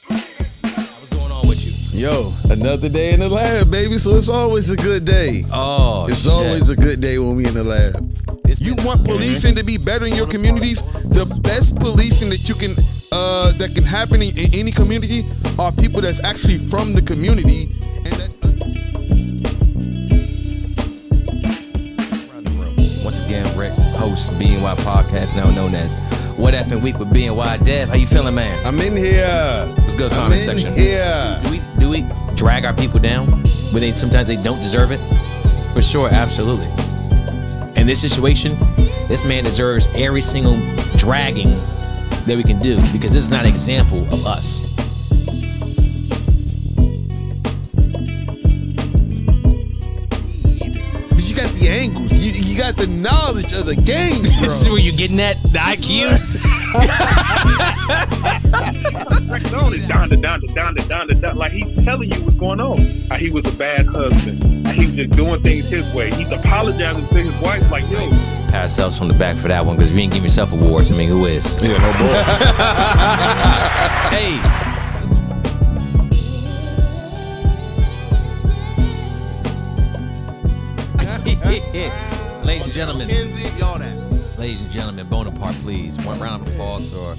What's going on with you? Yo, another day in the lab, baby. So it's always a good day. Oh, it's always a good day when we in the lab. You want policing to be better in your communities? The best policing that you can that can happen in any community are people that's actually from the community. And that Once again, Rick, host BNY podcast, now known as What Effing Week with BNY. Dev, how you feeling, man? I'm in here. What's good? Comment section. Here. Do we drag our people down when sometimes they don't deserve it? For sure, absolutely. In this situation, this man deserves every single dragging that we can do because this is not an example of us. But you got the angles. You got the knowledge of the game, bro. This is where you're getting at, the IQ. Down. Like he's telling you what's going on. He was a bad husband. He was just doing things his way. He's apologizing to his wife like, yo. Pat ourselves on the back for that one because we ain't give yourself awards. I mean, who is? Yeah, no boy. Hey. Ladies and gentlemen. Ladies and gentlemen, Bonaparte, please. One round of applause for OPP.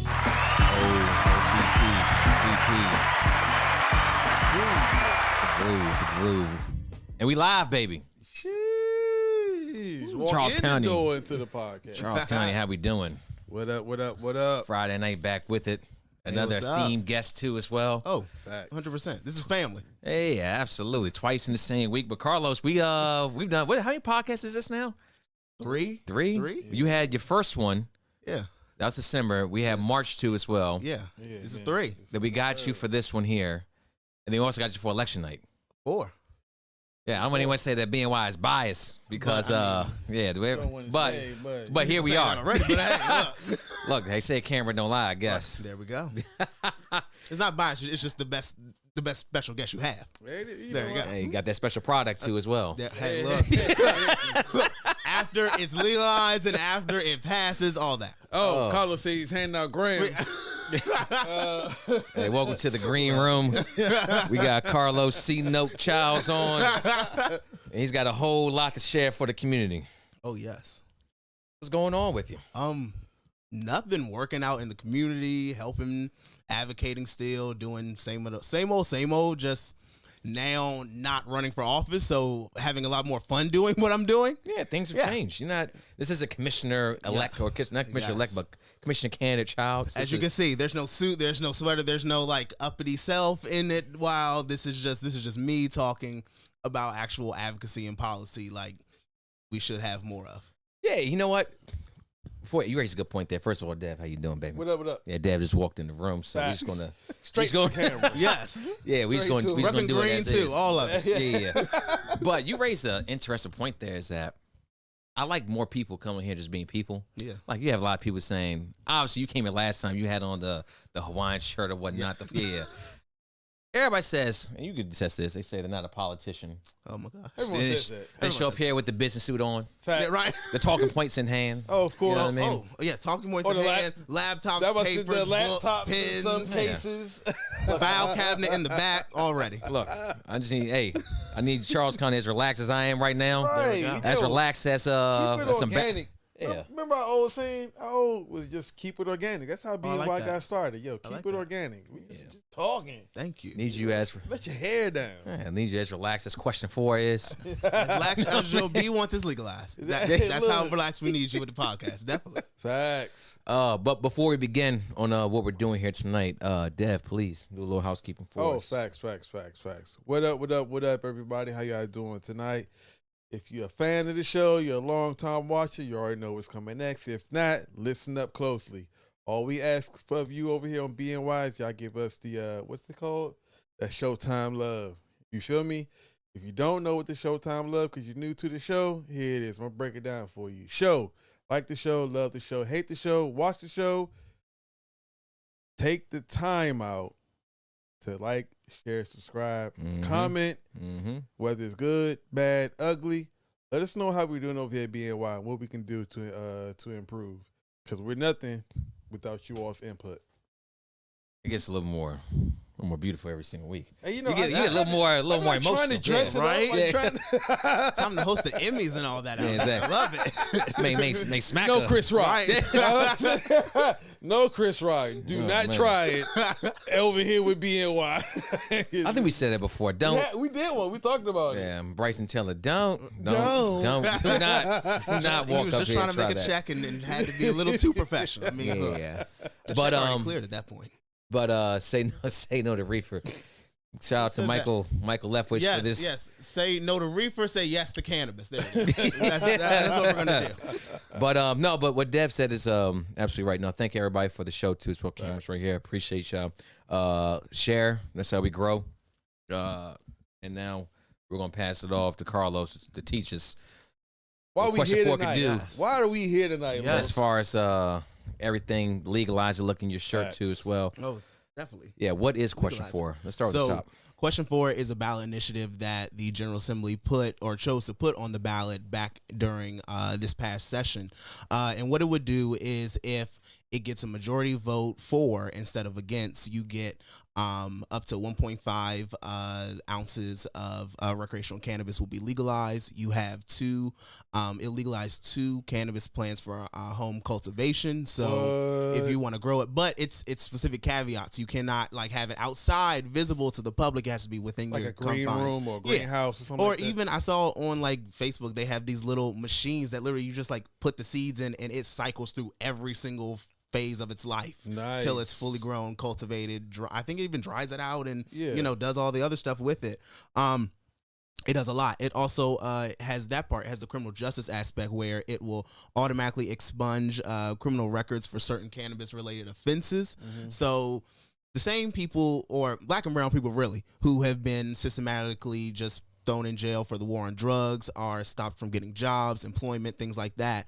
The groove. And we live, baby. Jeez. Charles County. Into the podcast. Charles County, how we doing? What up? Friday night back with it. Another esteemed guest, too, as well. Oh, 100%. This is family. Hey, yeah, absolutely. Twice in the same week. But, Carlos, we've done, how many podcasts is this now? Three. You had your first one. Yeah. That was December. We have March 2 as well. Yeah. This is 3. Then we got you for this one here. And then we also got you for election night. 4. Yeah, I don't want anyone to say that BNY is biased because, but here we are. Already, but Look, they say camera don't lie, I guess. There we go. It's not biased. It's just the best special guest you have. There you go. Hey, you got that special product too as well. Hey, look. After it's legalized and after it passes, all that. Oh, Carlos says he's handing out grams. Hey, welcome to the green room. We got Carlos C. Note Childs on. And he's got a whole lot to share for the community. Oh, yes. What's going on with you? Nothing. Working out in the community, helping, advocating still, doing same old, just now not running for office, so having a lot more fun doing what I'm doing. Yeah, things have changed. You're not. This is a commissioner-elect or not commissioner-elect, but commissioner candidate Childs. As you can see, there's no suit, there's no sweater, there's no like uppity self in it. Wow, this is just me talking about actual advocacy and policy like we should have more of. Yeah, you know what? Before you raised a good point there. First of all, Dev, how you doing, baby? What up? Yeah, Dev just walked in the room, so we're just gonna straight to the camera. Yes. Yeah, we just gonna do it as too, is. all of it. Yeah. But you raised an interesting point there. Is that I like more people coming here just being people. Yeah. Like you have a lot of people saying, obviously you came here last time. You had on the Hawaiian shirt or whatnot. Yeah. Everybody says, and you could test this, they say they're not a politician. Oh, my gosh. Everyone says that. They show up here with the business suit on. Yeah, right. The talking points in hand. Oh, of course. You know what I mean? Oh, yeah, talking points Or in the hand, laptops, That was papers, the books, laptops pens, in some cases. file cabinet in the back already. Look, I need Charles County as relaxed as I am right now. Right. As relaxed as Keep it some organic. Yeah. Remember our old saying? Our old was just keep it organic. That's how BNY like that. got started. Yo, keep like it that. organic. We just talking. Thank you. Needs you as Let your hair down. needs you as relaxed as question 4 is. As relaxed as you'll be once it's legalized. That's how relaxed we need you with the podcast. Definitely. Facts. But before we begin on what we're doing here tonight, Dev, please do a little housekeeping for us. Facts. What up, everybody? How y'all doing tonight? If you're a fan of the show, you're a long-time watcher, you already know what's coming next. If not, listen up closely. All we ask of you over here on BNY is y'all give us the, what's it called? That Showtime love. You feel me? If you don't know what the Showtime love because you're new to the show, here it is. I'm going to break it down for you. Like the show, love the show, hate the show, watch the show. Take the time out to like, share, subscribe, comment, whether it's good, bad, ugly. Let us know how we're doing over here at BNY and what we can do to improve. Because we're nothing without you all's input. It gets a little more beautiful every single week. And you get a little more emotional. Trying to dress it right? up, like Time to host the Emmys and all that. Yeah, exactly. I love it. Make smack. no Chris Rock. Right. No Chris Rock. Do not man. try it over here with BNY. I think we said that before. Don't. Yeah, we did one. We talked about it. Yeah, Bryson Tiller. Don't. Do not He walk was up just here trying and to try make a that. check and had to be a little too professional. I mean, look, Yeah. the But check already cleared at that point. say no to reefer. Shout out to Michael Leftwich Yes, for this. yes. Say no to reefer. Say yes to cannabis. There we go. That's what we're gonna do. But no, but what Dev said is absolutely right. No, thank you everybody for the show too. It's what cameras right here. Appreciate y'all. Share. That's how we grow. And now we're gonna pass it off to Carlos to teach us. Why what are we Question here 4 could tonight? do. Yes. Why are we here tonight? Yes. Los? As far as everything legalized, look in your shirt too as well. Oh, definitely. Yeah, what is question Legalize 4? Let's start with the top. Question 4 is a ballot initiative that the General Assembly put or chose to put on the ballot back during this past session. And what it would do is if it gets a majority vote for instead of against, you get up to 1.5 ounces of recreational cannabis will be legalized. You have it legalized 2 cannabis plants for home cultivation. So if you want to grow it, but it's specific caveats. You cannot like have it outside, visible to the public. It has to be within Like your a green confines. room or a greenhouse or something Or like that. even I saw on like Facebook, they have these little machines that literally you just like put the seeds in and it cycles through every single phase of its life till it's fully grown, cultivated. I think it even dries it out and does all the other stuff with it. It does a lot. It also has the criminal justice aspect where it will automatically expunge criminal records for certain cannabis related offenses. Mm-hmm. So the same people, or black and brown people really, who have been systematically just thrown in jail for the war on drugs, are stopped from getting jobs, employment, things like that.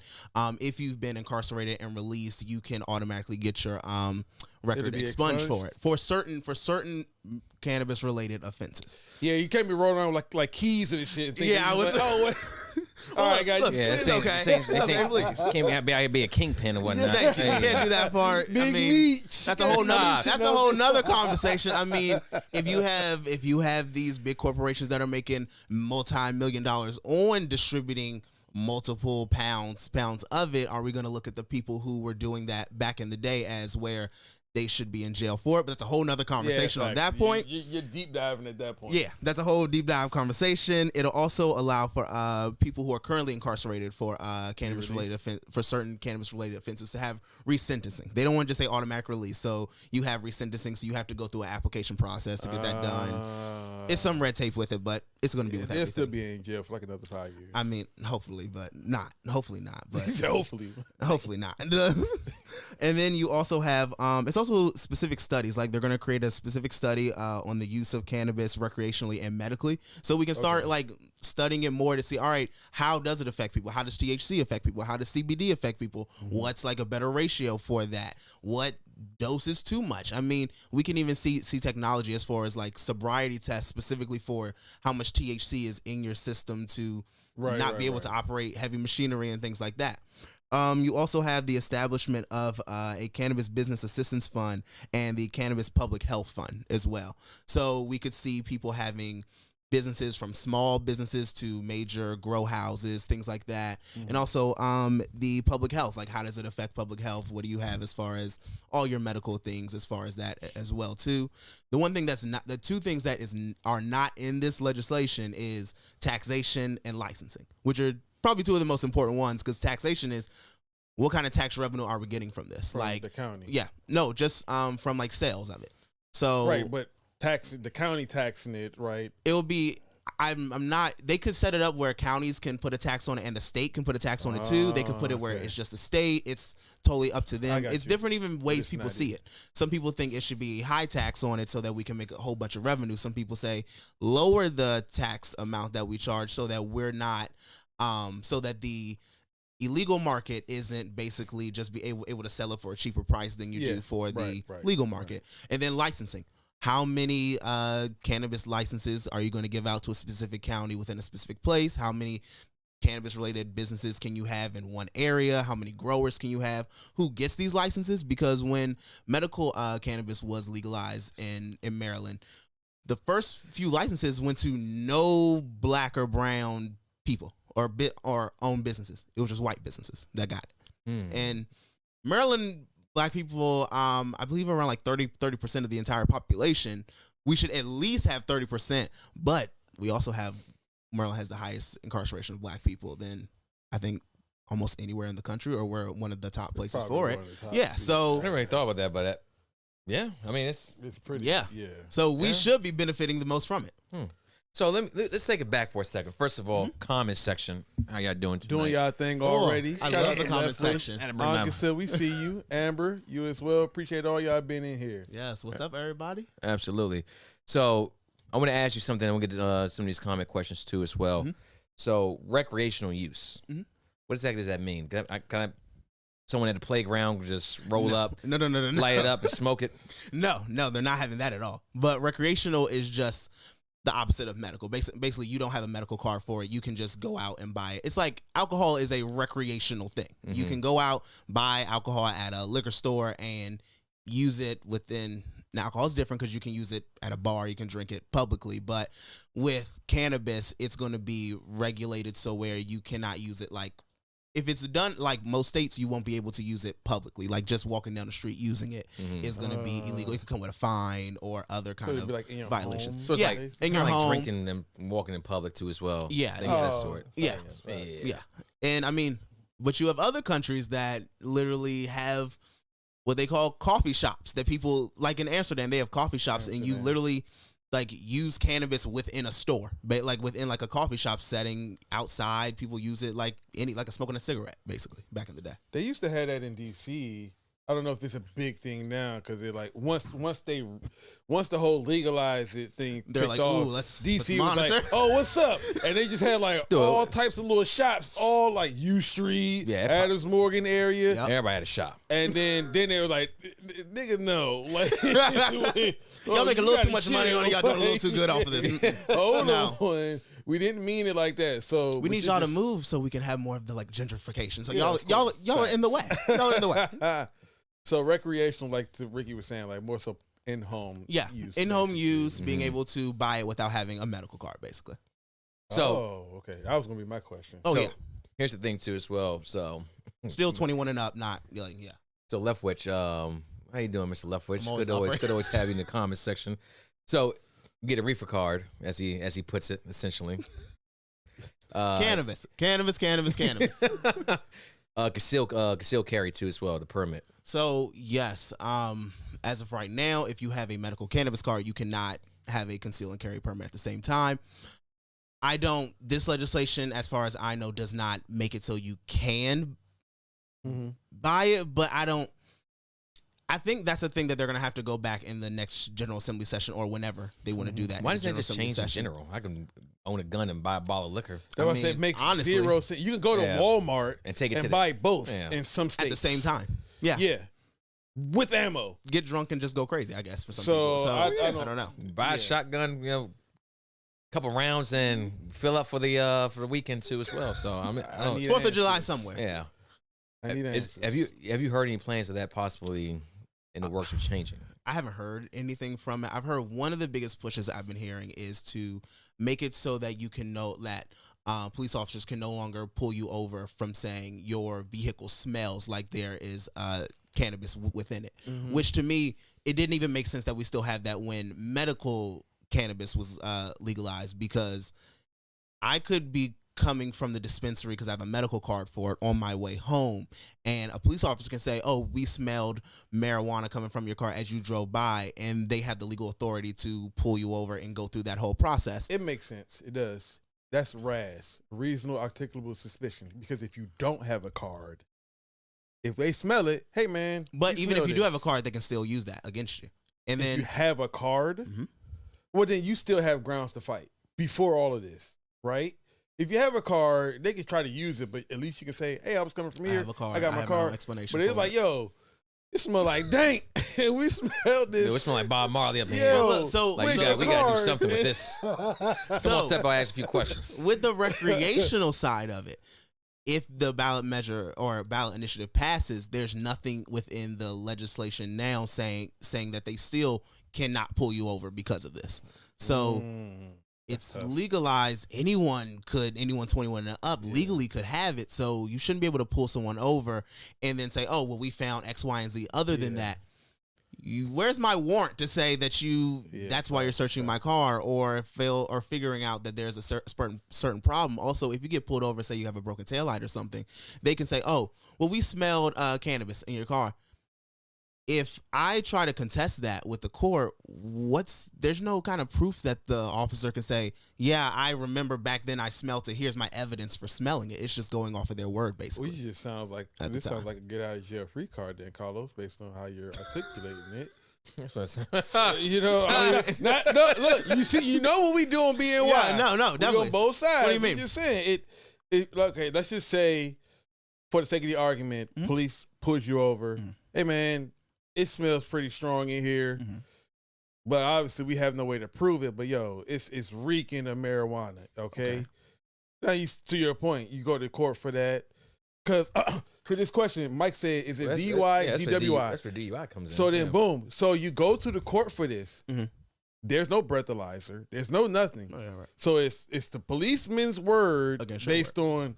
If you've been incarcerated and released, you can automatically get your record expunged for it for certain cannabis related offenses. Yeah, you can't be rolling around like keys and shit. And Yeah, I was. All right, guys. Yeah, It's they okay. say can't be a kingpin or whatnot. Thank you. You can't do that part. Big I mean, meats. that's a whole nother conversation. I mean, if you have these big corporations that are making multi-million dollars on distributing multiple pounds of it, are we going to look at the people who were doing that back in the day as where they should be in jail for it? But that's a whole nother conversation on that point. You're deep diving at that point. Yeah, that's a whole deep dive conversation. It'll also allow for people who are currently incarcerated for certain cannabis related offenses to have resentencing. They don't want to just say automatic release, so you have resentencing. So you have to go through an application process to get that done. It's some red tape with it, but it's going to be with they'll everything. still be in jail for like another 5 years. I mean, hopefully, but not. Hopefully not. But hopefully not. And then you also have it's also specific studies. Like they're going to create a specific study on the use of cannabis recreationally and medically, so we can start like studying it more to see, all right, how does it affect people? How does THC affect people? How does CBD affect people? Mm-hmm. What's like a better ratio for that? What dose is too much? I mean, we can even see technology as far as like sobriety tests specifically for how much THC is in your system to not be able to operate heavy machinery and things like that. You also have the establishment of a cannabis business assistance fund and the cannabis public health fund as well. So we could see people having businesses from small businesses to major grow houses, things like that. Mm-hmm. And also the public health, like how does it affect public health? What do you have as far as all your medical things as far as that as well too? The one thing the two things that are not in this legislation is taxation and licensing, which are probably two of the most important ones, because taxation is what kind of tax revenue are we getting from this? From like the county. Yeah. No, just from like sales of it. So right, but the county taxing it, right? It will be I'm not they could set it up where counties can put a tax on it and the state can put a tax on it too. They could put it where it's just the state. It's totally up to them. It's different even ways people see it. Some people think it should be high tax on it so that we can make a whole bunch of revenue. Some people say lower the tax amount that we charge so that we're not so that the illegal market isn't basically just be able to sell it for a cheaper price than you do for the legal market. And then licensing. How many cannabis licenses are you going to give out to a specific county within a specific place? How many cannabis-related businesses can you have in one area? How many growers can you have? Who gets these licenses? Because when medical cannabis was legalized in Maryland, the first few licenses went to no black or brown people or own businesses. It was just white businesses that got it. And Maryland black people, I believe around like 30% of the entire population. We should at least have 30%, but we also have, Maryland has the highest incarceration of black people than I think almost anywhere in the country, or we're one of the top places for it. Yeah, so I never really thought about that, but yeah, I mean it's pretty. Yeah. So we should be benefiting the most from it. So let's take it back for a second. First of all, comment section. How y'all doing tonight? Doing y'all thing already. I Shout love out the to comment Netflix. section. Anka said we see you. Amber, you as well. Appreciate all y'all being in here. Yes. What's up, everybody? Absolutely. So I want to ask you something. I'm going to get some of these comment questions too as well. So recreational use. What exactly does that mean? Can I someone at the playground just roll up, No. light it up and smoke it? No, they're not having that at all. But recreational is just the opposite of medical. Basically, you don't have a medical card for it. You can just go out and buy it. It's like alcohol is a recreational thing. You can go out, buy alcohol at a liquor store and use it within. Now, alcohol is different because you can use it at a bar. You can drink it publicly. But with cannabis, it's going to be regulated so where you cannot use it like, if it's done like most states, you won't be able to use it publicly. Like just walking down the street using it is going to be illegal. It could come with a fine or other kind of like in your violations. home, So it's like in your home, drinking and walking in public too as well. Yeah. Things of that sort. Yeah. And I mean, but you have other countries that literally have what they call coffee shops that people, like in Amsterdam, they have coffee shops and you literally like use cannabis within a store, but like within like a coffee shop setting outside, people use it like a smoking a cigarette, basically, back in the day. They used to have that in DC. I don't know if it's a big thing now because they're like once the whole legalize it thing, they're like, off, ooh, let's DC monitor. was like, oh, what's up? And they just had like all types of little shops, all like U Street, Adams Morgan area. Yep. Everybody had a shop. And then they were like, nigga, no, like y'all make a little too much money on it. Y'all doing a little too good off of this. Hold on. We didn't mean it like that. So we need y'all to move so we can have more of the like gentrification. So y'all are in the way. Y'all are in the way. So recreational, like Ricky was saying, like more so in-home use. In-home use, being able to buy it without having a medical card, basically. So, okay. That was going to be my question. Oh, so, here's the thing, too, as well. So, still 21 and up, not, like, So, Leftwich, how you doing, Mr. Leftwich? Good always have you in the comment section. So, get a reefer card, as he puts it, essentially. Cannabis. Concealed carry, too, as well, the permit. So, yes, as of right now, if you have a medical cannabis card, you cannot have a conceal and carry permit at the same time. This legislation, as far as I know, does not make it so you can buy it, but I think that's a thing that they're going to have to go back in the next General Assembly session or whenever they want to do that. Why doesn't that just change in general? I can own a gun and buy a bottle of liquor. That's what I said. Makes zero sense. You can go to Walmart and take it and buy both in some states at the same time. Yeah. With ammo. Get drunk and just go crazy, I guess, for some people. So I don't know. Buy a shotgun, couple rounds and fill up for the weekend too as well. So I don't 4th of July somewhere. Yeah. I need answers. Have you heard any plans of that possibly in the works of changing? I haven't heard anything from it. I've heard one of the biggest pushes I've been hearing is to make it so that you can know that police officers can no longer pull you over from saying your vehicle smells like there is cannabis within it, which to me, it didn't even make sense that we still have that when medical cannabis was legalized, because I could be coming from the dispensary because I have a medical card for it on my way home, and a police officer can say, oh, we smelled marijuana coming from your car as you drove by, and they have the legal authority to pull you over and go through that whole process. It makes sense. It does. That's RAS, reasonable articulable suspicion, because if you don't have a card, if they smell it, hey man. But even if you do have a card, they can still use that against you. And then if you have a card, well then you still have grounds to fight before all of this, right? If you have a card, they can try to use it, but at least you can say, hey, I was coming from here. I have a card. I got my card. No explanation. But it's like, yo, It smelled like dank. And we smelled this. It smelled like Bob Marley up in Yo, here. Look, so Like, we gotta do something with this. Come on, Steph, I'll ask a few questions. with the recreational side of it, if the ballot measure or ballot initiative passes, there's nothing within the legislation now saying that they still cannot pull you over because of this. So it's tough. legalized. Anyone 21 and up legally could have it. So you shouldn't be able to pull someone over and then say, oh, well, we found X, Y, and Z. Other than that, where's my warrant to say that that's why you're searching my car, or figuring out that there's a certain problem. Also, if you get pulled over, say you have a broken taillight or something, they can say, oh, well, we smelled cannabis in your car. If I try to contest that with the court, there's no kind of proof that the officer can say, yeah, I remember back then I smelled it. Here's my evidence for smelling it. It's just going off of their word, basically. Well, you just sound like this sounds like a get out of jail free card, then, Carlos, based on how you're articulating it. That's what I You know, I mean, look, you know what we do on BNY. Yeah, no, definitely. We on both sides. What do you mean? I'm just saying okay, let's just say, for the sake of the argument, police pulls you over. Hey, man, it smells pretty strong in here, but obviously we have no way to prove it. But it's reeking of marijuana. Okay. Now to your point, you go to court for that because for this question, Mike said, "Is it DUI, DWI?" That's where DUI comes in. So then, boom. So you go to the court for this. There's no breathalyzer. There's no nothing. Oh, yeah, right. So it's the policeman's word based on.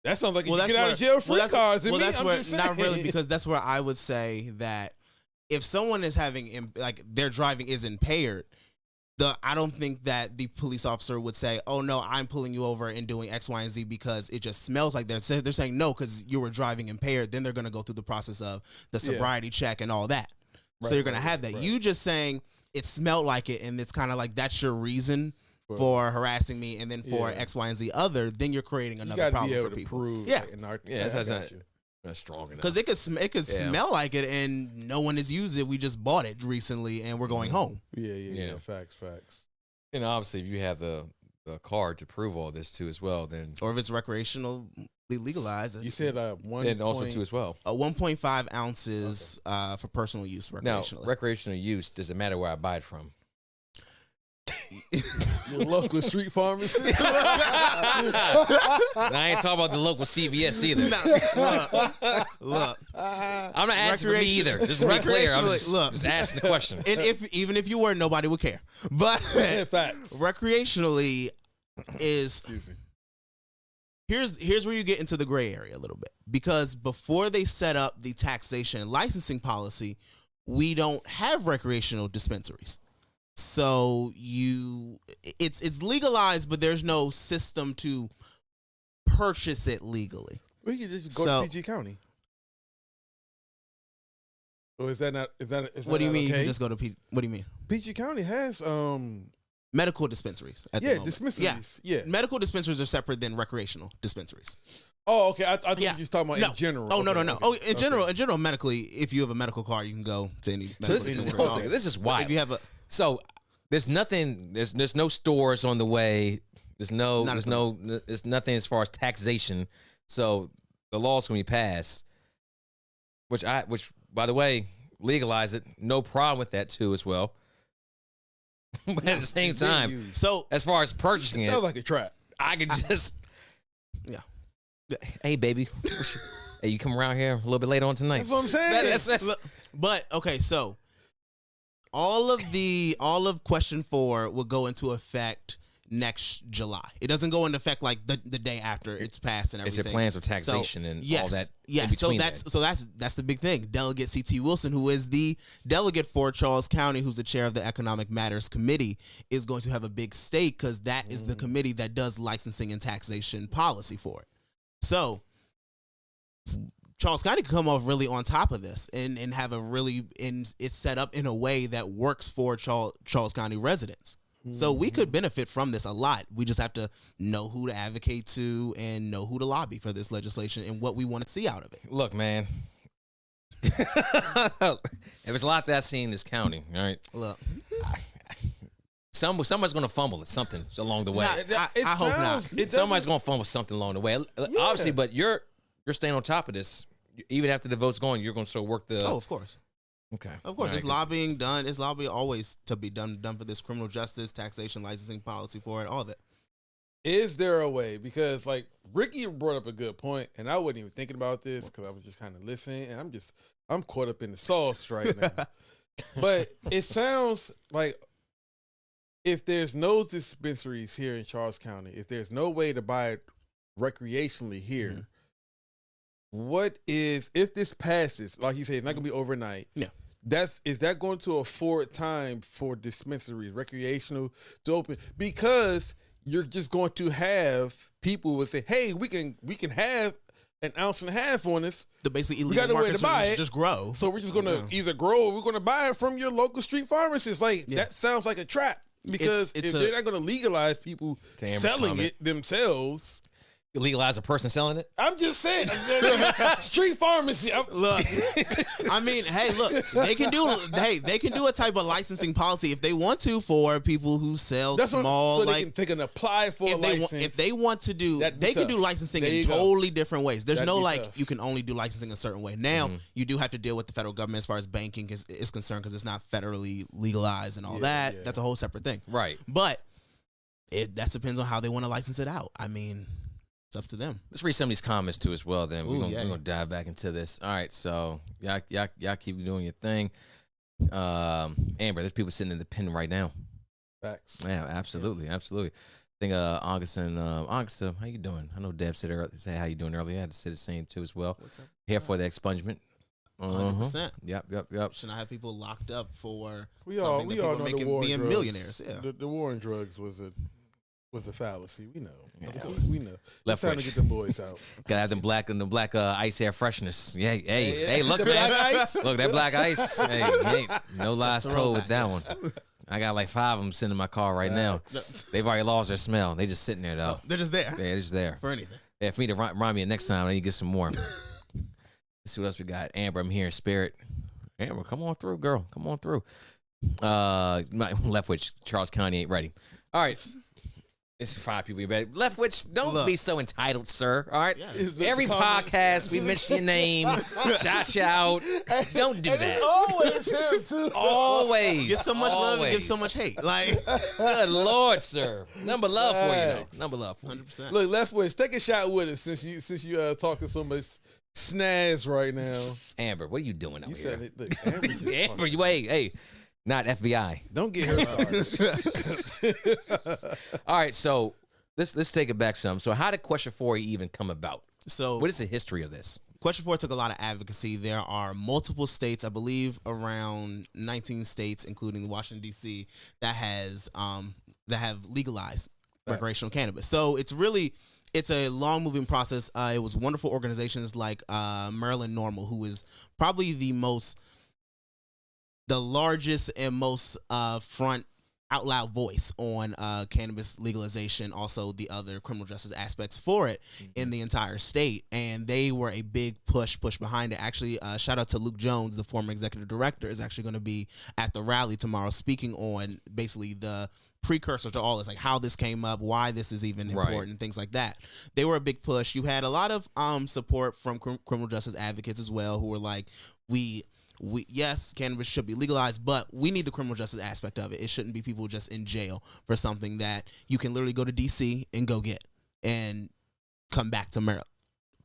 That sounds like you get out of jail free cards. Not really, because that's where I would say that if someone is having, like, their driving is impaired, I don't think that the police officer would say, oh, no, I'm pulling you over and doing X, Y, and Z because it just smells like that. They're saying no because you were driving impaired. Then they're going to go through the process of the sobriety check and all that. So you're going to have that. Right. You just saying it smelled like it, and it's kind of like that's your reason for harassing me, and then for X, Y, and Z other, then you're creating another problem for people. Prove, that's strong enough. Because it could smell like it, and no one has used it. We just bought it recently, and we're going home. Yeah. Facts. And obviously, if you have the card to prove all this too, as well, then or if it's recreationally legalized, you said one. Then also too as well, 1.5 ounces for personal use recreationally. Now, recreational use, does it matter where I buy it from? The local street pharmacy. I ain't talking about the local CVS either. Look, I'm not asking for me either. Just to be clear, I'm just asking the question. And even if you were, nobody would care. But facts. Recreationally is here's where you get into the gray area a little bit, because before they set up the taxation and licensing policy, we don't have recreational dispensaries. So it's legalized, but there's no system to purchase it legally. We can just go to PG County. Or is that not? What do you mean? Okay? You can just go to What do you mean? PG County has medical dispensaries at the moment. Dispensaries. Yeah, medical dispensaries are separate than recreational dispensaries. Oh, okay. I thought you were just talking about in general. Oh, no. Okay. Oh, in general, medically, if you have a medical card, you can go to any. So this is wild. If you have so there's nothing. There's no stores on the way. There's nothing as far as taxation. So the law's gonna be passed, which by the way, legalize it. No problem with that too as well. But at the same time, so as far as purchasing it, sounds like a trap. I could just hey baby, hey, you come around here a little bit later on tonight. That's what I'm saying. But okay, so all of question 4 will go into effect next July. It doesn't go into effect like the day after it's passed and everything. It's your plans of taxation and all that. Yeah, so that's the big thing. Delegate C.T. Wilson, who is the delegate for Charles County, who's the chair of the Economic Matters Committee, is going to have a big stake because that is the committee that does licensing and taxation policy for it. So Charles County could come off really on top of this and have it's set up in a way that works for Charles County residents. So we could benefit from this a lot. We just have to know who to advocate to and know who to lobby for this legislation and what we want to see out of it. Look, man, there's a lot that I see in this county. All right, look, someone's going to fumble at something along the way. I hope not. Somebody's going to fumble something along the way. Obviously, but you're staying on top of this. even after the vote's gone, you're going to still work the. Oh, of course. Okay. Of course, All it's right, lobbying done. It's lobbying always to be done for this criminal justice, taxation, licensing policy for it, all of it. Is there a way? Because like Ricky brought up a good point, and I wasn't even thinking about this because I was just kind of listening, and I'm caught up in the sauce right now. But it sounds like if there's no dispensaries here in Charles County, if there's no way to buy it recreationally here, what is, if this passes, like you say, it's not gonna be overnight. Yeah. Is that going to afford time for dispensaries, recreational, to open? Because you're just going to have people will say, "Hey, we can have an ounce and a half on this. The basically We illegal got a way markets to buy it. just grow. So we're just gonna either grow or we're gonna buy it from your local street pharmacist." Like that sounds like a trap because if they're not gonna legalize people selling it themselves. Legalize a person selling it? I'm just saying, street pharmacy. Look, I mean, hey, look, they can do a type of licensing policy if they want to for people who sell small. So they can apply for a license. If they want to do, they can do licensing in totally different ways. There's no like tough. You can only do licensing a certain way. Now you do have to deal with the federal government as far as banking is concerned because it's not federally legalized and all that. Yeah. That's a whole separate thing, right? But that depends on how they want to license it out. I mean. It's up to them. Let's read some of these comments too as well. Then we're gonna dive back into this. All right, so y'all keep doing your thing. Amber, there's people sitting in the pen right now. Facts. Yeah, absolutely. I think Augusta, how you doing? I know Deb said how you doing earlier. I had to say the same too as well. What's up? Here for the expungement. 100%. Yep. Should I have people locked up for we all know making being drugs. Millionaires? Yeah. The war on drugs was a fallacy. We know. Yeah. We know. Left trying to get them boys out. Gotta have them black ice air freshness. Yeah, hey, look, man. Look, that black ice. Hey, no lies told with that one. I got like 5 of them sitting in my car right now. They've already lost their smell. They just sitting there though. They're just there. Yeah, they're just there. For anything. Yeah, for me to remind me next time I need to get some more. Let's see what else we got. Amber, I'm here in spirit. Amber, come on through, girl. Come on through. Leftwich, Charles County ain't ready. All right. It's 5 people you better. Leftwich, don't be so entitled, sir. All right? Yeah. Every podcast, we mention your name, shout you out. Don't do that. It's always him, too. Always. Give so much love and give so much hate. Like, good Lord, sir. Number love for you, though. Number love for 100%. You. Look, Leftwich, take a shot with us since you talking so much snazz right now. Amber, what are you doing out here? Look, Amber, hey. Not FBI. Don't get her started. All right, so let's take it back some. So how did Question 4 even come about? So what is the history of this? Question 4 took a lot of advocacy. There are multiple states, I believe around 19 states, including Washington, D.C., that have legalized recreational cannabis. So it's a long moving process. It was wonderful organizations like Maryland NORML, who is probably the largest and most front out loud voice on cannabis legalization, also the other criminal justice aspects for it in the entire state. And they were a big push behind it. Actually, shout out to Luke Jones, the former executive director, is actually going to be at the rally tomorrow speaking on basically the precursor to all this, like how this came up, why this is even important, things like that. They were a big push. You had a lot of support from criminal justice advocates as well, who were like, yes, cannabis should be legalized, but we need the criminal justice aspect of it. It shouldn't be people just in jail for something that you can literally go to D.C. and go get and come back to Maryland.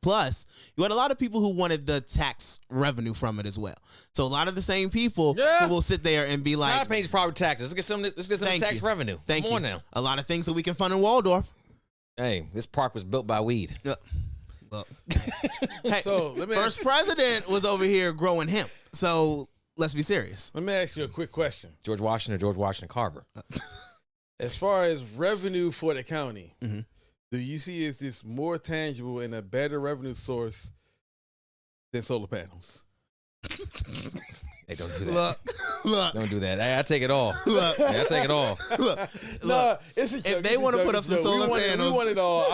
Plus, you had a lot of people who wanted the tax revenue from it as well. So a lot of the same people who will sit there and be like, "God pays property taxes. Let's get some tax revenue." Thank you. Come on now. A lot of things that we can fund in Waldorf. Hey, this park was built by weed. Well, hey, so first president was over here growing hemp. So let's be serious. Let me ask you a quick question. George Washington Carver. As far as revenue for the county, do you see is this more tangible and a better revenue source than solar panels? Hey, don't do that. Look. Don't do that. Hey, I take it all. I take it all. No, it's a joke. If they want to put up some solar panels, we want it all.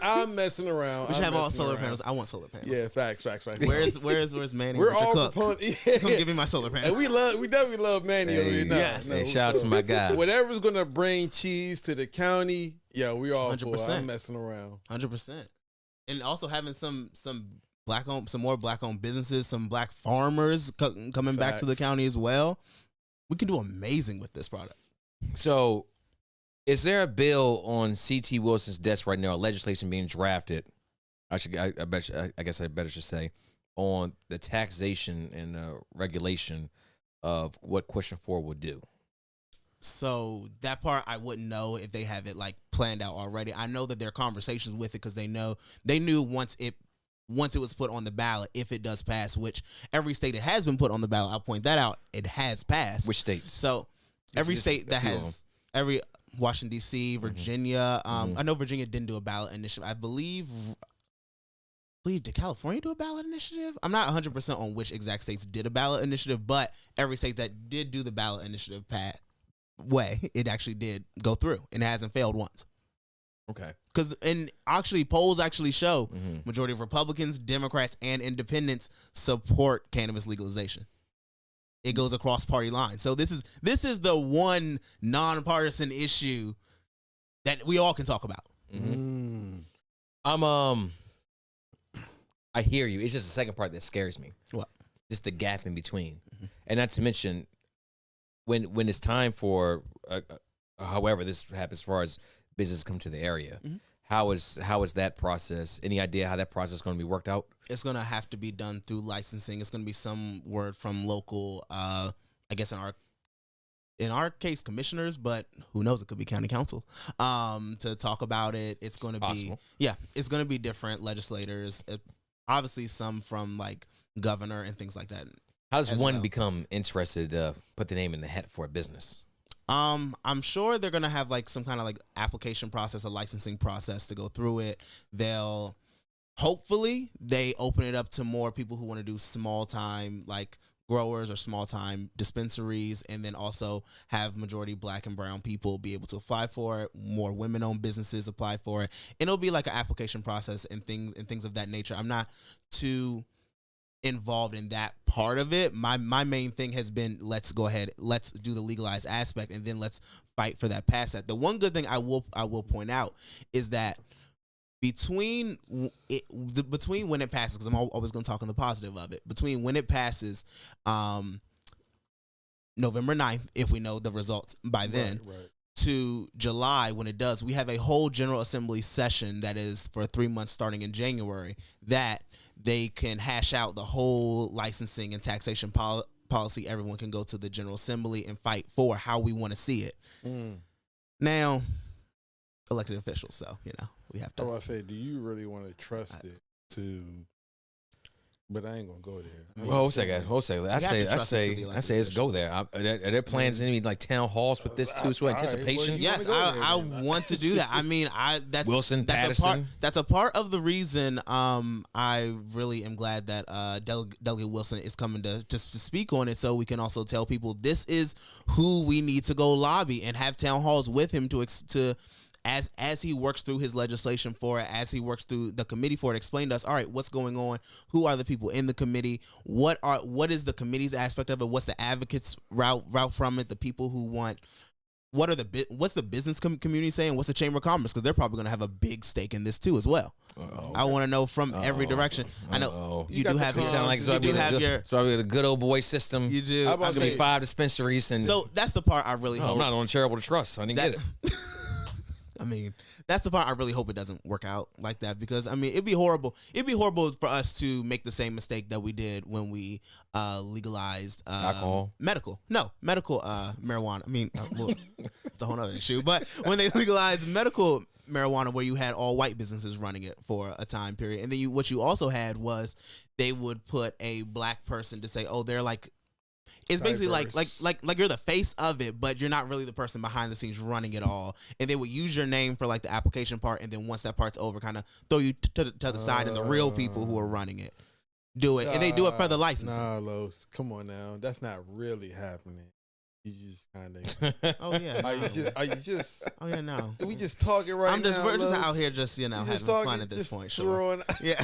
I'm messing around. We should have all solar panels. I want solar panels. Yeah, facts. Where's Manny? We're all proponents. Come give me my solar panels. And we definitely love Manny over here now. Yes. Hey, shout out to my guy. Whatever's gonna bring cheese to the county, we all 100%. for it. I'm messing around. 100%. And also having some some more black-owned businesses, some black farmers coming back to the county as well. We can do amazing with this product. So, is there a bill on C.T. Wilson's desk right now, legislation being drafted? I guess I better should say, on the taxation and regulation of what Question 4 would do. So that part I wouldn't know if they have it like planned out already. I know that there are conversations with it because they knew once it was put on the ballot, if it does pass, which every state it has been put on the ballot, I'll point that out, it has passed. Which states? So every state that has Washington D.C., Virginia. I know Virginia didn't do a ballot initiative. I believe did California do a ballot initiative? I'm not 100% on which exact states did a ballot initiative, but every state that did do the ballot initiative it actually did go through, and it hasn't failed once. Okay. Because polls actually show majority of Republicans, Democrats, and Independents support cannabis legalization. It goes across party lines. So this is the one nonpartisan issue that we all can talk about. I hear you. It's just the second part that scares me. What? Just the gap in between, and not to mention when it's time for however this happens as far as business come to the area. How is that process? Any idea how that process is going to be worked out? It's going to have to be done through licensing. It's going to be some word from local, I guess in our case, commissioners, but who knows? It could be county council to talk about it. It's going to be, it's going to be different legislators. Obviously, some from like governor and things like that. How does one become interested to put the name in the hat for a business? I'm sure they're gonna have like some kind of like application process, a licensing process to go through it. Hopefully they open it up to more people who want to do small time like growers or small time dispensaries, and then also have majority black and brown people be able to apply for it. More women owned businesses apply for it, and it'll be like an application process and things of that nature. I'm not too involved in that part of it. My main thing has been let's do the legalized aspect, and then let's fight for that pass. That the one good thing I will point out is that between when it passes, because I'm always going to talk on the positive of it, between when it passes November 9th, if we know the results by then, to July when it does, we have a whole General Assembly session that is for 3 months starting in January, that they can hash out the whole licensing and taxation policy. Everyone can go to the General Assembly and fight for how we want to see it. Now, elected officials, so we have to. I say, do you really want to trust it to? But I ain't gonna go there. Hold a second. I say let's go there. Are there plans any like town halls with this too? So anticipation. Right, yes, I want to do that. I mean, that's Patterson. That's a part of the reason. I really am glad that Delegate Wilson is coming to speak on it, so we can also tell people this is who we need to go lobby and have town halls with him to. As he works through his legislation for it, as he works through the committee for it, explain to us, all right, what's going on? Who are the people in the committee? What is the committee's aspect of it? What's the advocates route from it? The people who want, what's the business community saying? What's the Chamber of Commerce? Because they're probably going to have a big stake in this too as well. I want to know from every direction. I know you do have. It sounds like it's probably the good old boy system. You do. It's gonna be 5 dispensaries, and so that's the part I really hope. I'm not on charitable trust. I didn't get it. I mean, that's the part I really hope it doesn't work out like that, because I mean, it'd be horrible. It'd be horrible for us to make the same mistake that we did when we legalized alcohol, medical marijuana. I mean, it's a whole other issue. But when they legalized medical marijuana, where you had all white businesses running it for a time period, and then what you also had was they would put a black person to say, oh, they're like. It's basically like you're the face of it, but you're not really the person behind the scenes running it all. And they would use your name for like the application part, and then once that part's over, kind of throw you to the side, and the real people who are running it do it, and they do it for the licensing. Nah, Los, come on now, that's not really happening. You just kind of. Oh yeah. Are you just? Oh yeah, no. We just talking right now. We're just out here, just having fun at this point. Sure. Yeah.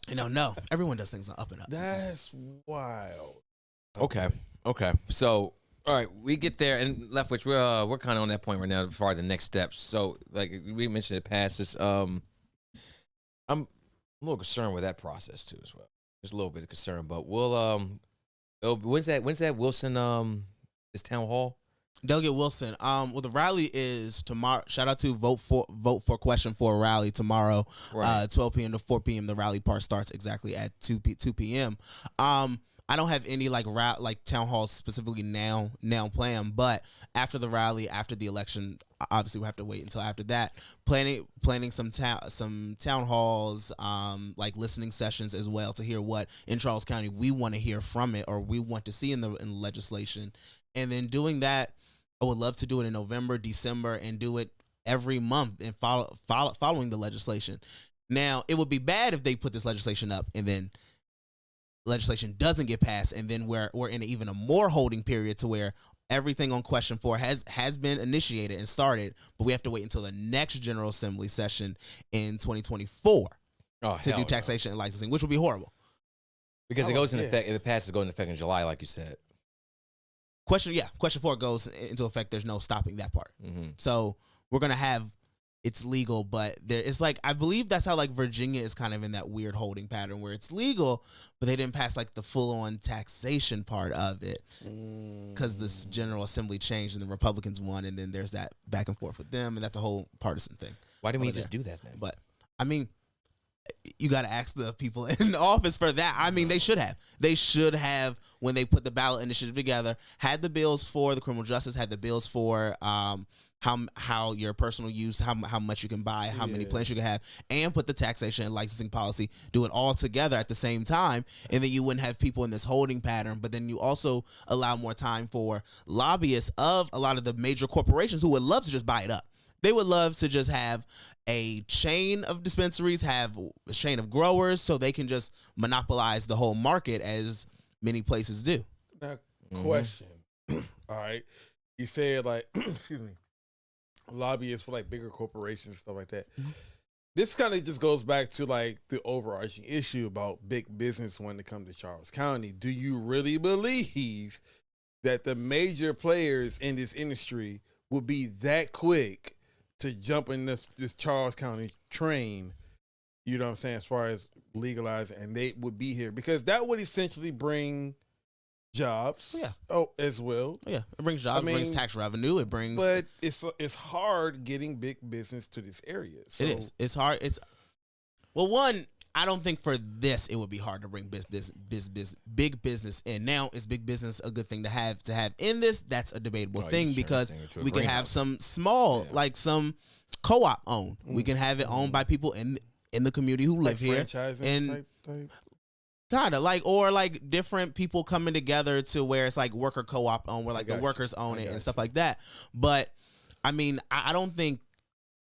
No. Everyone does things on up and up. That's wild. Okay. So, all right, we get there, and Leftwich, we're kind of on that point right now as far as the next steps. So, like we mentioned, it passes. little concerned with that process too as well. Just a little bit of concern, but we'll when's that Wilson this town hall? Delegate Wilson. Well, the rally is tomorrow. Shout out to vote for question for rally tomorrow, Right. 12 p.m. to 4 p.m. The rally part starts exactly at 2 p.m. I don't have any like town halls specifically now planned, but after the rally, after the election, obviously we have to wait until after that. Planning some town halls, like listening sessions as well to hear what in Charles County we want to hear from it or we want to see in the legislation, and then doing that. I would love to do it in November, December, and do it every month and following the legislation. Now, it would be bad if they put this legislation up and then legislation doesn't get passed, and then we're in even a more holding period to where everything on question 4 has been initiated and started, but we have to wait until the next General Assembly session in 2024 to do taxation and licensing, which would be horrible. Because it goes into effect, if it passes, it goes into effect in July, like you said. Question 4 goes into effect. There's no stopping that part. Mm-hmm. So we're gonna have it's legal, but it's like I believe that's how like Virginia is kind of in that weird holding pattern where it's legal, but they didn't pass like the full on taxation part of it because this General Assembly changed and the Republicans won, and then there's that back and forth with them, and that's a whole partisan thing. Why didn't we just do that then? But I mean, you got to ask the people in office for that. I mean, they should have. They should have, when they put the ballot initiative together, had the bills for the criminal justice, had the bills for how your personal use, how much you can buy, how many plans you can have, and put the taxation and licensing policy, do it all together at the same time, and then you wouldn't have people in this holding pattern. But then you also allow more time for lobbyists of a lot of the major corporations who would love to just buy it up. They would love to just have a chain of dispensaries, have a chain of growers, so they can just monopolize the whole market as many places do. Now, question. All right. You said like, excuse me, lobbyists for like bigger corporations and stuff like that. This kind of just goes back to like the overarching issue about big business when it comes to Charles County. Do you really believe that the major players in this industry will be that quick to jump in this Charles County train, you know what I'm saying, as far as legalizing, and they would be here? Because that would essentially bring jobs as well. Yeah, it brings jobs, it brings tax revenue, it brings... But it's hard getting big business to this area. So. It is. It's hard. Well, one, I don't think for this it would be hard to bring big business in. Now, is big business a good thing to have in this? That's a debatable thing because we can have some small, like some co-op owned. We can have it owned by people in the community who live here, and type. kind of like, or like different people coming together to where it's like worker co-op owned, where like the workers own it and stuff like that. But I mean, I don't think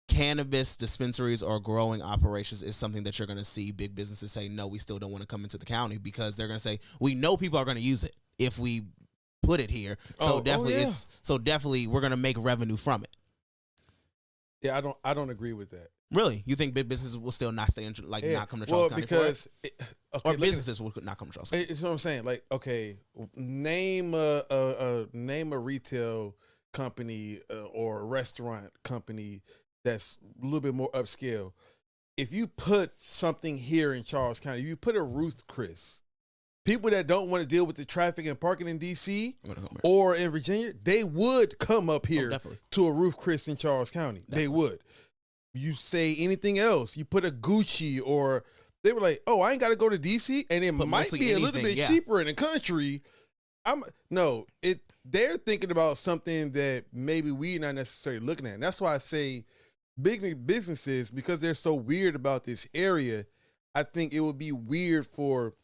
cannabis dispensaries or growing operations is something that you're going to see big businesses say, no, we still don't want to come into the county, because they're going to say, we know people are going to use it if we put it here. So definitely we're going to make revenue from it. Yeah, I don't agree with that. Really? You think big businesses will still not stay in, not come to Charles County because or businesses will not come to Charles County? It's what I'm saying. Like, okay, name a retail company or a restaurant company that's a little bit more upscale. If you put something here in Charles County, if you put a Ruth Chris, people that don't want to deal with the traffic and parking in DC or in Virginia, they would come up here to a Ruth Chris in Charles County. Definitely. They would. You say anything else, you put a Gucci, or they were like, oh, I ain't got to go to DC, and it might be a little bit cheaper in the country. They're thinking about something that maybe we're not necessarily looking at. And that's why I say big businesses, because they're so weird about this area, I think it would be weird for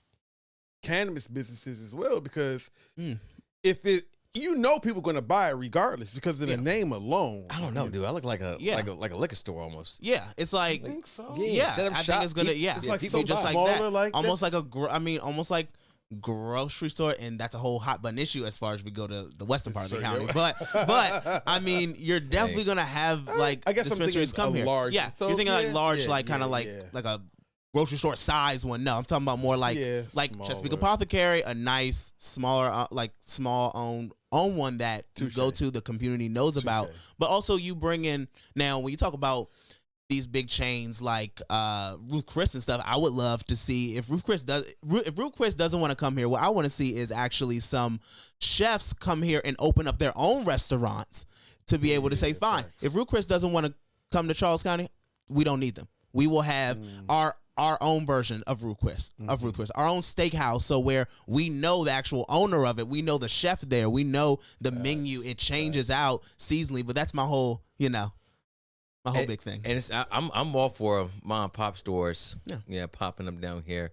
cannabis businesses as well, because if it, people going to buy it regardless because of the name alone. I don't know, dude. I look like a liquor store almost. Yeah, it's like, I think so. Yeah, set up I shop. think it's gonna. Yeah, it's like people so just like smaller, that. Almost like almost like grocery store, and that's a whole hot button issue as far as we go to the western part of the county. But I mean, you're definitely gonna have like I guess dispensaries come here. Large, yeah, so, you're thinking like large, like kind of like a grocery store size one. No, I'm talking about more like Chesapeake Apothecary, a nice smaller small owned one that to go to the community knows about. But also you bring in, now when you talk about these big chains like Ruth Chris and stuff, I would love to see if Ruth Chris doesn't want to come here. What I want to see is actually some chefs come here and open up their own restaurants to be able to say, fine, if Ruth Chris doesn't want to come to Charles County, we don't need them. We will have our own version of Ruth Chris, our own steakhouse. So where we know the actual owner of it, we know the chef there, we know the menu. It changes out seasonally, but that's my whole, my whole big thing. And I'm all for mom and pop stores. Yeah, popping them down here.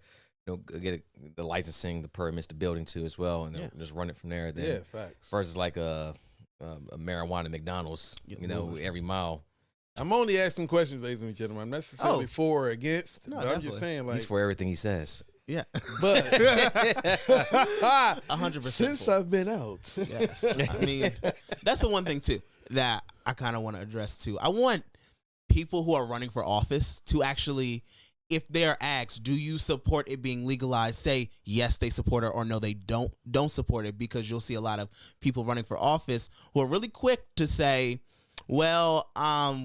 Get the licensing, the permits, the building too as well, and just run it from there. Then facts. Versus like a marijuana McDonald's, every mile. I'm only asking questions, ladies and gentlemen. I'm not necessarily for or against. No, but I'm just saying, like, he's for everything he says. Yeah, but 100%. Since I've been out, yes. I mean, that's the one thing too that I kind of want to address too. I want people who are running for office to actually, if they're asked, do you support it being legalized, say yes, they support it, or no, they don't support it, because you'll see a lot of people running for office who are really quick to say, well,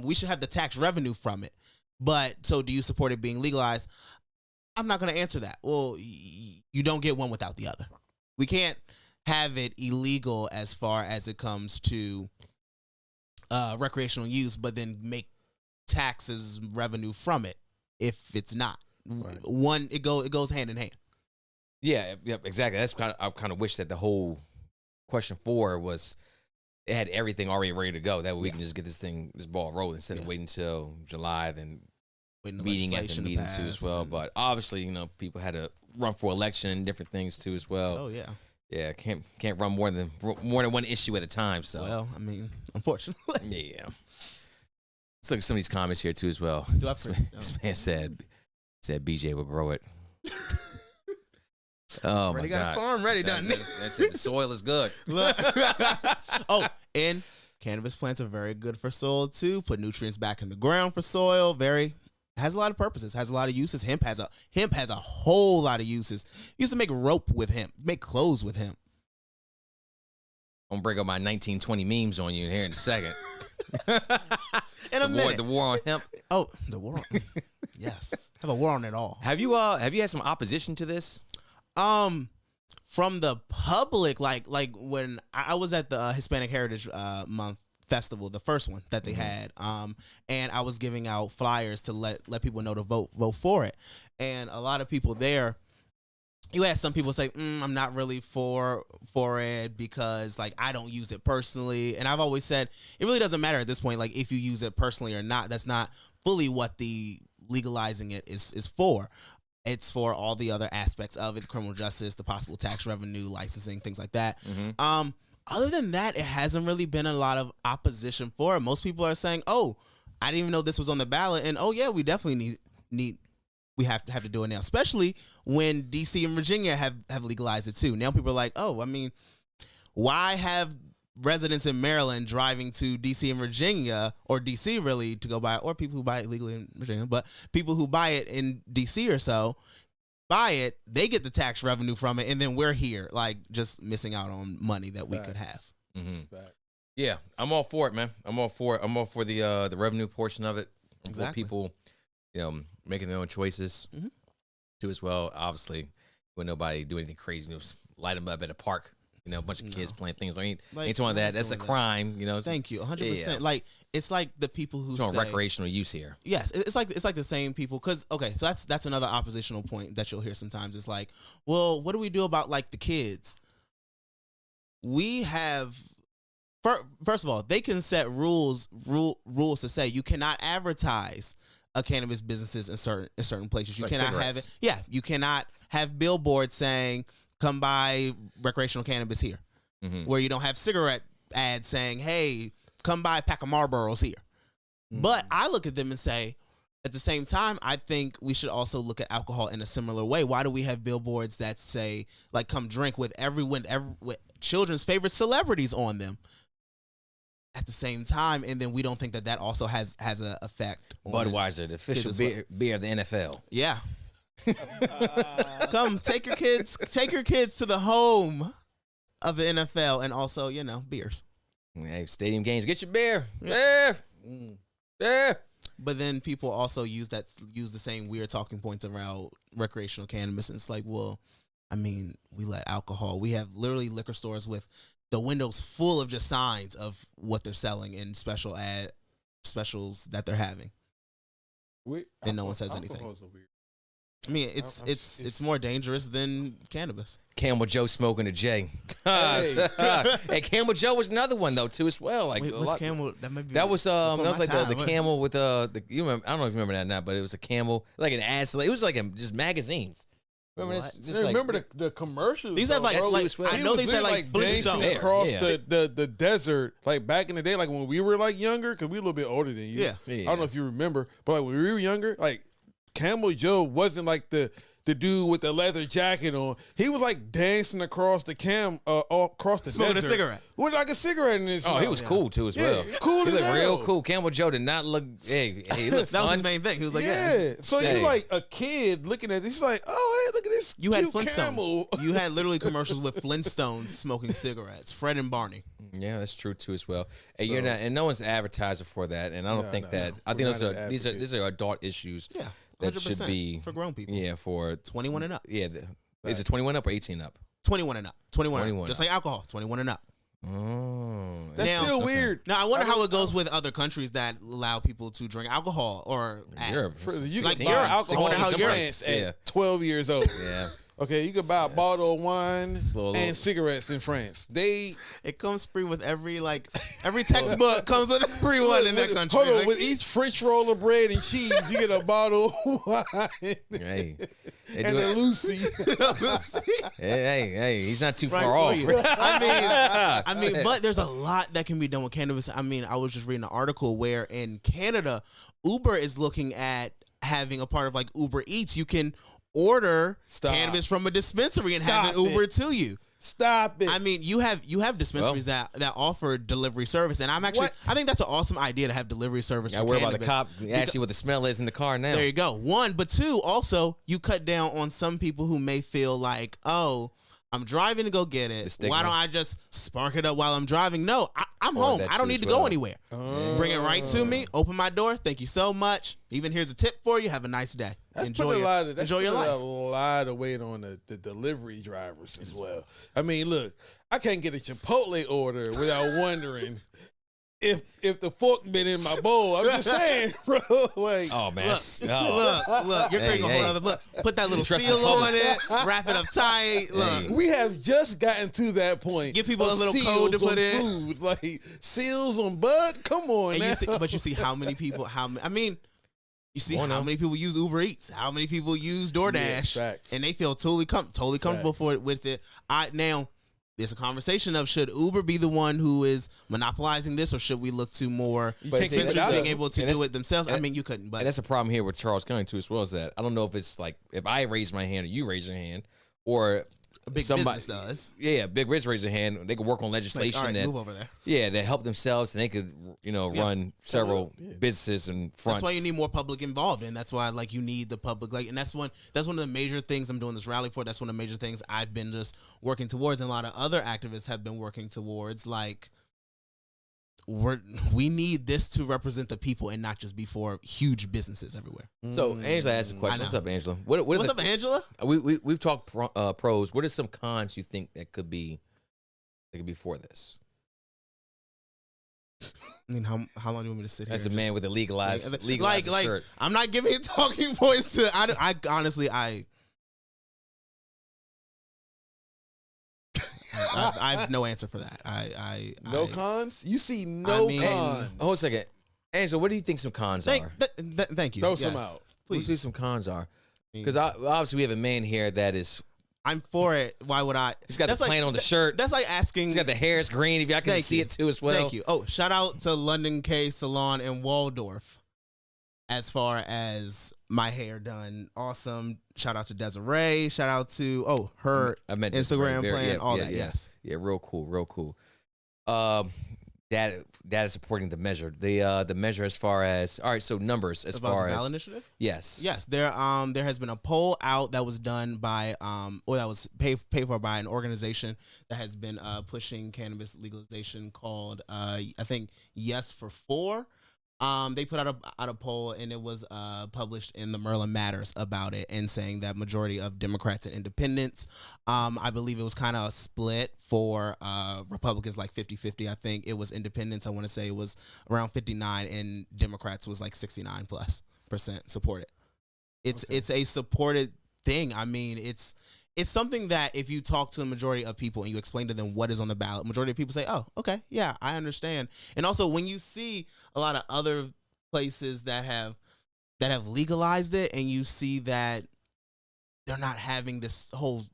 we should have the tax revenue from it. But so do you support it being legalized? I'm not going to answer that. Well, you don't get one without the other. We can't have it illegal as far as it comes to recreational use, but then make taxes revenue from it if it's not. Right. It goes hand in hand. Yeah, exactly. That's I kind of wish that the whole question 4 was, it had everything already ready to go. That way we can just get this ball rolling instead of waiting until July, then meeting after meeting too as well. But obviously, people had to run for election, different things too as well. Oh yeah. Yeah, can't run more than one issue at a time. So well, I mean, unfortunately. Yeah. Let's look at some of these comments here too as well. This man said BJ will grow it. Oh already my God! Got a farm ready, doesn't it? That's it. The soil is good. Oh, and cannabis plants are very good for soil too. Put nutrients back in the ground for soil. Has a lot of purposes. Has a lot of uses. Hemp has a whole lot of uses. Used to make rope with hemp. Make clothes with hemp. I'm gonna bring up my 1920 memes on you here in a second. In a minute. The war on hemp. Oh, the war. Yes, have a war on it all. Have you had some opposition to this? From the public, like when I was at the Hispanic Heritage Month Festival, the first one that they had, and I was giving out flyers to let people know to vote for it, and a lot of people there. You had some people say, I'm not really for it because like I don't use it personally, and I've always said it really doesn't matter at this point. Like if you use it personally or not, that's not fully what the legalizing it is for. It's for all the other aspects of it, criminal justice, the possible tax revenue, licensing, things like that. Mm-hmm. Other than that, it hasn't really been a lot of opposition for it. Most people are saying, oh, I didn't even know this was on the ballot. And, oh, yeah, we definitely we have to do it now, especially when D.C. and Virginia have legalized it, too. Now people are like, oh, I mean, why have residents in Maryland driving to D.C. and Virginia, or D.C. really, to go buy it, or people who buy it legally in Virginia, but people who buy it in D.C. or so, buy it, they get the tax revenue from it, and then we're here, like, just missing out on money that we could have. Mm-hmm. Yeah, I'm all for it, man. I'm all for it. I'm all for the revenue portion of it. Exactly. For people, making their own choices, too, as well. Obviously, when nobody do anything crazy, light them up at a park. A bunch of kids playing things. Ain't talking that. That's a crime. Thank you, 100%. Yeah. Like it's like the people who say recreational use here. Yes, it's like the same people. Because so that's another oppositional point that you'll hear sometimes. It's like, well, what do we do about like the kids? We have first of all, they can set rules to say you cannot advertise a cannabis businesses in certain places. You like cannot cigarettes. have it. Yeah, you cannot have billboards saying, come buy recreational cannabis here, where you don't have cigarette ads saying, hey, come buy a pack of Marlboros here. But I look at them and say, at the same time, I think we should also look at alcohol in a similar way. Why do we have billboards that say, like, come drink with with children's favorite celebrities on them at the same time, and then we don't think that also has an effect on Budweiser, the official beer of the NFL. Yeah. Come take your kids to the home of the NFL, and also beers. Hey, stadium games, get your beer. Yeah. Yeah. But then people also use the same weird talking points around recreational cannabis, and it's like, well, I mean, we let alcohol. We have literally liquor stores with the windows full of just signs of what they're selling and specials that they're having. And no one says anything. I mean, it's more dangerous than cannabis. Camel Joe smoking a J. Hey. Hey, Camel Joe was another one though too as well. Like Wait, a what's lot- camel? That might be. That was like the What? camel with you remember, I don't know if you remember that or not, but it was a camel like an ad. It was like just magazines. Remember What? this? Remember the commercials? These have like, bro? I know these had like dancing Flintstones. across Yeah. the desert, like back in the day, like when we were like younger, because we a little bit older than you. Yeah. I don't know if you remember, but like when we were younger, like Camel Joe wasn't like the dude with the leather jacket on. He was like dancing across the across the Smoking a desert cigarette. with like a cigarette in his Oh, mouth. he was cool too as well. cool He as looked real hell. cool. Camel Joe did not look. Hey, he looked That was fun. his main thing. He was like, yeah. So Hey. you like a kid looking at this, he's like, oh, hey, look at this You had cute Flintstones. camel. You had literally commercials with Flintstones smoking cigarettes. Fred and Barney. Yeah, that's true too as well. And you're not, and no one's advertising for that. And I don't think that. I We're think not an these are adult issues. Yeah, That should 100% be for grown people. Yeah, for 21 and up. yeah. Is it 21 up or 18 up? 21 and up. 21 and 21 up. Just up. like alcohol. 21 and up. Oh, That's Now- still okay. weird. Now I wonder I how don't- it goes with other countries that allow people to drink alcohol or Europe. You Like can buy Europe. alcohol I wonder how in Europe- France Yeah. at 12 years old. Yeah. Okay, you can buy a bottle of wine little- and cigarettes in France. They It comes free with every textbook comes with everyone in that country. Hold on, Like, with each French roll of bread and cheese, you get a bottle of wine Hey, they and do a it. Lucy. Hey, he's not too right far for off. you. I mean, but there's a lot that can be done with cannabis. I mean, I was just reading an article where in Canada, Uber is looking at having a part of like Uber Eats. You can order Stop. cannabis from a dispensary and have Stop it Uber it. to you. Stop it. I mean, you have dispensaries that offer delivery service, and What? I think that's an awesome idea to have delivery service. I for worry about the cannabis. cop asking what the smell is in the car now. There you go. One, but two, also you cut down on some people who may feel like, oh, I'm driving to go get The it. stigma. Why don't I just spark it up while I'm driving? No, I'm Or home. that I don't too need as to well. go anywhere. Bring it right to me. Open my door. Thank you so much. Even here's a tip for you. Have a nice day. That's Enjoy putting your, enjoy your a life. lot of weight on the delivery drivers as well. I mean, look, I can't get a Chipotle order without wondering if the fork been in my bowl. I'm just saying, bro. Like, Oh man, Look, you're Hey, creating a hey. whole other look. Put that little Trust seal the public. on it. Wrap it up tight. Look. Hey. we have just gotten to that point. Give people of a little seals code to on put in. food. Like seals on bud. Come on, And now. you see how many people, you see Well, how no. many people use Uber Eats, how many people use DoorDash, Yeah, facts. and they feel totally comfortable with it. Now, there's a conversation of should Uber be the one who is monopolizing this, or should we look to more But see, expensive that's- being able to and do that's- it themselves? I and- mean, you couldn't, but and that's a problem here with Charles County too, as well as that. I don't know if it's like if I raise my hand or you raise your hand, or a big somebody business does. Yeah, big rich raise their hand. They could work on Like, legislation all right, that move over there. that help themselves, and they could run several businesses and fronts. That's why you need more public involved, and that's why you need the public. And that's one of the major things I'm doing this rally for. That's one of the major things I've been just working towards, and a lot of other activists have been working towards. Like, we need this to represent the people and not just be for huge businesses everywhere. So Angela asked a question. I What's know. up, Angela? What are What's the, up, Angela? we've talked pros. What are some cons you think that could be for this? I mean, how long do you want me to sit here? As a and man just- with a legalized like shirt. I'm not giving talking points to. I honestly I have no answer for that. no I, cons. You see no I mean- cons. Hold a second, Angela. What do you think some cons are? Thank you. Throw Yes. some out. Let's Please. see some cons are. Because obviously we have a man here that is. I'm for it. Why would I? He's got the plane on the shirt. That's like asking. He's got the hair is green. If y'all can Thank see you. it too as well. Thank you. Oh, shout out to London K Salon in Waldorf. As far as my hair done, awesome. Shout out to Desiree. Shout out to her I meant Instagram Very- plan. yeah, all yeah, that. yeah. Yes. Yeah, real cool. That is supporting the measure. The measure as far as all right. So numbers as About far the as ballot initiative. yes. Yes, there has been a poll out that was done by or that was paid for by an organization that has been pushing cannabis legalization called I think Yes for 4. They put out a poll, and it was published in the Maryland Matters about it, and saying that majority of Democrats and independents, I believe it was kind of split for Republicans, like 50-50. I think it was independents, I want to say it was around 59, and Democrats was like 69+% support it. It's a supported thing. I mean, it's something that if you talk to the majority of people and you explain to them what is on the ballot, majority of people say, oh, okay, yeah, I understand. And also when you see a lot of other places that have legalized it, and you see that they're not having this whole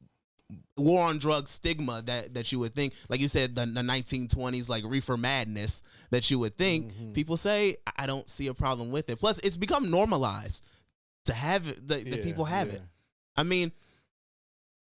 war on drugs stigma that you would think, like you said, the 1920s, like reefer madness that you would think, people say, I don't see a problem with it. Plus, it's become normalized to have it, the people have it. I mean,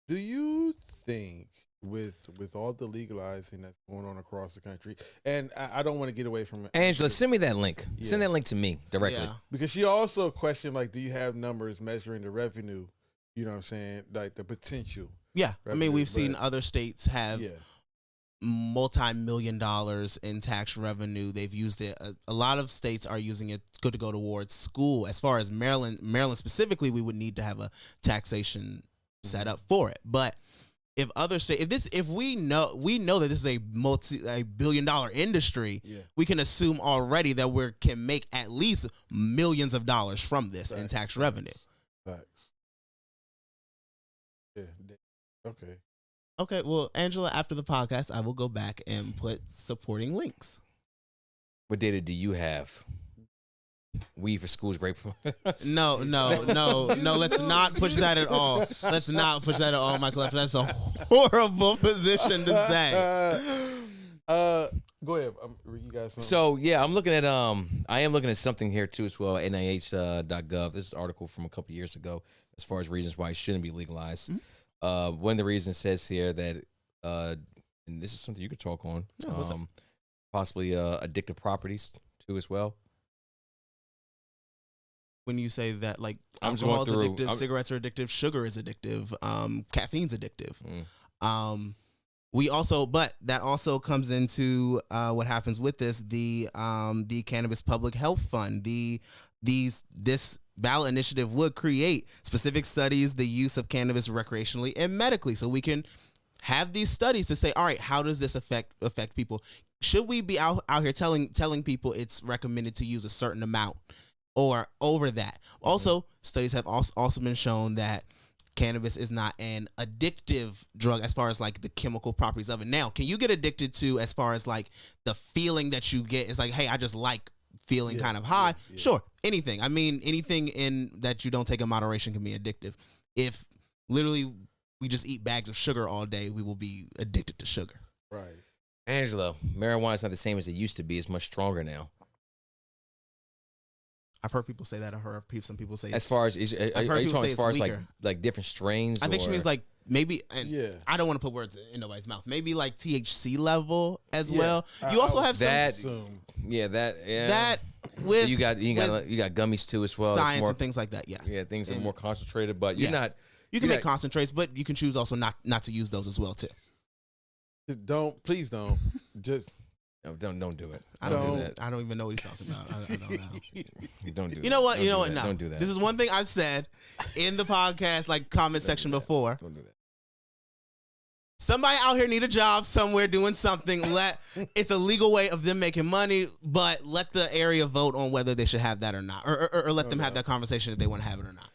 do you think with all the legalizing that's going on across the country, and I don't want to get away from it. Angela, send me that link. Yeah. Send that link to me directly. Yeah. Because she also questioned, like, do you have numbers measuring the revenue? You know what I'm saying? Like the potential. Yeah. Revenue, I mean, we've seen other states have yeah. multi-million dollars in tax revenue. They've used it. A lot of states are using it to go towards school. As far as Maryland specifically, we would need to have a taxation set up for it. But if other states, if we know that this is a multi-billion-dollar industry, we can assume already that we can make at least millions of dollars from this in tax revenue. Facts. Yeah. Okay. Okay. Well, Angela, after the podcast, I will go back and put supporting links. What data do you have? Weed for School is great. No. Let's not push that at all. Let's not push that at all, Michael. That's a horrible position to say. Go ahead. You guys. So yeah, I'm looking at I am looking at something here too as well. NIH.gov. This is an article from a couple years ago as far as reasons why it shouldn't be legalized. Mm-hmm. One of the reasons says here that, and this is something you could talk on. Possibly addictive properties too as well. When you say that, like, I'm alcohol is addictive, cigarettes are addictive, sugar is addictive, caffeine's addictive. But that also comes into what happens with this, the Cannabis Public Health Fund. This ballot initiative would create specific studies, the use of cannabis recreationally and medically, so we can have these studies to say, all right, how does this affect people? Should we be out here telling people it's recommended to use a certain amount or over that? Also, studies have also been shown that cannabis is not an addictive drug as far as like the chemical properties of it. Now, can you get addicted to as far as like the feeling that you get? It's like, hey, I just like feeling kind of high. Yeah. Sure, anything. I mean, anything in that you don't take in moderation can be addictive. If literally we just eat bags of sugar all day, we will be addicted to sugar. Right. Angela, marijuana is not the same as it used to be. It's much stronger now. I've heard people say that. I've heard some people say. As far as, are you talking as far as like different strains? I think she means like maybe. And I don't want to put words in nobody's mouth. Maybe like THC level as well. You also have that. That with you got gummies too as well. Science and things like that. Yes. Yeah, things are more concentrated, but you're not. You can make concentrates, but you can choose also not to use those as well too. Please don't. Just. No, don't do it. I don't do that. I don't even know what he's talking about. I don't know. Don't do that. You know what? No. Don't do that. This is one thing I've said in the podcast, like comment section before. Don't do that. Somebody out here need a job somewhere doing something. It's a legal way of them making money, but let the area vote on whether they should have that or not, or let them have that conversation if they want to have it or not.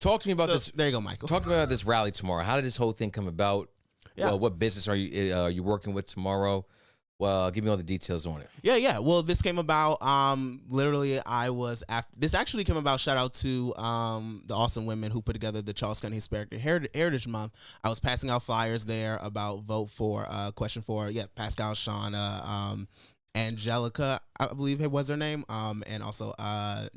Talk to me about this. There you go, Michael. Talk to me about this rally tomorrow. How did this whole thing come about? Yeah. What business are you working with tomorrow? Well, give me all the details on it. Yeah. Well, this came about, literally this actually came about, shout out to the awesome women who put together the Charles County Hispanic Heritage Month. I was passing out flyers there about vote for, question for, Pascal, Shauna, Angelica, I believe it was her name, and also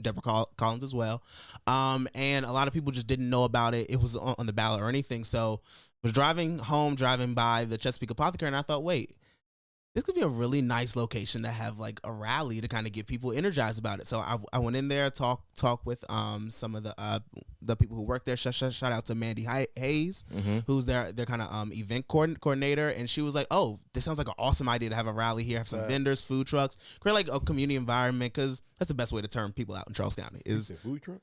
Deborah Collins as well. And a lot of people just didn't know about it. It was on the ballot or anything. So I was driving by the Chesapeake Apothecary, and I thought, wait, this could be a really nice location to have like a rally to kind of get people energized about it. So I went in there, talk with some of the people who work there. Shout out to Mandy Hayes, who's their kind of event coordinator, and she was like, "Oh, this sounds like an awesome idea to have a rally here, have some vendors, food trucks, create like a community environment, because that's the best way to turn people out in Charles County is food truck."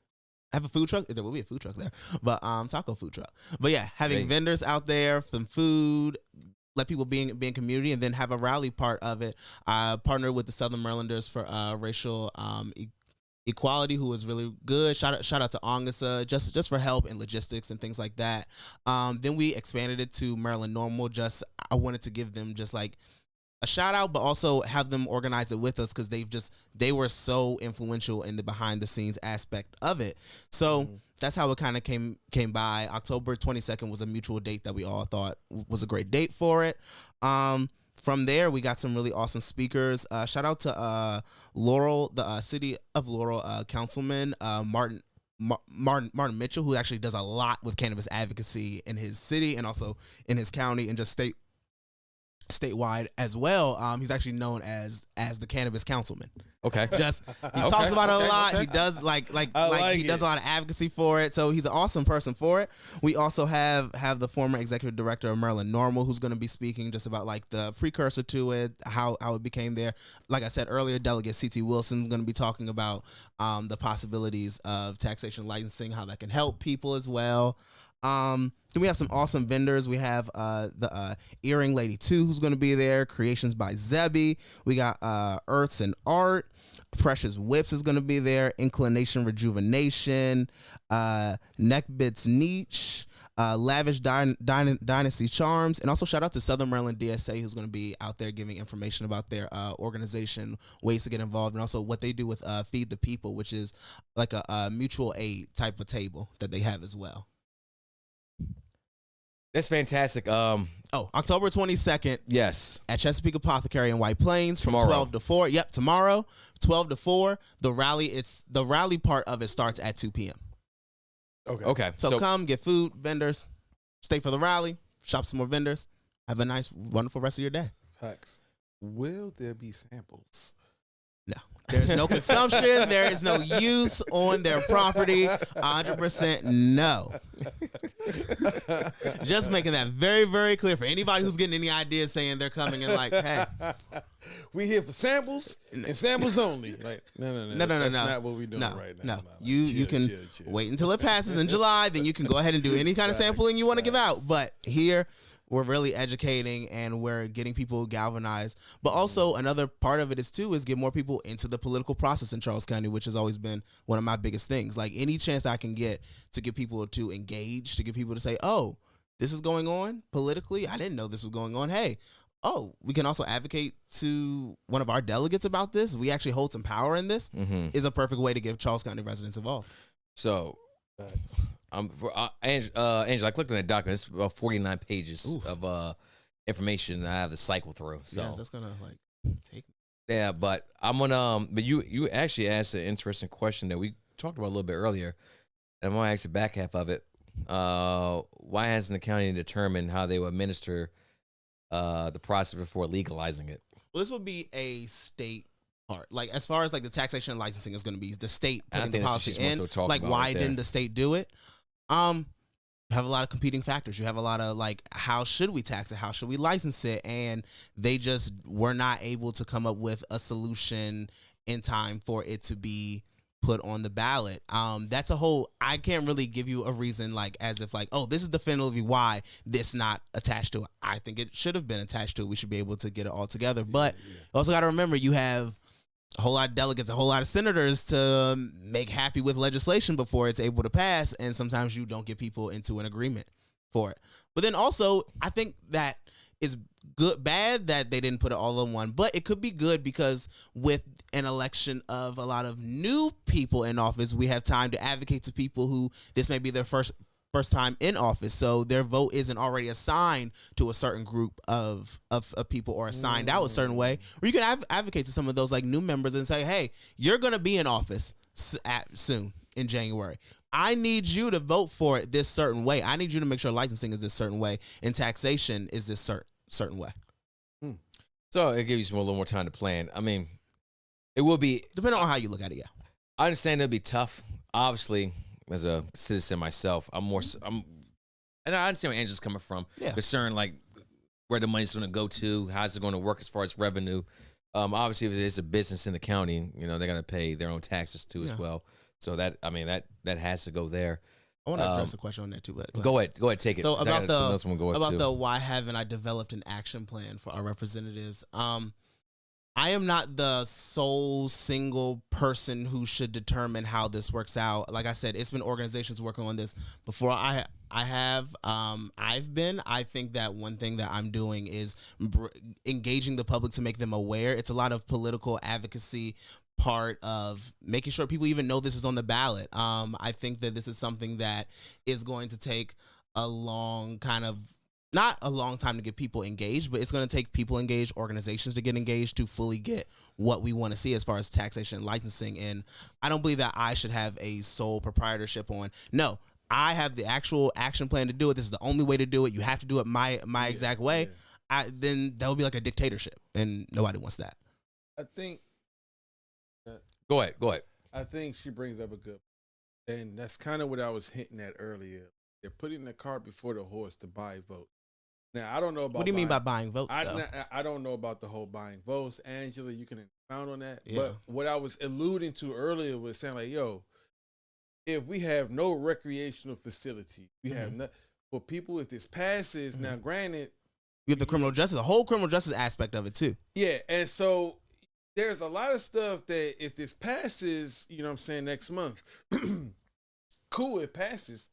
Have a food truck. There will be a food truck there, but taco food truck. But yeah, having vendors out there, some food, let people be in community, and then have a rally part of it. I partnered with the Southern Marylanders for racial equality, who was really good. Shout out to Ongasa just for help and logistics and things like that. Then we expanded it to Maryland Normal. I wanted to give them just like a shout out, but also have them organize it with us, because they were so influential in the behind the scenes aspect of it. So that's how it kind of came by. October 22nd was a mutual date that we all thought was a great date for it. From there, we got some really awesome speakers. Shout out to Laurel, the city of Laurel councilman Martin Mitchell, who actually does a lot with cannabis advocacy in his city and also in his county and just statewide as well. He's actually known as the cannabis councilman. Okay. He talks about it a lot. He does he does a lot of advocacy for it. So he's an awesome person for it. We also have the former executive director of Maryland Normal, who's going to be speaking just about like the precursor to it, how it became there. Like I said earlier, Delegate C.T. Wilson is going to be talking about the possibilities of taxation licensing, how that can help people as well. Then we have some awesome vendors. We have the Earring Lady 2, who's going to be there. Creations by Zebby. We got Earths and Art. Precious Whips is going to be there. Inclination Rejuvenation. Neckbits Niche. Lavish Dynasty Charms. And also shout out to Southern Maryland DSA, who's going to be out there giving information about their organization, ways to get involved, and also what they do with Feed the People, which is like a mutual aid type of table that they have as well. That's fantastic. October 22nd. Yes. At Chesapeake Apothecary in White Plains from Tomorrow. 12 to 4. Yep, tomorrow, 12 to 4. The rally part of it starts at 2 p.m. Okay. So come, get food, vendors, stay for the rally, shop some more vendors. Have a nice, wonderful rest of your day. Facts. Will there be samples? No. There's no consumption. There is no use on their property. 100% no. Just making that very, very clear for anybody who's getting any ideas saying they're coming and like, hey, we here for samples and samples only. Like, no. That's not what we're doing right now. No. You can chill. Wait until it passes in July. Then you can go ahead and do any kind of sampling you want to give out. But here, we're really educating and we're getting people galvanized. But also another part of it is get more people into the political process in Charles County, which has always been one of my biggest things. Like any chance that I can get to get people to engage, to get people to say, oh, this is going on politically. I didn't know this was going on. Hey, we can also advocate to one of our delegates about this. We actually hold some power in this is a perfect way to get Charles County residents involved. So Angela, I clicked on that document. It's about 49 pages of information that I have to cycle through. So yes, that's gonna take. Yeah, but I'm gonna. But you actually asked an interesting question that we talked about a little bit earlier, and I'm gonna ask the back half of it. Why hasn't the county determined how they will administer the process before legalizing it? Well, this would be a state part. Like as far as like the taxation and licensing is going to be the state putting the policy in. Like why didn't the state do it? You have a lot of competing factors. You have a lot of like, how should we tax it? How should we license it? And they just were not able to come up with a solution in time for it to be put on the ballot. That's a whole, I can't really give you a reason like as if like, oh, this is definitively why this not attached to it. I think it should have been attached to it. We should be able to get it all together. But you also got to remember you have a whole lot of delegates, a whole lot of senators to make happy with legislation before it's able to pass. And sometimes you don't get people into an agreement for it. But then also, I think that is bad that they didn't put it all in one, but it could be good because with an election of a lot of new people in office, we have time to advocate to people who this may be their first time in office, so their vote isn't already assigned to a certain group of people or assigned out a certain way. Or you can advocate to some of those like new members and say, hey, you're going to be in office soon in January. I need you to vote for it this certain way. I need you to make sure licensing is this certain way and taxation is this certain way. So it gives you a little more time to plan. I mean, it will be Depending on how you look at it, yeah. I understand it'll be tough. Obviously, as a citizen myself, and I understand where Angela's coming from. Yeah. Concerned like where the money's going to go to, how's it going to work as far as revenue. Obviously, if it is a business in the county, you know, they're going to pay their own taxes too as well. So that has to go there. I want to address a question on that too. But go ahead, take it. So about the why haven't I developed an action plan for our representatives? I am not the sole single person who should determine how this works out. Like I said, it's been organizations working on this before I've been. I think that one thing that I'm doing is engaging the public to make them aware. It's a lot of political advocacy part of making sure people even know this is on the ballot. I think that this is something that is going to take not a long time to get people engaged, but it's going to take people engaged, organizations to get engaged to fully get what we want to see as far as taxation and licensing. And I don't believe that I should have a sole proprietorship on. No, I have the actual action plan to do it. This is the only way to do it. You have to do it my exact way. Yeah. Then that would be like a dictatorship, and nobody wants that. I think. Go ahead. I think she brings up a good, and that's kind of what I was hinting at earlier. They're putting the cart before the horse to buy votes. Now, I don't know about. What do you mean by buying votes? I don't know about the whole buying votes. Angela, you can expound on that. Yeah. But what I was alluding to earlier was saying like, yo, if we have no recreational facility, we have no, for people, if this passes, now granted. You have the whole criminal justice aspect of it too. Yeah, and so there's a lot of stuff that if this passes, you know what I'm saying, next month, cool, it passes.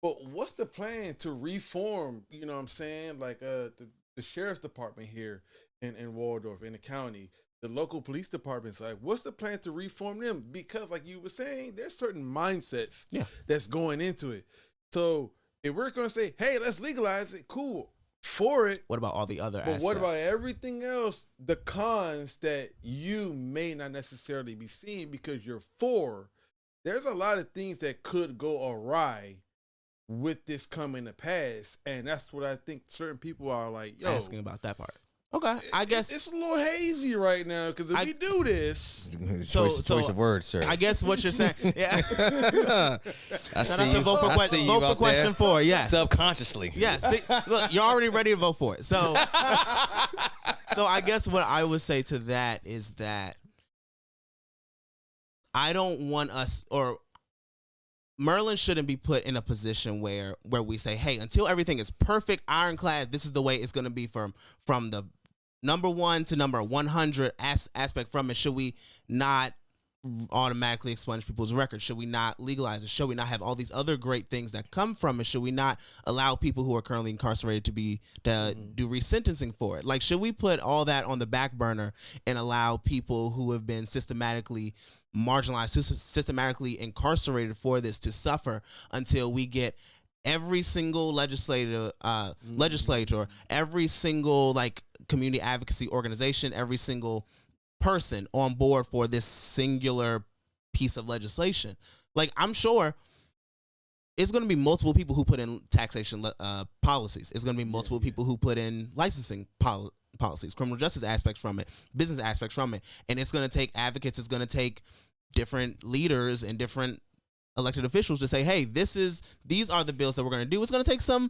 But what's the plan to reform, you know what I'm saying, like the sheriff's department here in Waldorf, in the county, the local police departments, like what's the plan to reform them? Because like you were saying, there's certain mindsets that's going into it. So if we're going to say, hey, let's legalize it, cool, for it. What about all the other aspects? But what about everything else, the cons that you may not necessarily be seeing because you're for? There's a lot of things that could go awry with this coming to pass, and that's what I think certain people are like, yo, asking about that part. Okay, I guess it's a little hazy right now because if we do this, choice of words, sir. I guess what you're saying, yeah. I see you. Vote for question 4. Yes, subconsciously. Yes. See, look, you're already ready to vote for it. So I guess what I would say to that is that I don't want us or Merlin shouldn't be put in a position where we say, hey, until everything is perfect, ironclad, this is the way it's going to be from the number 1 to number 100 aspect from it. Should we not automatically expunge people's records? Should we not legalize it? Should we not have all these other great things that come from it? Should we not allow people who are currently incarcerated to do resentencing for it? Like, should we put all that on the back burner and allow people who have been systematically marginalized, systematically incarcerated for this to suffer until we get every single legislator, every single like community advocacy organization, every single person on board for this singular piece of legislation? Like, I'm sure it's going to be multiple people who put in taxation policies. It's going to be multiple people who put in licensing policies, criminal justice aspects from it, business aspects from it. And it's going to take advocates. It's going to take different leaders and different elected officials to say, hey, these are the bills that we're going to do. It's going to take some,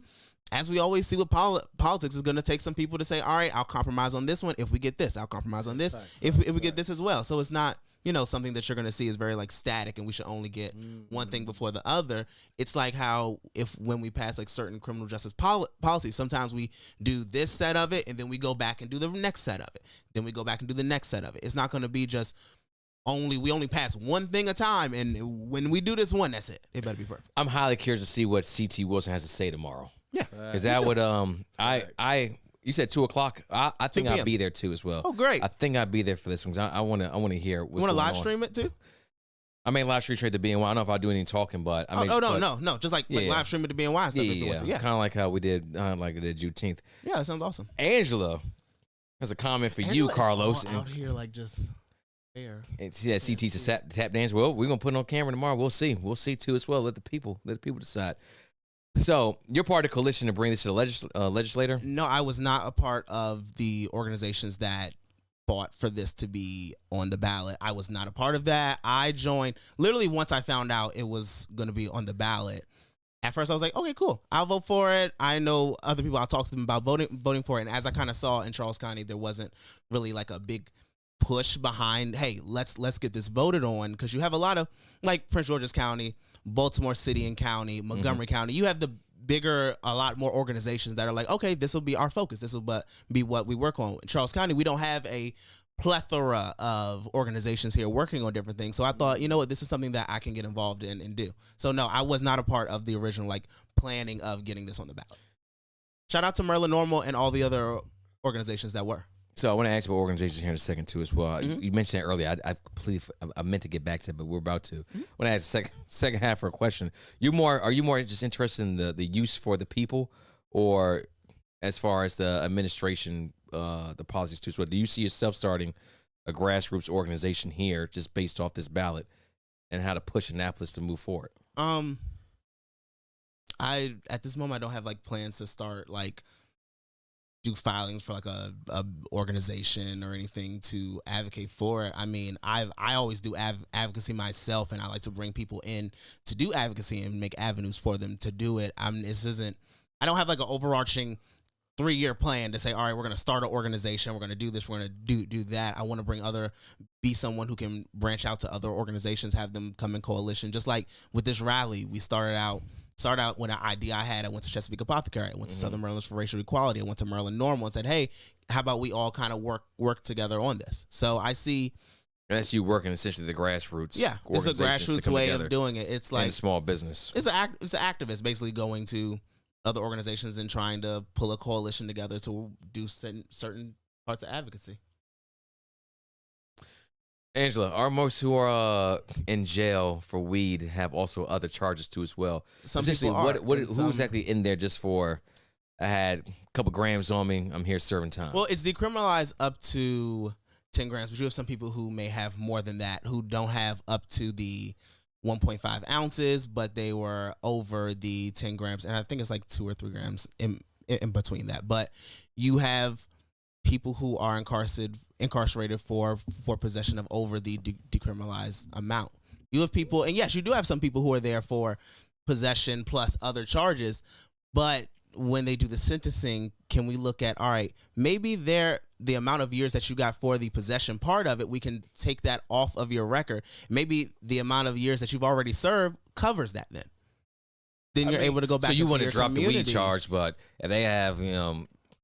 as we always see with politics, it's going to take some people to say, all right, I'll compromise on this one. If we get this, I'll compromise on this. If we get this as well. So it's not, something that you're going to see is very like static and we should only get one thing before the other. It's like how when we pass like certain criminal justice policies, sometimes we do this set of it and then we go back and do the next set of it. Then we go back and do the next set of it. It's not going to be just we only pass one thing at a time, and when we do this one, that's it. It better be perfect. I'm highly curious to see what CT Wilson has to say tomorrow. Yeah, because that would you said 2:00. I think I'll be there too as well. Oh, great! I think I'll be there for this one. I want to hear. You want to live stream it too? I may live stream the BNY. I don't know if I'll do any talking, but I mean, no, just like live stream at the BNY and stuff. Yeah, kind of like how we did like the Juneteenth. Yeah, that sounds awesome. Angela has a comment for you, Carlos. Out here like just. And CT's a tap dance. Well, we're gonna put it on camera tomorrow. We'll see too as well. Let the people decide. So you're part of the coalition to bring this to the legislator? No, I was not a part of the organizations that fought for this to be on the ballot. I was not a part of that. I joined literally once I found out it was going to be on the ballot. At first, I was like, okay, cool. I'll vote for it. I know other people. I'll talk to them about voting for it. And as I kind of saw in Charles County, there wasn't really like a big push behind, hey, let's get this voted on, because you have a lot of, like, Prince George's County, Baltimore City and County, Montgomery County. You have a lot more organizations that are like, okay, this will be our focus. This will be what we work on. In Charles County, we don't have a plethora of organizations here working on different things. So I thought, you know what, this is something that I can get involved in and do. So no, I was not a part of the original like planning of getting this on the ballot. Shout out to Merlin Normal and all the other organizations that were. So I want to ask about organizations here in a second too as well. You mentioned that earlier. I meant to get back to it, but we're about to. I want to ask the second half for a question. Are you more just interested in the use for the people, or as far as the administration, the policies too? So do you see yourself starting a grassroots organization here just based off this ballot and how to push Annapolis to move forward? At this moment I don't have like plans to start like do filings for like a organization or anything to advocate for it. I mean, I always do advocacy myself, and I like to bring people in to do advocacy and make avenues for them to do it. I don't have like an overarching 3-year plan to say, all right, we're going to start an organization, we're going to do this, we're going to do that. I want to be someone who can branch out to other organizations, have them come in coalition. Just like with this rally, we started out with an idea I had. I went to Chesapeake Apothecary. I went to Southern Maryland for Racial Equality. I went to Merlin Normal and said, hey, how about we all kind of work together on this? So I see. And that's you working essentially the grassroots. Yeah, it's a grassroots way of doing it. It's like small business. It's an activist basically going to other organizations and trying to pull a coalition together to do certain parts of advocacy. Angela, are most who are in jail for weed have also other charges too as well? Some people are. Who exactly in there just for, I had a couple grams on me, I'm here serving time? Well, it's decriminalized up to 10 grams, but you have some people who may have more than that, who don't have up to the 1.5 ounces, but they were over the 10 grams. And I think it's like 2 or 3 grams in between that. But you have people who are incarcerated for possession of over the decriminalized amount. You have people, and yes, you do have some people who are there for possession plus other charges, but when they do the sentencing, can we look at, all right, maybe the amount of years that you got for the possession part of it, we can take that off of your record. Maybe the amount of years that you've already served covers that then. Then you're able to go back. So you want to drop community. The weed charge, but if they have,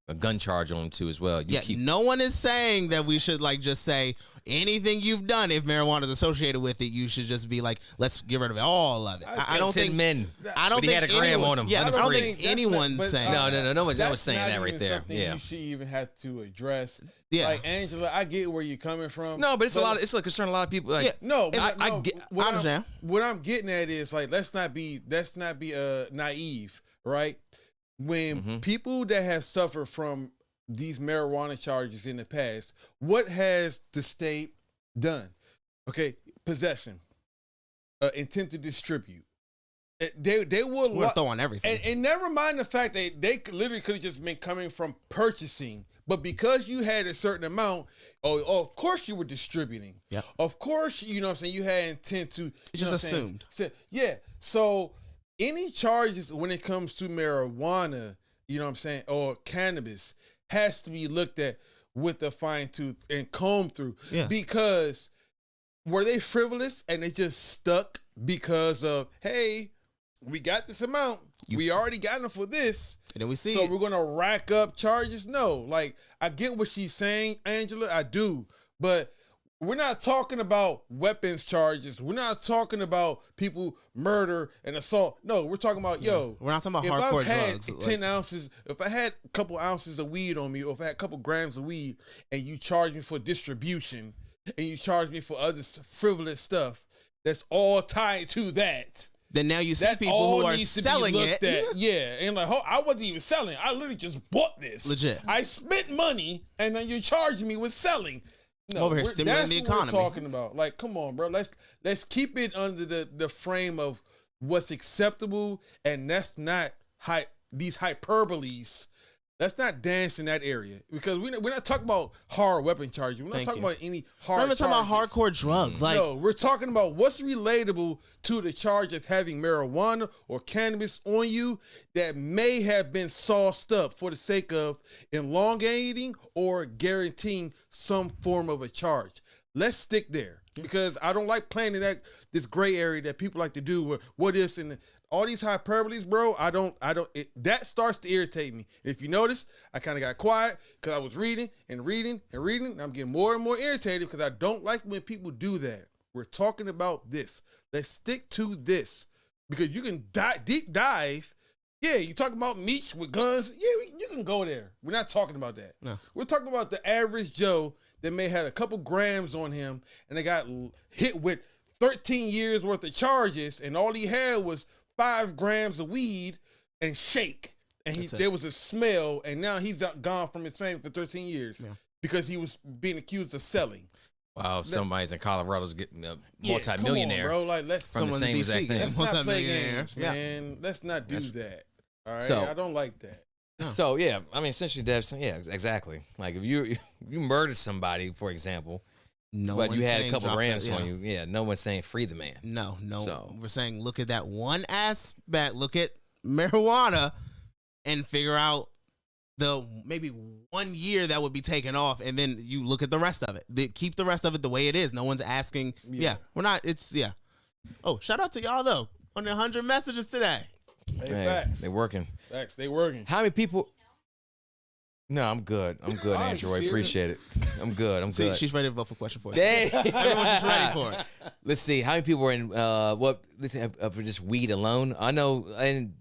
a gun charge on them too as well. No one is saying that we should like just say anything you've done, if marijuana is associated with it, you should just be like, let's get rid of it, all of it. I don't think men. I don't but he think had a gram on him. Yeah, I don't think anyone's saying. No one was saying that right there. Yeah, you should even have to address. Yeah, like Angela, I get where you're coming from. No, but it's a concern a lot of people. Like, I understand. What I'm getting at is like, let's not be naive, right? When people that have suffered from these marijuana charges in the past, what has the state done? Okay, possession, intent to distribute. They will We're throwing everything, and never mind the fact that they literally could have just been coming from purchasing, but because you had a certain amount, of course you were distributing. Yeah, of course, you know what I'm saying, you had intent to. It's just assumed. Yeah, so any charges when it comes to marijuana, you know what I'm saying, or cannabis, has to be looked at with a fine tooth and combed through. Yeah. Because were they frivolous and they just stuck because of, hey, we got this amount, we already got them for this, and then we see, so we're gonna rack up charges? No, like, I get what she's saying, Angela, I do, but we're not talking about weapons charges. We're not talking about people murder and assault. No, we're talking about, we're not talking about hardcore drugs. If I had 10 ounces, if I had a couple ounces of weed on me, or if I had a couple grams of weed, and you charge me for distribution, and you charge me for other frivolous stuff, that's all tied to that. Then now you see people who are selling it. Yeah, and like, I wasn't even selling. I literally just bought this. Legit. I spent money, and then you charge me with selling. No, over here stimulating the economy. That's what we're talking about. Like, come on, bro. Let's keep it under the frame of what's acceptable, and that's not these hyperboles. Let's not dance in that area because we're not talking about hard weapon charges. We're not talking about any hard. We're not talking about hardcore drugs. Like, no, we're talking about what's relatable to the charge of having marijuana or cannabis on you that may have been sauced up for the sake of elongating or guaranteeing some form of a charge. Let's stick there because I don't like playing in this gray area that people like to do with what is and all these hyperboles, bro. That starts to irritate me. If you notice, I kind of got quiet because I was reading and reading and reading. And I'm getting more and more irritated because I don't like when people do that. We're talking about this. Let's stick to this because you can deep dive. Yeah, you talking about meats with guns. Yeah, you can go there. We're not talking about that. No. We're talking about the average Joe that may have a couple grams on him and they got hit with 13 years worth of charges and all he had was 5 grams of weed and shake. And there was a smell and now he's gone from his fame for 13 years because he was being accused of selling. Wow, somebody's in Colorado's getting a multi-millionaire. Come on, bro. Let's from the same exact thing. Let's not play games, man. Let's not do that. All right, I don't like that. So yeah, I mean, essentially, Dev, yeah, exactly. Like if you murdered somebody, for example, but you had a couple grams on you, no one's saying free the man. No. So, we're saying look at that one aspect, look at marijuana, and figure out the maybe 1 year that would be taken off, and then you look at the rest of it. Keep the rest of it the way it is. No one's asking. Yeah, we're not. It's Oh, shout out to y'all though on the 100 messages today. Hey, facts. They working. Facts. They working. How many people? No, I'm good. Andrew. I appreciate it. I'm good. See, she's ready to vote for question 4. Everyone's just ready for it. Let's see. How many people were in for just weed alone? I know, and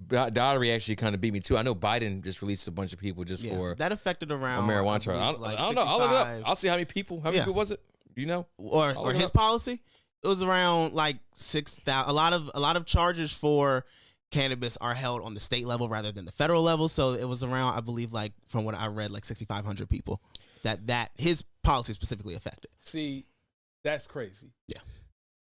Daughtery actually kind of beat me too. I know Biden just released a bunch of people just for that affected around a marijuana trial. I don't know. I'll look it up. I'll see how many people. How many people was it? You know, or his policy? It was around like 6,000. A lot of charges for cannabis are held on the state level rather than the federal level. So it was around, I believe, like from what I read, like 6,500 people that his policy specifically affected. See, that's crazy. Yeah.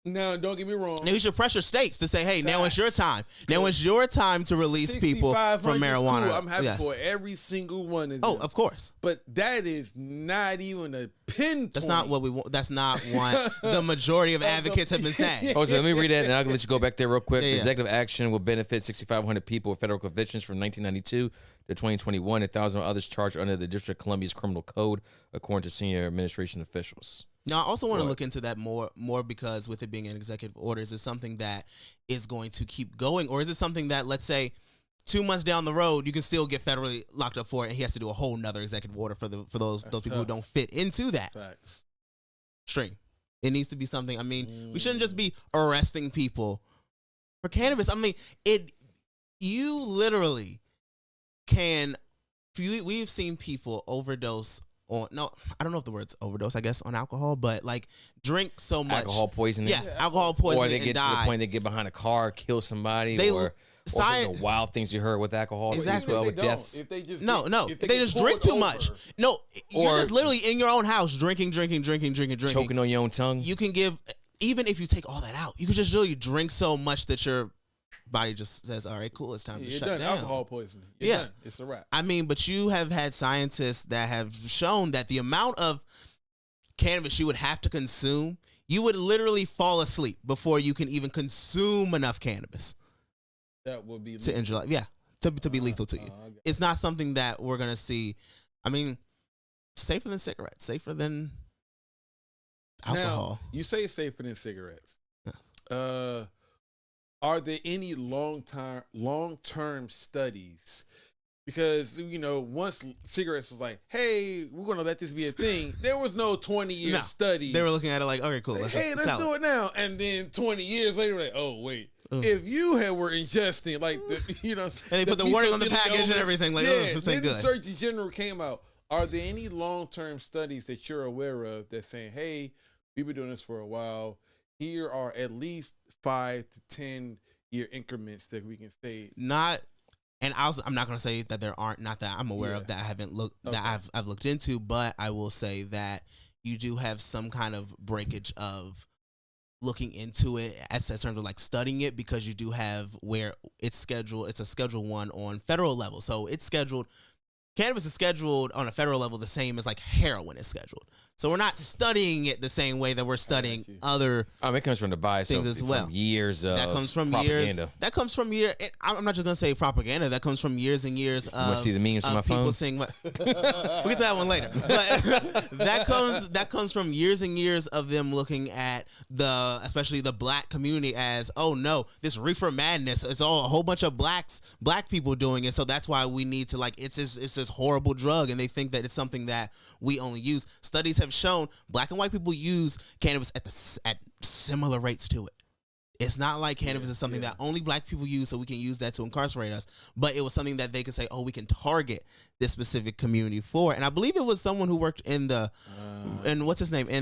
Now, don't get me wrong. Now, we should pressure states to say, hey, now it's your time. Now it's your time to release people from marijuana. Cool. I'm happy for every single one of them. Oh, of course. But that is not even a pinpoint. That's not what we want. That's not what the majority of advocates have been saying. Jose, let me read that, and I'll let you go back there real quick. Executive action will benefit 6,500 people with federal convictions from 1992 to 2021. 1,000 others charged under the District of Columbia's criminal code, according to senior administration officials. Now, I also want to look into that more because with it being an executive order, is it something that is going to keep going? Or is it something that, let's say, 2 months down the road, you can still get federally locked up for it, and he has to do a whole nother executive order for those people who don't fit into that stream? It needs to be something. I mean, we shouldn't just be arresting people for cannabis. I mean, you literally can. We've seen people overdose on, no, I don't know if the word's overdose, I guess, on alcohol, but like drink so much. Alcohol poisoning. Yeah, alcohol poisoning. Or they get to the point they get behind a car, kill somebody, or sorts of wild things you heard with alcohol exactly. as well, with deaths. If they just if they just drink too much. No, you're just literally in your own house drinking. Choking on your own tongue. You can give, even if you take all that out, you can just really drink so much that your body just says, all right, cool, it's time to shut down. Alcohol poisoning. You're done. It's a wrap. I mean, but you have had scientists that have shown that the amount of cannabis you would have to consume, you would literally fall asleep before you can even consume enough cannabis. That would be to end your life. Yeah, to be lethal to you. It's not something that we're going to see. I mean, safer than cigarettes, safer than alcohol. Now, you say safer than cigarettes. Are there any long-term studies? Because, once cigarettes was like, hey, we're going to let this be a thing, there was no 20-year study. They were looking at it like, okay, cool. Let's do it now. And then 20 years later, like, oh, wait. If you were ingesting, like, and they put the warning on the package and everything, like, this ain't good. The Surgeon General came out. Are there any long-term studies that you're aware of that's saying, hey, we've been doing this for a while. Here are at least 5 to 10 year increments that we can say. Not, and I'm not going to say that there aren't, not that I'm aware of, that I haven't looked, that I've looked into, but I will say that you do have some kind of breakage of looking into it as in terms of like studying it, because you do have where it's scheduled. It's a Schedule 1 on federal level, so it's scheduled. Cannabis is scheduled on a federal level the same as like heroin is scheduled. So we're not studying it the same way that we're studying other it comes from the bias things as well. From years of that comes from propaganda. years. That comes from years. I'm not just gonna say propaganda. That comes from years and years. You want to see the memes on my people phone? saying, we'll get to that one later. But that comes from years and years of them looking at especially the black community as, oh no, this reefer madness. It's all a whole bunch of black people doing it. So that's why we need to it's this horrible drug, and they think that it's something that we only use. Studies have shown black and white people use cannabis at similar rates to it. It's not like cannabis is something that only black people use, so we can use that to incarcerate us. But it was something that they could say, oh, we can target this specific community for. And I believe it was someone who worked in the in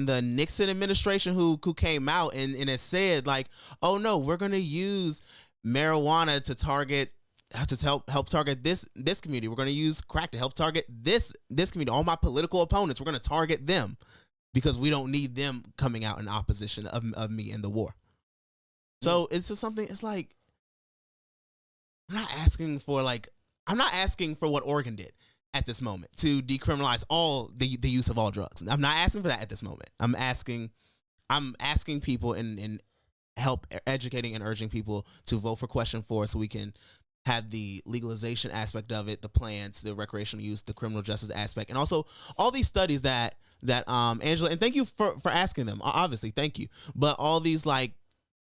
the Nixon administration who came out and it said like, oh no, we're gonna use marijuana to help target this community. We're going to use crack to help target this community. All my political opponents, we're going to target them because we don't need them coming out in opposition of me in the war. So it's just something. It's like I'm not asking for what Oregon did at this moment to decriminalize all the use of all drugs. I'm not asking for that at this moment. I'm asking people and help educating and urging people to vote for question 4 so we can have the legalization aspect of it, the plans, the recreational use, the criminal justice aspect, and also all these studies that Angela, and thank you for asking them. Obviously, thank you. But all these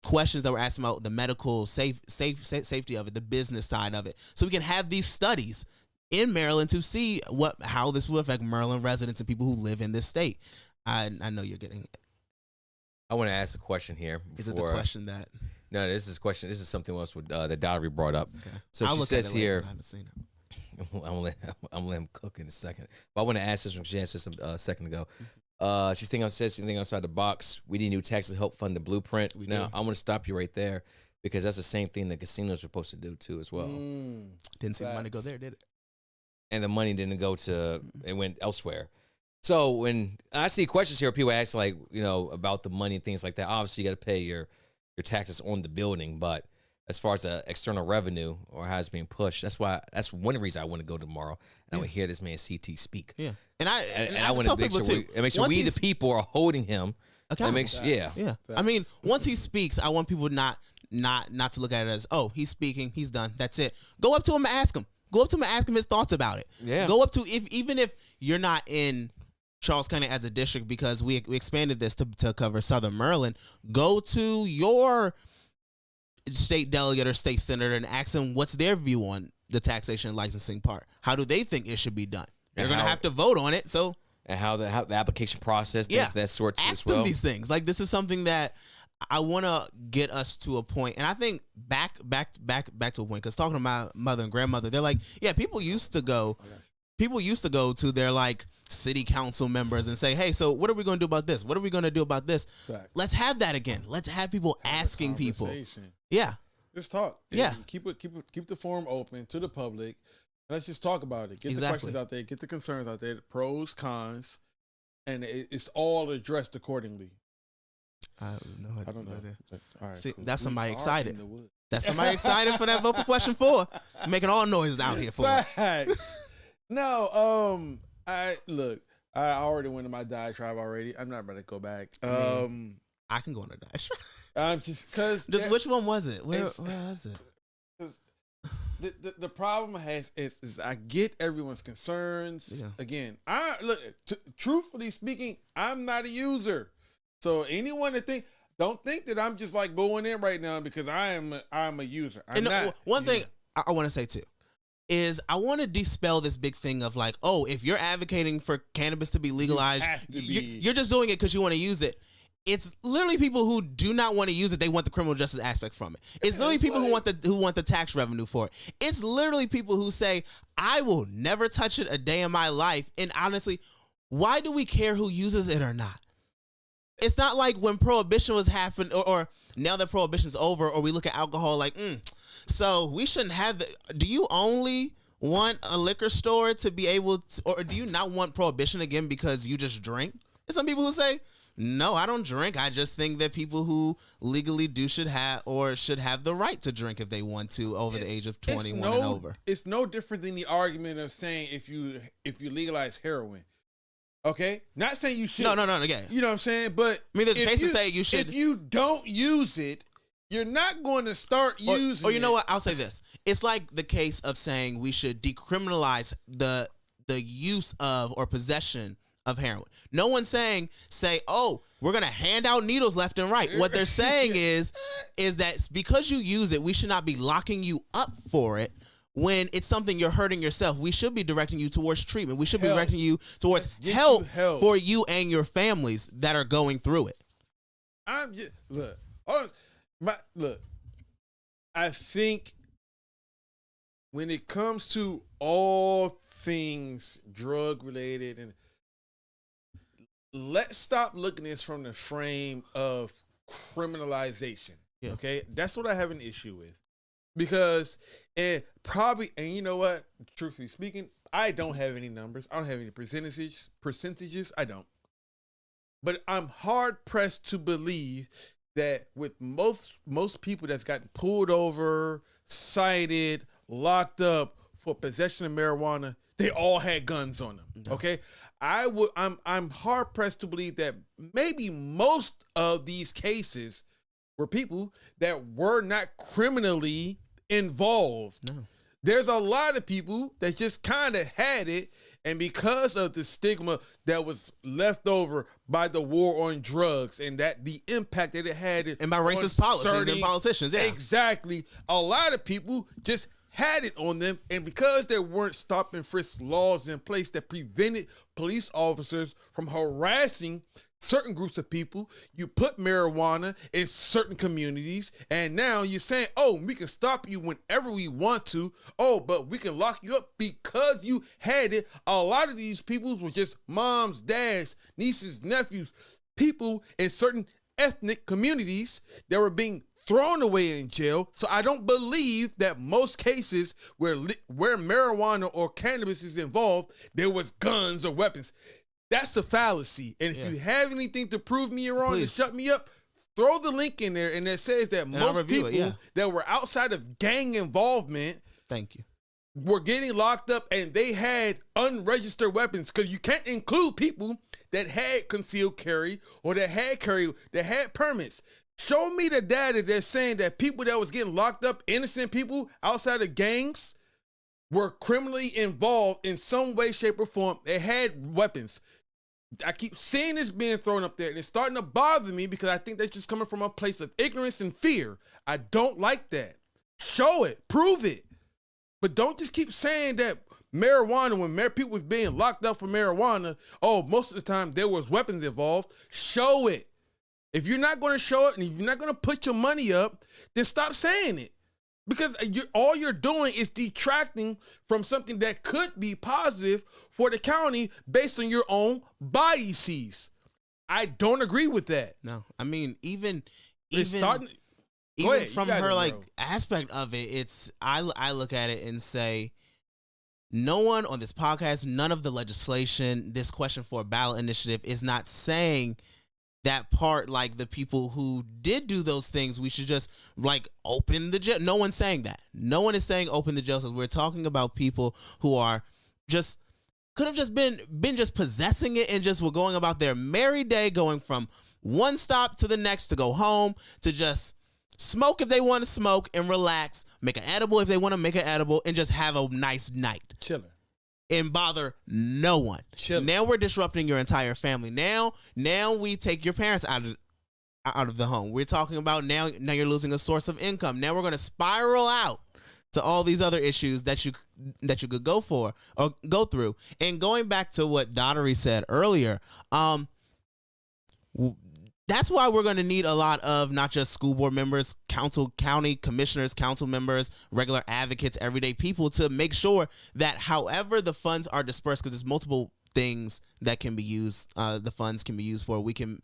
questions that we're asking about the medical safety of it, the business side of it, so we can have these studies in Maryland to see how this will affect Maryland residents and people who live in this state. I know you're getting it. I want to ask a question here. Is it the question that? No, this is a question. This is something else that Dottery brought up. Okay. So I'll she says here, I haven't seen it. I'm gonna let him cook in a second. But I want to ask this from she answered a second ago. She's thinking outside the box. We need new taxes to help fund the blueprint. Now I want to stop you right there because that's the same thing that casinos are supposed to do too as well. Didn't see the money go there, did it? And the money didn't go to it went elsewhere. So when I see questions here, people ask about the money and things like that. Obviously, you got to pay your taxes on the building, but as far as the external revenue or how it's being pushed, that's one reason I want to go tomorrow and I want to hear this man CT speak. Yeah, and I want to make sure we the people are holding him accountable. Yeah. I mean, once he speaks, I want people not to look at it as, oh, he's speaking, he's done, that's it. Go up to him and ask him. Go up to him and ask him his thoughts about it. Yeah. Go up to even if you're not in Charles County as a district, because we expanded this to cover Southern Maryland. Go to your state delegate or state senator and ask them what's their view on the taxation and licensing part. How do they think it should be done? They're going to have to vote on it. So and how the application process, that sort ask as well. Them these things. Like, this is something that I want to get us to a point, and I think back to a point, because talking to my mother and grandmother, they're like, yeah, people used to go to their city council members and say, hey, so what are we going to do about this? What are we going to do about this? Fact. Let's have that again. Let's have people asking people. Yeah. Just talk. Yeah. Keep the forum open to the public. Let's just talk about it. Get the questions out there. Get the concerns out there. The pros, cons, and it's all addressed accordingly. I don't know. All right, see, cool. that's somebody excited. That's somebody excited for that vote for question 4. Making all noises out here for it. No, I already went to my diatribe already. I'm not about to go back. I can go on a diatribe. Just because. Which one was it? Where was it? The problem is I get everyone's concerns. Yeah. Again, truthfully speaking, I'm not a user. So anyone that don't think that I'm just going in right now because I'm a user. I'm not. One thing I want to say too is I want to dispel this big thing of if you're advocating for cannabis to be legalized, you're just doing it because you want to use it. It's literally people who do not want to use it. They want the criminal justice aspect from it. It's literally people who want the tax revenue for it. It's literally people who say, I will never touch it a day in my life. And honestly, why do we care who uses it or not? It's not like when prohibition was happening or now that prohibition is over, or we look at alcohol so we shouldn't have do you only want a liquor store to be able to, or do you not want prohibition again because you just drink? There's some people who say, No, I don't drink. I just think that people who legally do should have the right to drink if they want to over the age of 21 and over. It's no different than the argument of saying if you legalize heroin. Okay? Not saying you should. No, yeah. You know what I'm saying? But I mean, there's a case to say you should. If you don't use it, you're not going to start using it. Or you know what? I'll say this. It's like the case of saying we should decriminalize the use of or possession of heroin. No one's saying, oh, we're going to hand out needles left and right. What they're saying is that because you use it, we should not be locking you up for it. When it's something you're hurting yourself, we should be directing you towards treatment. We should be directing you towards help for you and your families that are going through it. Look. I think when it comes to all things drug related, and let's stop looking at this from the frame of criminalization. Yeah. Okay, that's what I have an issue with. Because and you know what? Truthfully speaking, I don't have any numbers. I don't have any percentages. I don't. But I'm hard pressed to believe that with most people that's gotten pulled over, cited, locked up for possession of marijuana, they all had guns on them. Okay, I'm hard pressed to believe that maybe most of these cases were people that were not criminally involved. No. There's a lot of people that just kind of had it, and because of the stigma that was left over by the war on drugs and that the impact that it had, and by racist policies and politicians, yeah, exactly. A lot of people just had it on them, and because there weren't stop and frisk laws in place that prevented police officers from harassing certain groups of people, you put marijuana in certain communities, and now you're saying, oh, we can stop you whenever we want to. Oh, but we can lock you up because you had it. A lot of these people were just moms, dads, nieces, nephews, people in certain ethnic communities that were being thrown away in jail. So I don't believe that most cases where marijuana or cannabis is involved, there was guns or weapons. That's a fallacy. And if you have anything to prove me wrong and shut me up, throw the link in there, and it says that most people that were outside of gang involvement, were getting locked up, and they had unregistered weapons, because you can't include people that had concealed carry or that had permits. Show me the data that's saying that people that was getting locked up, innocent people outside of gangs, were criminally involved in some way, shape, or form. They had weapons. I keep seeing this being thrown up there, and it's starting to bother me because I think that's just coming from a place of ignorance and fear. I don't like that. Show it. Prove it. But don't just keep saying that marijuana, when people was being locked up for marijuana, oh, most of the time there was weapons involved. Show it. If you're not going to show it and you're not going to put your money up, then stop saying it. Because all you're doing is detracting from something that could be positive for the county based on your own biases. I don't agree with that. No, I mean, even from her aspect of it, I look at it and say, no one on this podcast, none of the legislation, this question for a ballot initiative is not saying that part, like the people who did do those things, we should just open the jail. No one's saying that. No one is saying open the jail cells. We're talking about people who are just could have just been just possessing it and just were going about their merry day, going from one stop to the next to go home, to just smoke if they want to smoke and relax, make an edible if they want to make an edible, and just have a nice night. Chilling. And bother no one. Chilling. Now we're disrupting your entire family. Now we take your parents out of the home. We're talking about now you're losing a source of income. Now we're going to spiral out to all these other issues that you could go through. And going back to what Daughtery said earlier, that's why we're going to need a lot of not just school board members, county commissioners, council members, regular advocates, everyday people, to make sure that however the funds are dispersed, because there's multiple things that can be used, the funds can be used for. We can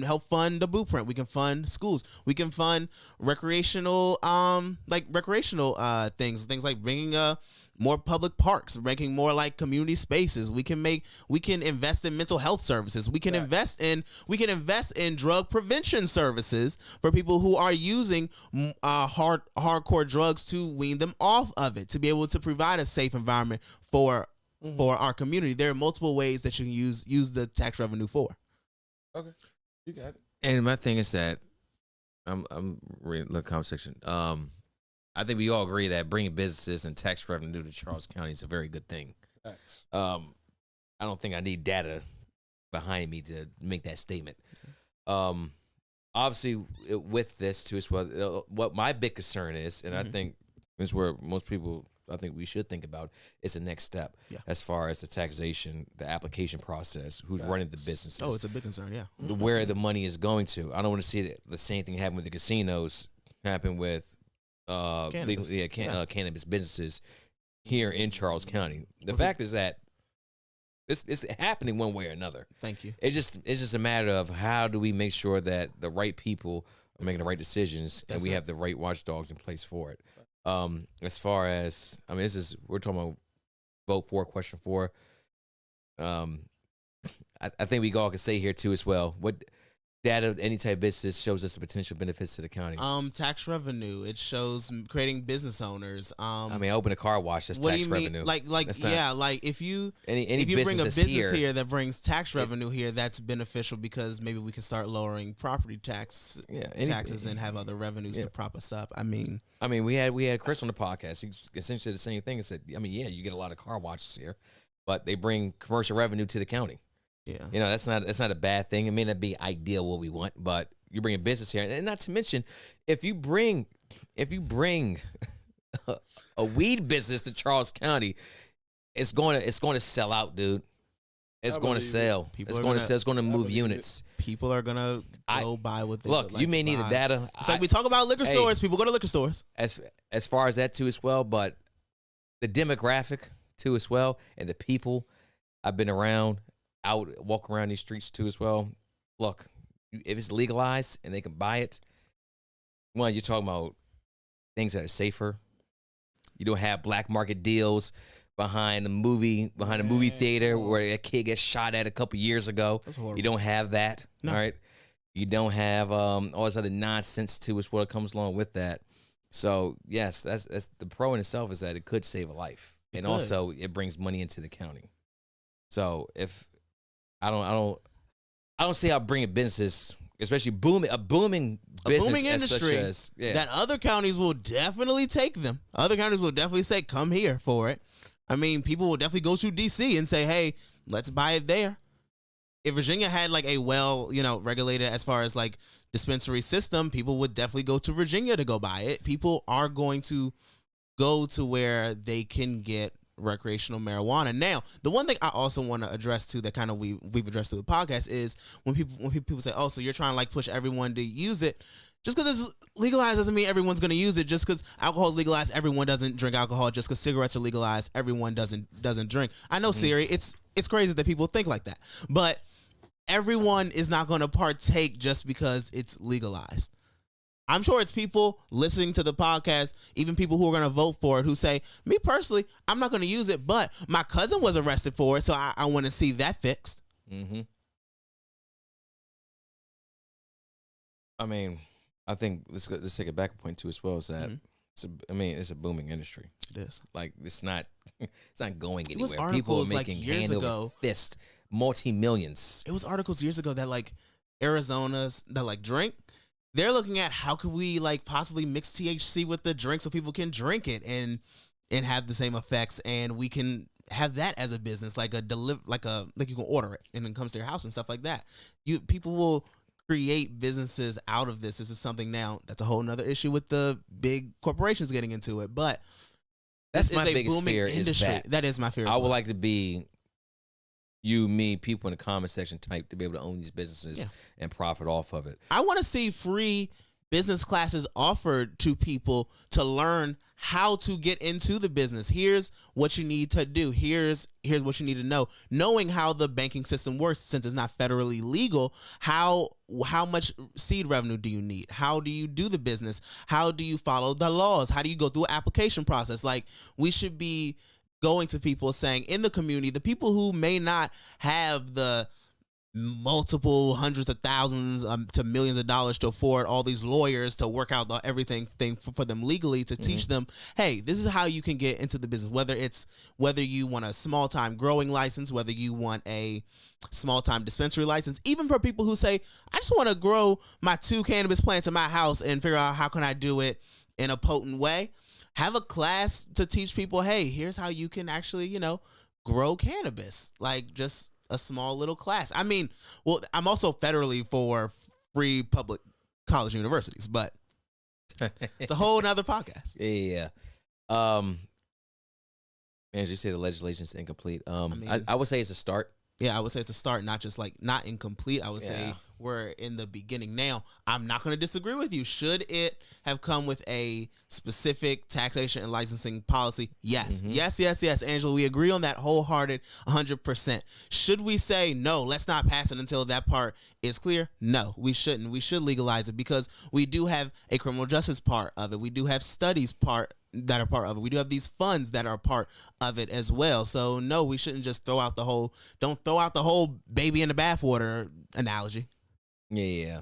help fund the blueprint. We can fund schools. We can fund recreational things like bringing more public parks, making more like community spaces. We can invest in mental health services. We can invest in drug prevention services for people who are using hardcore drugs to wean them off of it, to be able to provide a safe environment for our community. There are multiple ways that you can use the tax revenue for. Okay, you got it. And my thing is that I'm reading the comment section. I think we all agree that bringing businesses and tax revenue to Charles County is a very good thing. Thanks. I don't think I need data behind me to make that statement. Obviously, with this too, as well, what my big concern is, and I think this is where most people, I think we should think about, is the next step as far as the taxation, the application process, who's running the businesses. Oh, it's a big concern, yeah. Where the money is going to. I don't want to see the same thing happen with the casinos happen with cannabis. Cannabis businesses here in Charles County. The fact is that it's happening one way or another. Thank you. It's just a matter of how do we make sure that the right people are making the right decisions and we have the right watchdogs in place for it. As far as, I mean, we're talking about vote for question 4. I think we all can say here too as well. What data of any type of business shows us the potential benefits to the county? Tax revenue. It shows creating business owners. I mean, I open a car wash. That's what tax do you mean? revenue. Like if you any bring a business business here that brings tax revenue here, that's beneficial because maybe we can start lowering property taxes and have other revenues to prop us up. I mean, we had Chris on the podcast. He's essentially the same thing. He said, you get a lot of car washes here, but they bring commercial revenue to the county. Yeah, that's not a bad thing. It may not be ideal what we want, but you bring a business here, and not to mention, if you bring a weed business to Charles County, it's going to sell out, dude. It's going to sell. It's going to move units. People are going to go buy what they look. You may need the data. It's like we talk about liquor stores. People go to liquor stores. As far as that too as well, but the demographic too as well, and the people I've been around. Out walk around these streets too as well. Look, if it's legalized and they can buy it, well, you're talking about things that are safer. You don't have black market deals behind a movie theater where a kid gets shot at a couple years ago. You don't have that. No. All right. You don't have all this other nonsense too as what comes along with that. So yes, that's the pro in itself is that it could save a life. And also it brings money into the county. So if I don't see how bringing businesses, especially a booming industry that other counties will definitely take them. Other counties will definitely say, "Come here for it." I mean, people will definitely go to DC and say, "Hey, let's buy it there." If Virginia had like a regulated as far as like dispensary system, people would definitely go to Virginia to go buy it. People are going to go to where they can get recreational marijuana. Now, the one thing I also want to address too that kind of we've addressed through the podcast is when people say, "Oh, so you're trying to like push everyone to use it." Just because it's legalized doesn't mean everyone's going to use it. Just because alcohol is legalized, everyone doesn't drink alcohol. Just because cigarettes are legalized, everyone doesn't drink. I know, Siri, it's crazy that people think like that, but everyone is not going to partake just because it's legalized. I'm sure it's people listening to the podcast, even people who are going to vote for it, who say, me personally, I'm not going to use it, but my cousin was arrested for it, so I want to see that fixed. Mm-hmm. I mean, I think let's take it back a point too as well is that it's a booming industry. It is. Like it's not going anywhere. People are making hand over fist multi-millions. It was articles years ago that like Arizona's that like drink. They're looking at how could we like possibly mix THC with the drink so people can drink it and have the same effects, and we can have that as a business, like you can order it and it comes to your house and stuff like that. People will create businesses out of this. This is something now that's a whole nother issue with the big corporations getting into it, but that's my biggest fear industry. Is that is my fear. I would like to be you, me, people in the comment section type to be able to own these businesses and profit off of it. I want to see free business classes offered to people to learn how to get into the business. Here's what you need to do. Here's what you need to know. Knowing how the banking system works, since it's not federally legal, how much seed revenue do you need? How do you do the business? How do you follow the laws? How do you go through an application process? Like, we should be going to people saying in the community, the people who may not have the multiple hundreds of thousands to millions of dollars to afford all these lawyers to work out everything for them legally, to teach them, hey, this is how you can get into the business. Whether you want a small time growing license, whether you want a small time dispensary license, even for people who say, I just want to grow my 2 cannabis plants in my house and figure out how can I do it in a potent way. Have a class to teach people, hey, here's how you can actually, grow cannabis. Like, just a small little class. I mean, well, I'm also federally for free public college and universities, but it's a whole nother podcast. Yeah. As you say, the legislation's incomplete. I would say it's a start. Yeah, I would say it's a start, not just like not incomplete. I would say we're in the beginning. Now, I'm not going to disagree with you. Should it have come with a specific taxation and licensing policy? Yes. Yes, Angela. We agree on that wholehearted 100%. Should we say, no, let's not pass it until that part is clear? No, we shouldn't. We should legalize it because we do have a criminal justice part of it. We do have studies that are part of it. We do have these funds that are part of it as well. So no, we shouldn't just don't throw out the whole baby in the bathwater analogy. Yeah.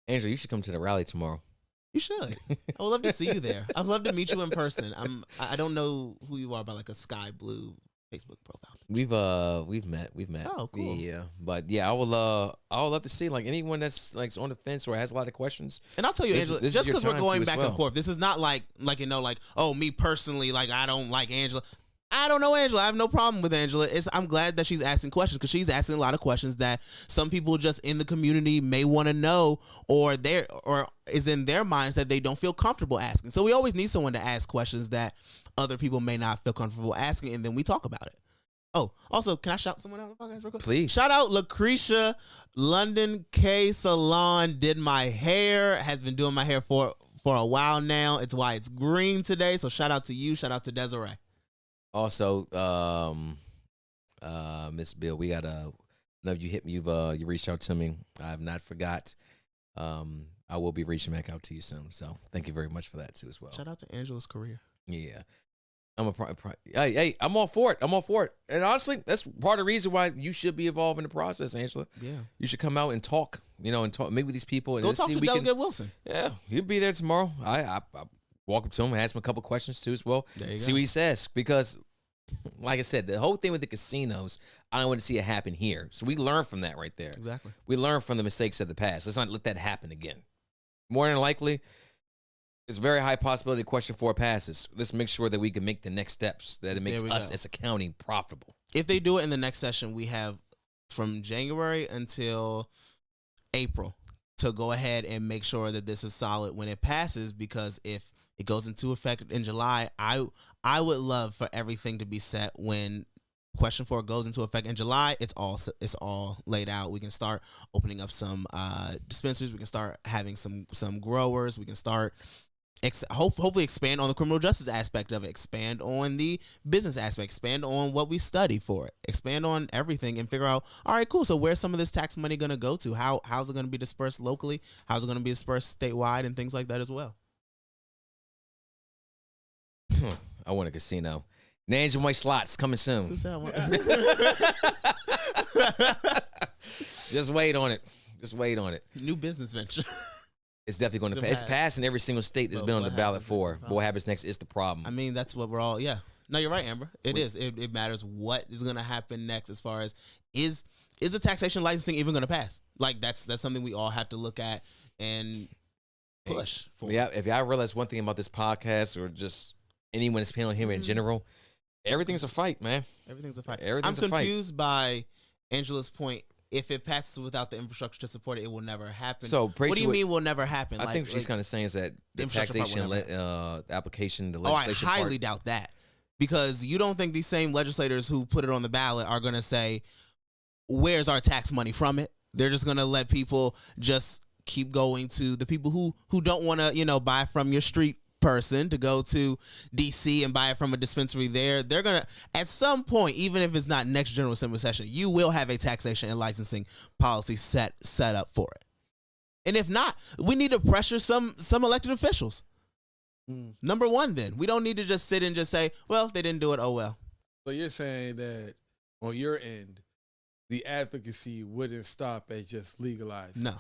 Angela, you should come to the rally tomorrow. You should. I would love to see you there. I'd love to meet you in person. I don't know who you are by like a sky blue Facebook profile. We've met. Oh, cool. Yeah, but yeah, I would love to see like anyone that's like on the fence or has a lot of questions. And I'll tell you, Angela, just because we're going back and forth, this is not like oh, me personally, like I don't like Angela. I don't know Angela. I have no problem with Angela. I'm glad that she's asking questions because she's asking a lot of questions that some people just in the community may want to know or is in their minds that they don't feel comfortable asking. So we always need someone to ask questions that other people may not feel comfortable asking, and then we talk about it. Oh, also, can I shout someone out on the podcast real quick? Please. Shout out Lucretia, London K Salon, did my hair, has been doing my hair for a while now. It's why it's green today. So shout out to you. Shout out to Desiree. Also, Miss Bill, we got know you hit me. You reached out to me. I have not forgot. I will be reaching back out to you soon. So thank you very much for that too as well. Shout out to Angela's career. Yeah. Hey, I'm all for it. And honestly, that's part of the reason why you should be involved in the process, Angela. Yeah. You should come out and talk, meet with these people. And go talk to Delegate Wilson. Yeah, he'll be there tomorrow. I walk up to him and ask him a couple questions too as well. See what he says. Because, like I said, the whole thing with the casinos, I don't want to see it happen here. So we learn from that right there. Exactly. We learn from the mistakes of the past. Let's not let that happen again. More than likely, it's a very high possibility question 4 passes. Let's make sure that we can make the next steps, that it makes us as a county profitable. If they do it in the next session, we have from January until April to go ahead and make sure that this is solid when it passes, because if it goes into effect in July, I would love for everything to be set when question 4 goes into effect in July. It's all laid out. We can start opening up some dispensaries. We can start having some growers. We can start hopefully expand on the criminal justice aspect of it, expand on the business aspect, expand on what we study for it, expand on everything, and figure out, all right, cool, so where's some of this tax money going to go to? How's it going to be dispersed locally? How's it going to be dispersed statewide, and things like that as well? I want a casino. Nans and White Slots coming soon. Just wait on it. New business venture. It's definitely going to pass. It's passed in every single state that's been on the ballot for. But what happens next is the problem. I mean, that's what we're all, yeah. No, you're right, Amber. It is. It matters what is going to happen next as far as is the taxation licensing even going to pass? Like, that's something we all have to look at and push for. Yeah, if y'all realize one thing about this podcast or just anyone that's panel here in general, everything's a fight, man. Everything's a fight. I'm confused by Angela's point. If it passes without the infrastructure to support it, it will never happen. So, what do you mean will never happen? I think what she's kind of saying is that the taxation application, the legislation I highly doubt that, because you don't think these same legislators who put it on the ballot are going to say, where's our tax money from it? They're just going to let people just keep going to the people who don't want to, buy from your street person to go to DC and buy it from a dispensary there, they're going to, at some point, even if it's not next General Assembly session, you will have a taxation and licensing policy set up for it. And if not, we need to pressure some elected officials. Number one, then. We don't need to just sit and just say, well, if they didn't do it, oh well. So you're saying that on your end, the advocacy wouldn't stop at just legalizing. No.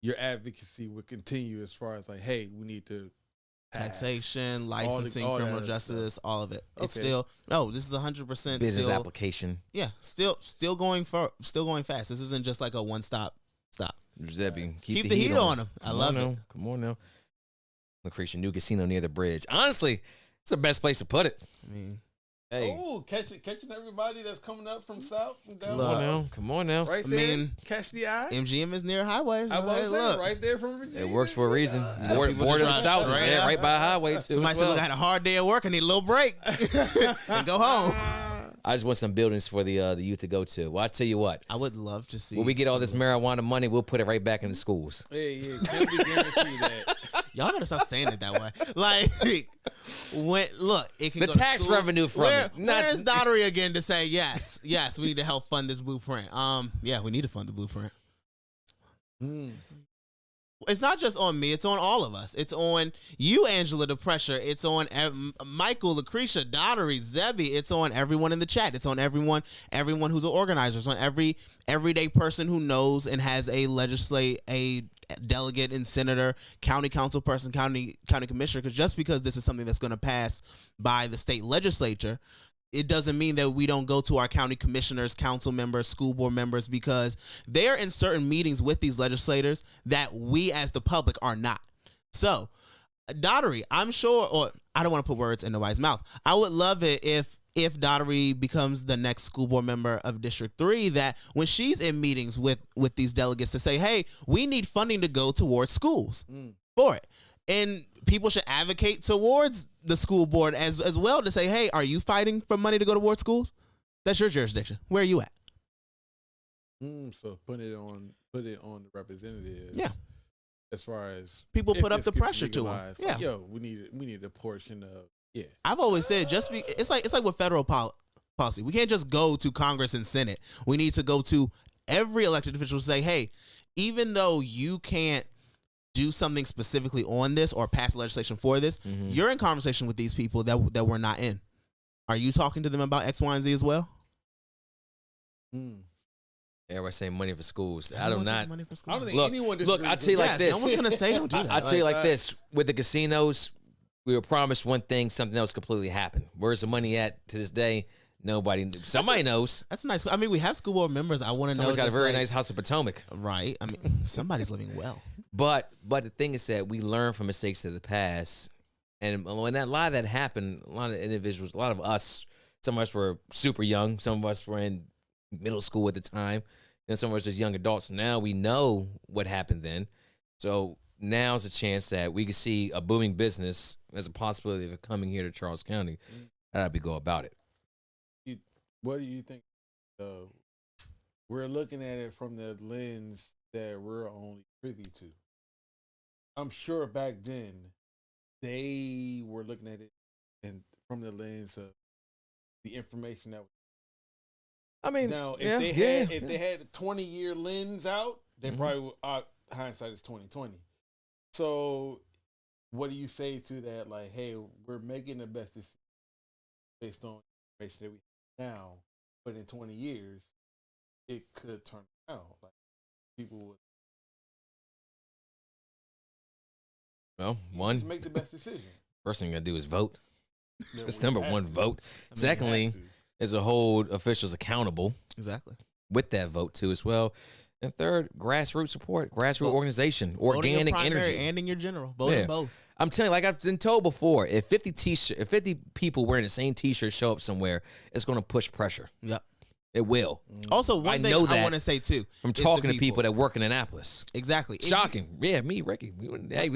Your advocacy would continue as far as like, hey, we need to Taxation, licensing, all criminal that justice, all of it. It's Okay. still this is 100% Business still application. Yeah, still going fast. This isn't just like a one stop. Debbie, Keep the heat on them. I love it. Come on now. Lucretia, new casino near the bridge. Honestly, it's the best place to put it. I mean, Hey, Oh, catching everybody that's coming up from south, from down come on south. now. Come on now. Right I there, mean, catch the eye. MGM is near highways. I was Hey, saying, look. right there from Virginia. It works for a reason. Border people of the just South is drive there, straight right by a highway, too. Somebody as said, well. look, I had a hard day at work. I need a little break and go home. I just want some buildings for the youth to go to. Well, I tell you what. I would love to see. When we get all this some- marijuana money, we'll put it right back in the schools. Hey, yeah, can we guarantee that? Y'all gotta stop saying it that way. Like, it can The go to tax schools. revenue from it. Where's Daughtery again to say yes, we need to help fund this blueprint. Yeah, we need to fund the blueprint. It's not just on me; it's on all of us. It's on you, Angela, the pressure. It's on Michael, Lucretia, Daughtery, Zebby. It's on everyone in the chat. It's on everyone who's an organizer. It's on every everyday person who knows and has a delegate and senator, county council person, county commissioner. Because just because this is something that's going to pass by the state legislature, it doesn't mean that we don't go to our county commissioners, council members, school board members, because they're in certain meetings with these legislators that we as the public are not. So, Daughtery, I'm sure, or I don't want to put words in nobody's mouth. I would love it if Daughtery becomes the next school board member of District 3, that when she's in meetings with these delegates to say, hey, we need funding to go towards schools for it. And people should advocate towards the school board as well to say, hey, are you fighting for money to go towards schools? That's your jurisdiction. Where are you at? So put it on the representatives. Yeah. As far as People if put up this the gets pressure to them. legalized, Yeah. like, yo, we need a portion of I've always said it's like with federal policy. We can't just go to Congress and Senate. We need to go to every elected official to say, hey, even though you can't do something specifically on this or pass legislation for this, you're in conversation with these people that we're not in. Are you talking to them about X, Y, and Z as well? Everybody saying money for schools. I Everyone do says not. money for I schools. don't think Look, anyone look, I'll tell you like Yes, this. no one's gonna say don't do that. I'll tell you like Like, this. With the casinos, we were promised one thing, something else completely happened. Where's the money at to this day? Nobody. Somebody knows. That's nice. I mean, we have school board members. I want to know. Someone's got a just very like- nice house of Potomac. Right. I mean, somebody's living well. But the thing is that we learn from mistakes of the past, and when a lot of that happened, a lot of individuals, a lot of us, some of us were super young, some of us were in middle school at the time, and some of us just young adults. Now we know what happened then, so now's a chance that we can see a booming business as a possibility of it coming here to Charles County. How do we go about it? What do you think? We're looking at it from the lens that we're only privy to. I'm sure back then they were looking at it and from the lens of the information that was. I mean, Now, if yeah, they had a 20-year lens out, they probably would, hindsight is 2020. So, what do you say to that? Like, hey, we're making the best decision based on information that we have now, but in 20 years, it could turn around. Like, people would well, just one, make the best decision. first thing you gotta do is vote. Then That's we number had one, to. vote. I mean, Secondly, had to. is to hold officials accountable Exactly. with that vote too as well. And third, grassroots support, grassroots Vote. organization, Voting your organic primary energy. and in your general. Voting Yeah. both. I'm telling you, like I've been told before, if 50 people wearing the same T-shirt show up somewhere, it's going to push pressure. Yep. It will. Also, one I thing know I that want to say too, From is the talking to people that work in Annapolis. exactly. If you- Shocking. Yeah, me, Ricky. Hey,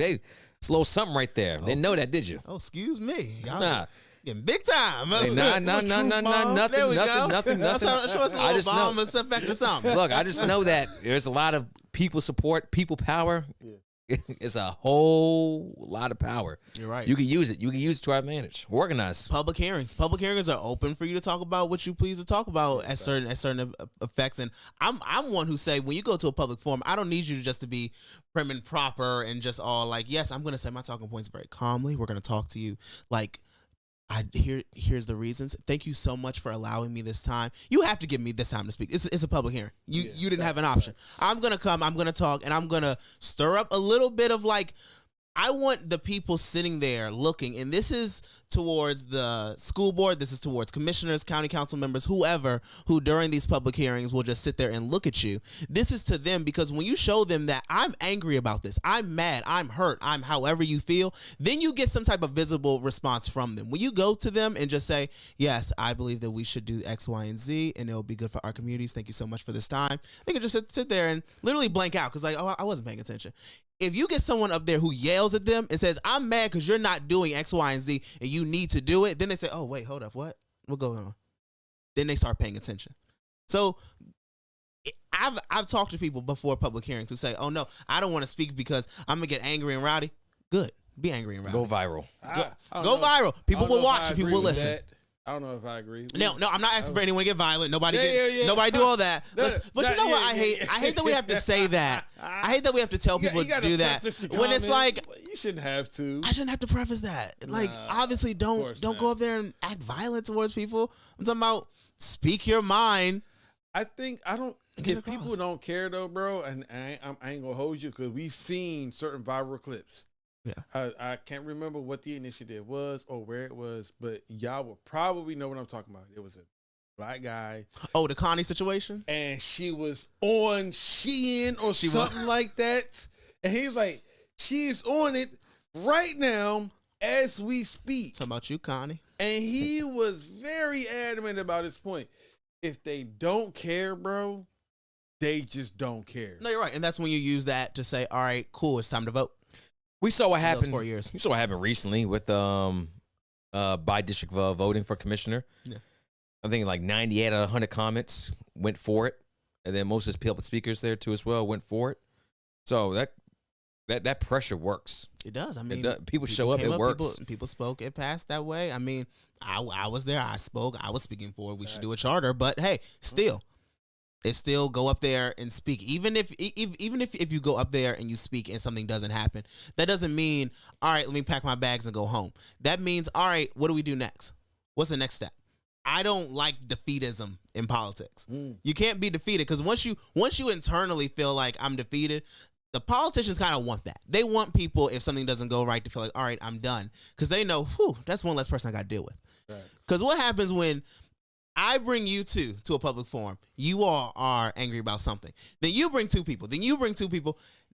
it's a little something right there. Didn't know that, did you? Oh, excuse me. Y'all Nah. getting big time. Hey, nah, nothing, There we nothing, go. nothing. Show us a I little just know. bomb and step back to something. Look, I just know that there's a lot of people support, people power It's a whole lot of power. You're right. You can use it. You can use it to our advantage. Organize. Public hearings are open for you to talk about what you please to talk about at certain effects. And I'm one who say, when you go to a public forum, I don't need you just to be prim and proper and just all like, yes, I'm going to say my talking points very calmly. We're going to talk to you like, here's the reasons. Thank you so much for allowing me this time. You have to give me this time to speak. It's a public hearing. You didn't have an option. I'm gonna come. I'm gonna talk, and I'm gonna stir up a little bit of like. I want the people sitting there looking, and this is towards the school board, this is towards commissioners, county council members, whoever, who during these public hearings will just sit there and look at you. This is to them, because when you show them that I'm angry about this, I'm mad, I'm hurt, I'm however you feel, then you get some type of visible response from them. When you go to them and just say, yes, I believe that we should do X, Y, and Z, and it'll be good for our communities. Thank you so much for this time. They can just sit there and literally blank out because like, oh, I wasn't paying attention. If you get someone up there who yells at them and says, I'm mad because you're not doing X, Y, and Z and you need to do it, then they say, oh, wait, hold up, what? What's going on? Then they start paying attention. So I've talked to people before public hearings who say, oh, no, I don't want to speak because I'm going to get angry and rowdy. Good. Be angry and rowdy. Go viral. Go viral. People will watch and people will listen. That. I don't know if I agree. No, I'm not asking for anyone to get violent. Nobody nobody do all that. But you know what I hate? I hate that we have to say that. I hate that we have to tell people to do that. When it's like, you shouldn't have to. I shouldn't have to preface that. Like, obviously don't go up there and act violent towards people. I'm talking about speak your mind. If people don't care though, bro, and I ain't gonna hold you because we've seen certain viral clips. Yeah, I can't remember what the initiative was or where it was, but y'all will probably know what I'm talking about. It was a black guy. Oh, the Connie situation? And she was on Shein or something like that. And he was like, she's on it right now as we speak. Talking about you, Connie. And he was very adamant about his point. If they don't care, bro, they just don't care. No, you're right. And that's when you use that to say, all right, cool, it's time to vote. We saw what happened. 4 years. We saw what happened recently with by district voting for commissioner. Yeah. I think like 98 out of 100 comments went for it, and then most of the public speakers there too as well went for it. So that pressure works. It does. I mean, people show up. It works. People spoke. It passed that way. I mean, I was there. I spoke. I was speaking for it. We should do a charter. But hey, still. It's still go up there and speak. Even if you go up there and you speak and something doesn't happen, that doesn't mean, all right, let me pack my bags and go home. That means, all right, what do we do next? What's the next step? I don't like defeatism in politics. You can't be defeated because once you internally feel like I'm defeated, the politicians kind of want that. They want people, if something doesn't go right, to feel like, all right, I'm done. Because they know, that's one less person I got to deal with. Because what happens when I bring you to a public forum, you all are angry about something. Then you bring two people.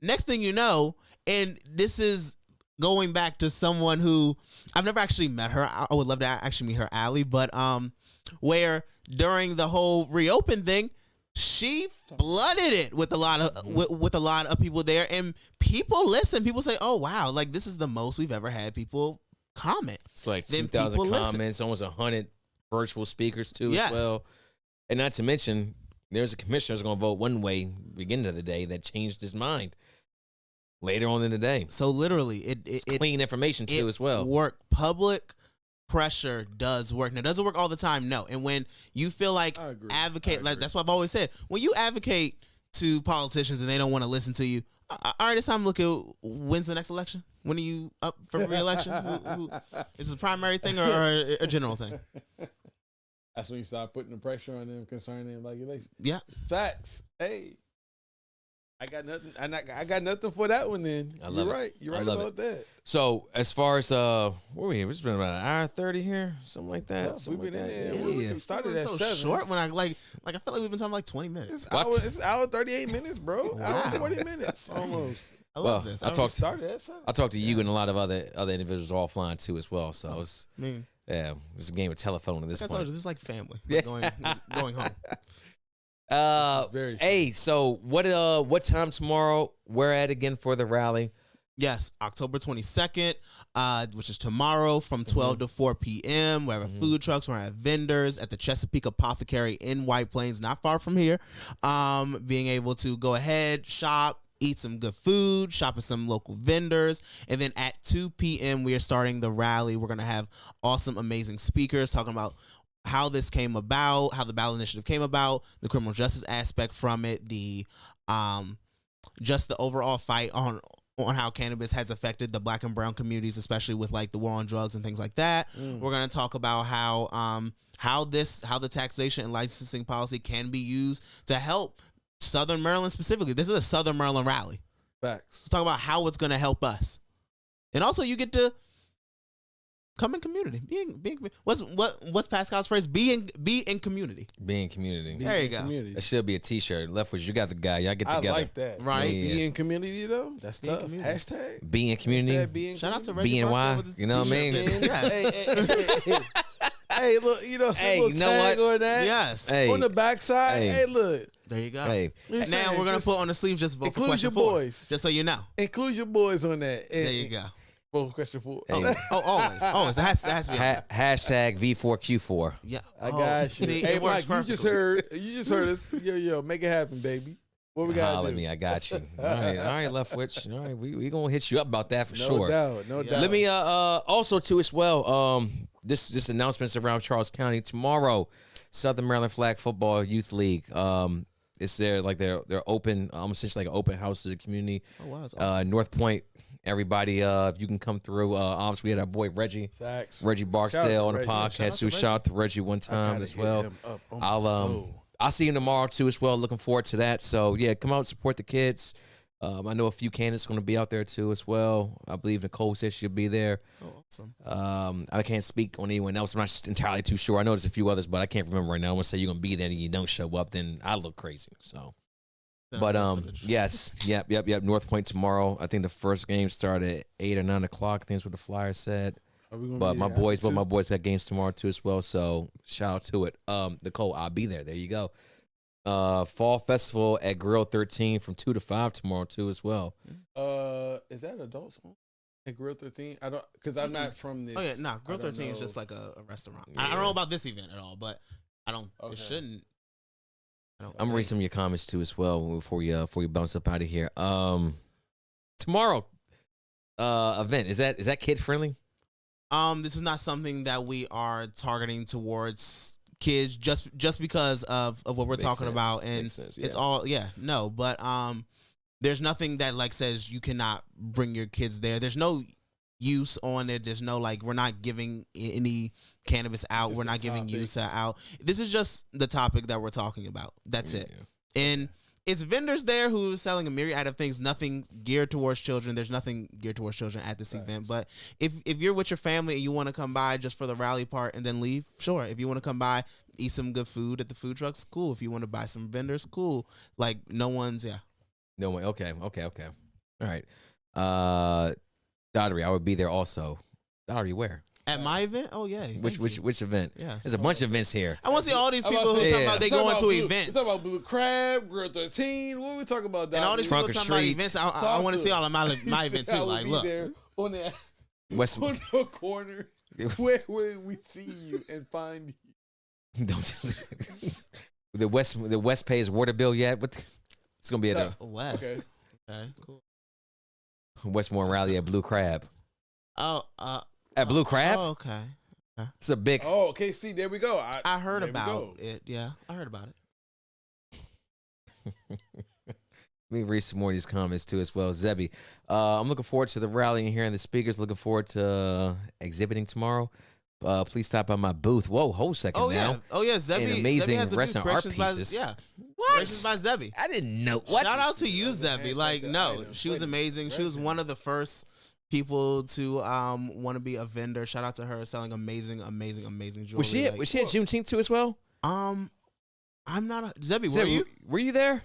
Next thing you know, and this is going back to someone who I've never actually met her. I would love to actually meet her, Allie, but where during the whole reopen thing, she flooded it with a lot of with a lot of people there, and people listen. People say, "Oh wow, like this is the most we've ever had people comment." It's like 2,000 comments, almost 100 virtual speakers too as well. And not to mention, there's a commissioner who's going to vote one way beginning of the day that changed his mind later on in the day. So literally, it's clean information too as well. Public pressure does work. Now, does it work all the time? No. And when you feel like advocate, like that's what I've always said. When you advocate to politicians and they don't want to listen to you, all right, it's time to look at when's the next election. When are you up for re-election? Is it a primary thing or a general thing? That's when you start putting the pressure on them concerning like election. Yeah, facts. Hey, I got nothing. I got nothing for that one. Then you're right. You're right about that. So as far as where we? It's been about an hour 30 here, something like that. We've been in there. We started at so 7. Short when I like I feel like we've been talking like 20 minutes. It's hour 38 minutes, bro. Wow. Hour 40 minutes almost. I love this. I talked to you and a lot of other individuals offline too as well. So it's it's a game of telephone at this point. This is like family. Going home. Hey, so what time tomorrow? We're at again for the rally. Yes, October 22nd, which is tomorrow from 12 to 4 p.m. We have food trucks, we're have vendors at the Chesapeake Apothecary in White Plains, not far from here. Being able to go ahead, shop, eat some good food, shop at some local vendors. And then at 2 p.m., we are starting the rally. We're going to have awesome, amazing speakers talking about how this came about, how the ballot initiative came about, the criminal justice aspect from it, the just the overall fight on how cannabis has affected the Black and brown communities, especially with like the war on drugs and things like that. We're going to talk about how the taxation and licensing policy can be used to help Southern Maryland specifically. This is a Southern Maryland rally. Facts. Let's talk about how it's going to help us. And also you get to come in community. What's Pascal's phrase? Be in community. Be in community. There you go. Community. That should be a T-shirt. Leftwards, you got the guy. Y'all get together. I like that. Right. Yeah. Be in community though. That's Be in tough. community. Hashtag. Be in community. Hashtag be in Shout out to community. Reggie BNY, Barker with his you know what I mean? t-shirt, man. Yes. Hey, look, you know, some Hey, little you know tag what? on that. Yes. Hey. On the backside. Hey. Hey, look. There you go. Hey, You're Now saying we're gonna just put on the sleeve just vote for include question your 4. boys. Just so you know. Include your boys on that. There you go. Vote for question 4. Hey. Always. It has to be. hashtag V4Q4. Yeah. I got you. See, Hey, it works Mike, you just heard us. Yo, make it happen, baby. What we got Holler to at do? me, I got you. All right, Leftwich. All right, we gonna hit you up about that for No sure. doubt, no doubt. Let me also too as well. This announcement's around Charles County tomorrow. Southern Maryland Flag Football Youth League. It's their open, essentially like an open house to the community. Oh wow, that's awesome. North Point. Everybody, if you can come through. Obviously, we had our boy Reggie Facts. Barksdale on the Reggie. podcast. So shout out to Reggie one time as well. I'll I'll see him tomorrow too as well. Looking forward to that. So yeah, come out and support the kids. I know a few candidates going to be out there too as well. I believe Nicole said she'll be there. Oh, awesome. I can't speak on anyone else. I'm not entirely too sure. I know there's a few others, but I can't remember right now. I'm gonna say you're gonna be there and you don't show up, then I look crazy. So, but yes, yep. North Point tomorrow. I think the first game started at 8 or 9 o'clock. I think that's what the flyer said. But my boys got games tomorrow too as well. So shout out to it. Nicole, I'll be there. There you go. Fall Festival at Grill 13 from 2 to 5 tomorrow too as well. Is that adults at Grill 13? I don't, because I'm not from this. Oh yeah, no. Grill I don't 13 is know. just like a restaurant. Yeah. I don't know about this event at all, but I don't. Okay. It shouldn't. I'm gonna read some of your comments too as well before you bounce up out of here. Tomorrow, event is that kid friendly? This is not something that we are targeting towards kids just because of what we're Makes talking sense. about, and Makes sense, it's yeah. all no, but there's nothing that like says you cannot bring your kids there. There's no use on it. There's no like we're not giving any cannabis out. Just We're the not giving topic. use out. This is just the topic that we're talking about. That's it. And it's vendors there who are selling a myriad of things. Nothing geared towards children. There's nothing geared towards children at this event. But if you're with your family and you want to come by just for the rally part and then leave, sure. If you want to come by, eat some good food at the food trucks, cool. If you want to buy some vendors, cool. Like no one's No way. Okay. All right. Daughtery, I would be there also. Daughtery, where? at my event. Oh yeah. Which event? Yeah. There's a bunch of events here. I want to see all these I'm people about to who say, talking about they going to We're events. talking about Blue Crab, Grill 13. What are we talking about? And all these Trunk people or talking about Streets. events. I want to see all of my event too. I will Like, be look, there on the West. on the corner where we see you and find you. Don't the West pays water bill yet? What? It's gonna be at the West. Okay. Okay, cool. Westmore Rally at Blue Crab. Oh, At Blue Crab, Oh, okay. it's a big. Oh, okay. See, there we go. I heard there we about go. it. Yeah, I heard about it. Let me read some more of these comments too as well. Zebby, I'm looking forward to the rally and hearing the speakers. Looking forward to exhibiting tomorrow. Please stop by my booth. Whoa, hold a second Oh now. yeah. Oh yeah. Zebby. And amazing Zebby has a restaurant few art corrections by- pieces. Yeah. What? Corrections by Zebby. I didn't know. What? Shout out to you, That's a Zebby. hand- Like, that's a no, item. she was Wait a amazing. She was resume. one of the first people to want to be a vendor. Shout out to her selling amazing jewelry. Was she? Like, Was she at Juneteenth too as well? I'm not a Zebby. Were Zebby, you? Were you there?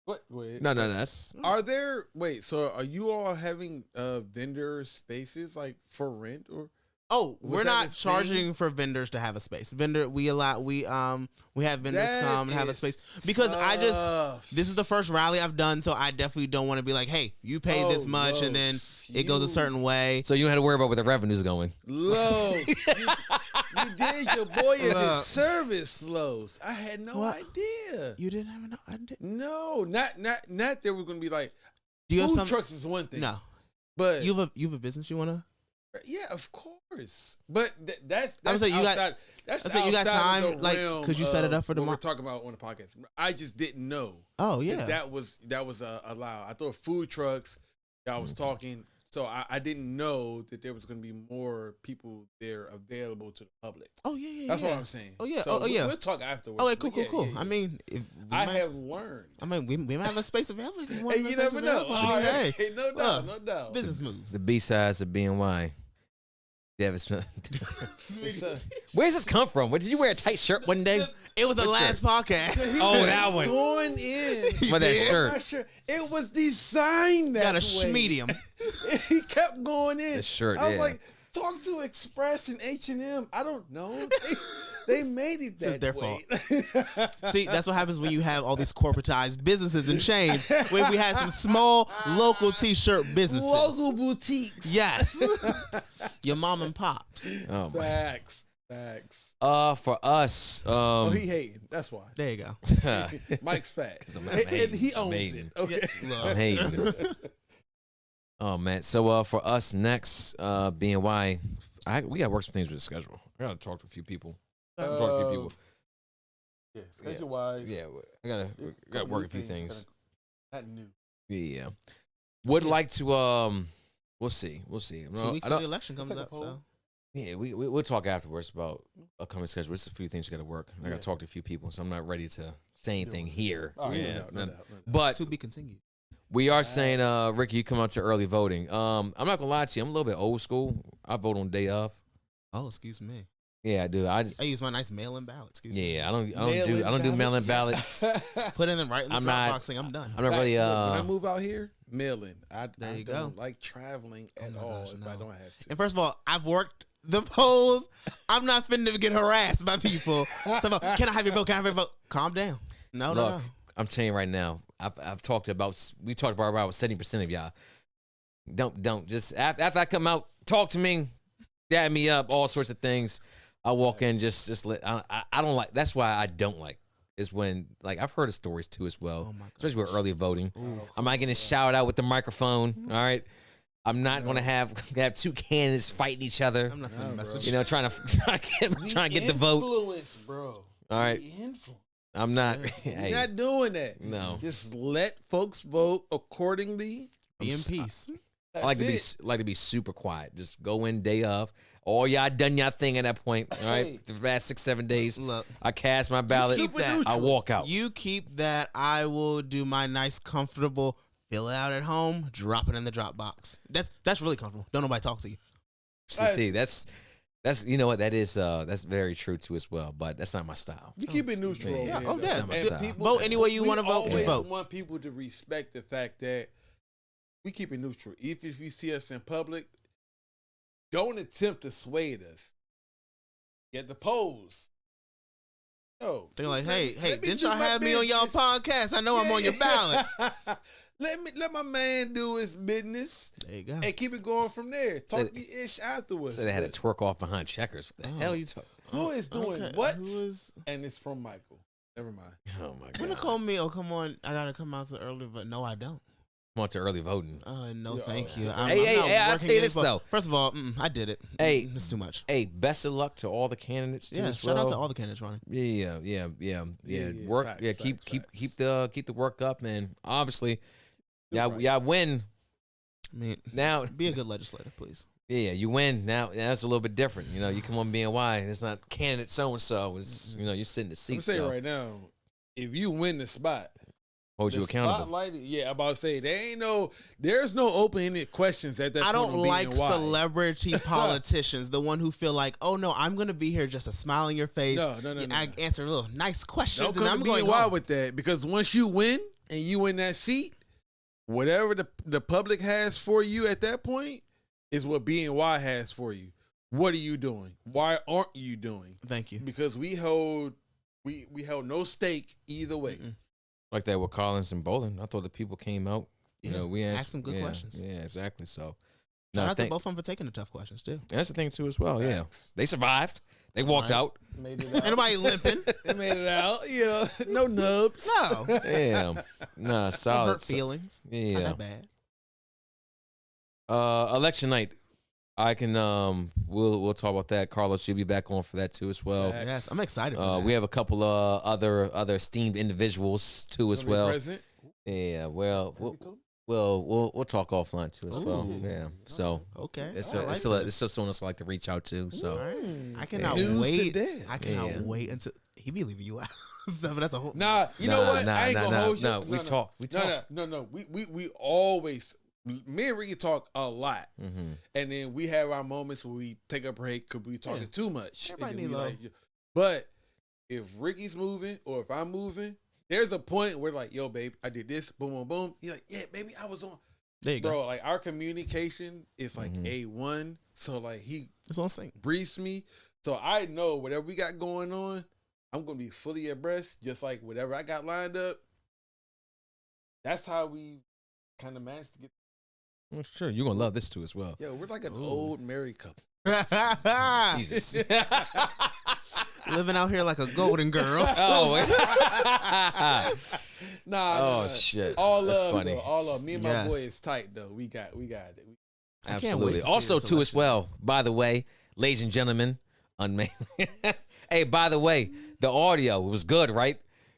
What? Wait. No. That's Are there? Wait. So, are you all having vendor spaces like for rent or? Oh, Was we're that not a thing? charging for vendors to have a space. We have vendors That come and have a is space because tough. this is the first rally I've done, so I definitely don't want to be like, hey, you pay this Oh, much no. and then it goes a certain way. So you don't have to worry about where the revenue's going. Lowe's. You did your boy a disservice, Lowe's. I had no idea. You didn't have no idea? No, not there was gonna be like Do you have food some trucks is one thing. No. But You have a business you wanna? yeah, of course. But that's I would say you got- outside. That's I said you got outside of time, the like, realm could you set it up for what we're tomorrow? talking about on the podcast. I just didn't know. Oh yeah. That was allowed. I thought food trucks. Y'all was talking, so I didn't know that there was going to be more people there available to the public. Oh yeah. That's what I'm saying. Oh yeah. So yeah. We'll talk afterwards. Oh, wait, cool. But yeah. I mean, if I have learned. I mean, we might have a space available. If you want Hey, a you space never know. available. All right. Hey, No doubt. No doubt. business moves. The B-sides of BNY. David Smith. So, Where's this come from? What, did you wear a tight shirt one day? It was the last podcast. Oh, that one. going in. What, that I'm shirt? not sure. It was designed that Got a way. medium. He kept going in. The shirt, I was yeah. like, talk to Express and H&M. I don't know. They made it that It's their way. See, that's what happens when you have all these corporatized businesses and chains. When we have some small local T-shirt businesses. Local boutiques. Yes. Your mom and pops. Oh, my. Facts. For us, Oh, he hating. That's why. There you go. Mike's fat. 'Cause I'm And he hating. owns I'm hating. it. Okay. I'm hating. Oh man. So for us next, BNY, we gotta work some things with the schedule. I gotta talk to a few people. Talk to a few people. Yeah, schedule wise. Yeah, I gotta work a few things. Not new. Yeah. Would like to we'll see. 2 weeks till the election comes take a up, poll. so. Yeah, we'll talk afterwards about upcoming schedule. There's a few things you gotta work. I gotta talk to a few people, so I'm not ready to say anything here. Oh, Yeah. no doubt. But To be continued. we are saying, Ricky, you come out to early voting. I'm not gonna lie to you, I'm a little bit old school. I vote on day of. Oh, excuse me. Yeah, I do. I use my nice mail-in ballot. Excuse me. I don't do mail-in ballots. Put in them right in the I'm drop not- box thing. I'm done. I'm not really Look, when I move out here, mail-in. I you don't go. like traveling at my all gosh, if no. I don't have to. And first of all, I've worked the polls. I'm not finna get harassed by people. So, can I have your vote? Can I have your vote? Calm down. No, Look, I'm telling you right now. I've talked about 70% of y'all. Don't just after I come out, talk to me, dab me up, all sorts of things. I walk in, just let. I don't like. That's why I don't like. Is when like I've heard of stories too as well, Oh my God. especially with early voting. I might get shout out with the microphone. All right, I'm not gonna have two candidates fighting each other. I'm not finna mess bro. with You you. know, trying to get the vote. Influence, bro. All right, The influence. I'm not. You're Hey, not doing that. no. Just let folks vote accordingly. Be in peace. I like to be super quiet. Just go in day of. All y'all done y'all thing at that point. All right, Hey. the last 6-7 days. Look, I cast my ballot. keep that. I walk out. you keep that. I will do my nice, comfortable, fill it out at home, drop it in the drop box. That's really comfortable. Don't nobody talk to you. See, that's you know what that is. That's very true too as well. But that's not my style. You keep it neutral. Yeah. man. Oh, yeah. And Style. Vote any way you we wanna vote, just always vote. want people to respect the fact that we keep it neutral. If you see us in public, don't attempt to sway us. Get the polls. Yo, They're like, let hey, me didn't do y'all my have me on y'all business. podcast? I know I'm on your ballot. let my man do his business There you go. and keep it going from there. Talk Said- the ish afterwards. So they had to twerk off behind checkers. What the hell you talking? Who is doing Okay, what? Who is? And it's from Michael. Never mind. Oh my Gonna god! call me? Oh, come on! I gotta come out to early, but no, I don't. Come on to early voting. No, Yeah, thank oh, you. yeah. I'm Hey, not I'll working tell you any this, vote. though. First of all, I did it. Hey. It's too much. Hey, best of luck to all the candidates. Too, Yeah, as shout out well. to all the candidates running. Yeah. Yeah, Work. facts, Yeah, facts, keep the work up, man. Obviously, right. y'all win I mean, now. be a good legislator, please. Yeah, you win now. That's a little bit different. You know, you come on BNY. It's not candidate so and so. It's you're sitting in the I'm seat. saying So right now, if you win the spot, hold you the accountable. spotlight, yeah, I'm about to say there's no open-ended questions at that I point don't on like BNY. celebrity politicians, the one who feel like, oh no, I'm gonna be here just a smile on your face. No. I answer little nice questions, Don't and come I'm to going BNY home. with that because once you win and you in that seat, whatever the public has for you at that point is what BNY has for you. What are you doing? Why aren't you doing? Thank you. Because we held no stake either way. Mm-mm. Like that with Collins and Bolin. I thought the people came out. You Yeah, know, we asked some good questions. Yeah, exactly. So No, Shout out to both of them for taking the tough questions too. that's the thing too as well. Yeah, Facts. they survived. They walked out. Made it Ain't out. nobody limping. They made it out. You know, no nubs. No. Damn. Nah, No solid. hurt feelings. Not Yeah. that bad. Election night. I can we'll talk about that. Carlos, you'll be back on for that too as well. Facts. Yes, I'm excited. For that. We have a couple of other esteemed individuals too as Gonna be well. present. Yeah, well, we'll talk offline too as well. Ooh. Yeah, so Okay. it's I like it's still someone else I like to reach out to. So I cannot News wait. today. I cannot Yeah. wait until he be leaving you out. So that's a whole. Nah, you know what? I ain't gonna hold you. No, we talk. We talk. No. We always, me and Ricky talk a lot, Mm-hmm. and then we have our moments where we take a break because we talking too much. Everybody And then need we love. but if Ricky's moving or if I'm moving, there's a point where like, yo, babe, I did this, boom, boom, boom. You're like, yeah, baby, I was on. There you go. Bro, like our communication is like Mhm. A1. So like he It's on sync. briefs me. So I know whatever we got going on, I'm gonna be fully abreast, just like whatever I got lined up. That's how we kind of managed to get. Well, sure, you're gonna love this too as well. Yo, we're like an old married couple. Jesus. Living out here like a golden girl. Oh. Nah. Oh nah. shit. All That's love, funny. though. All love. Me and my Yes. boy is tight though. We got it. I can't wait Absolutely. to see Also, this too, as election. well. By the way, ladies and gentlemen, hey, by the way, the audio was good, right?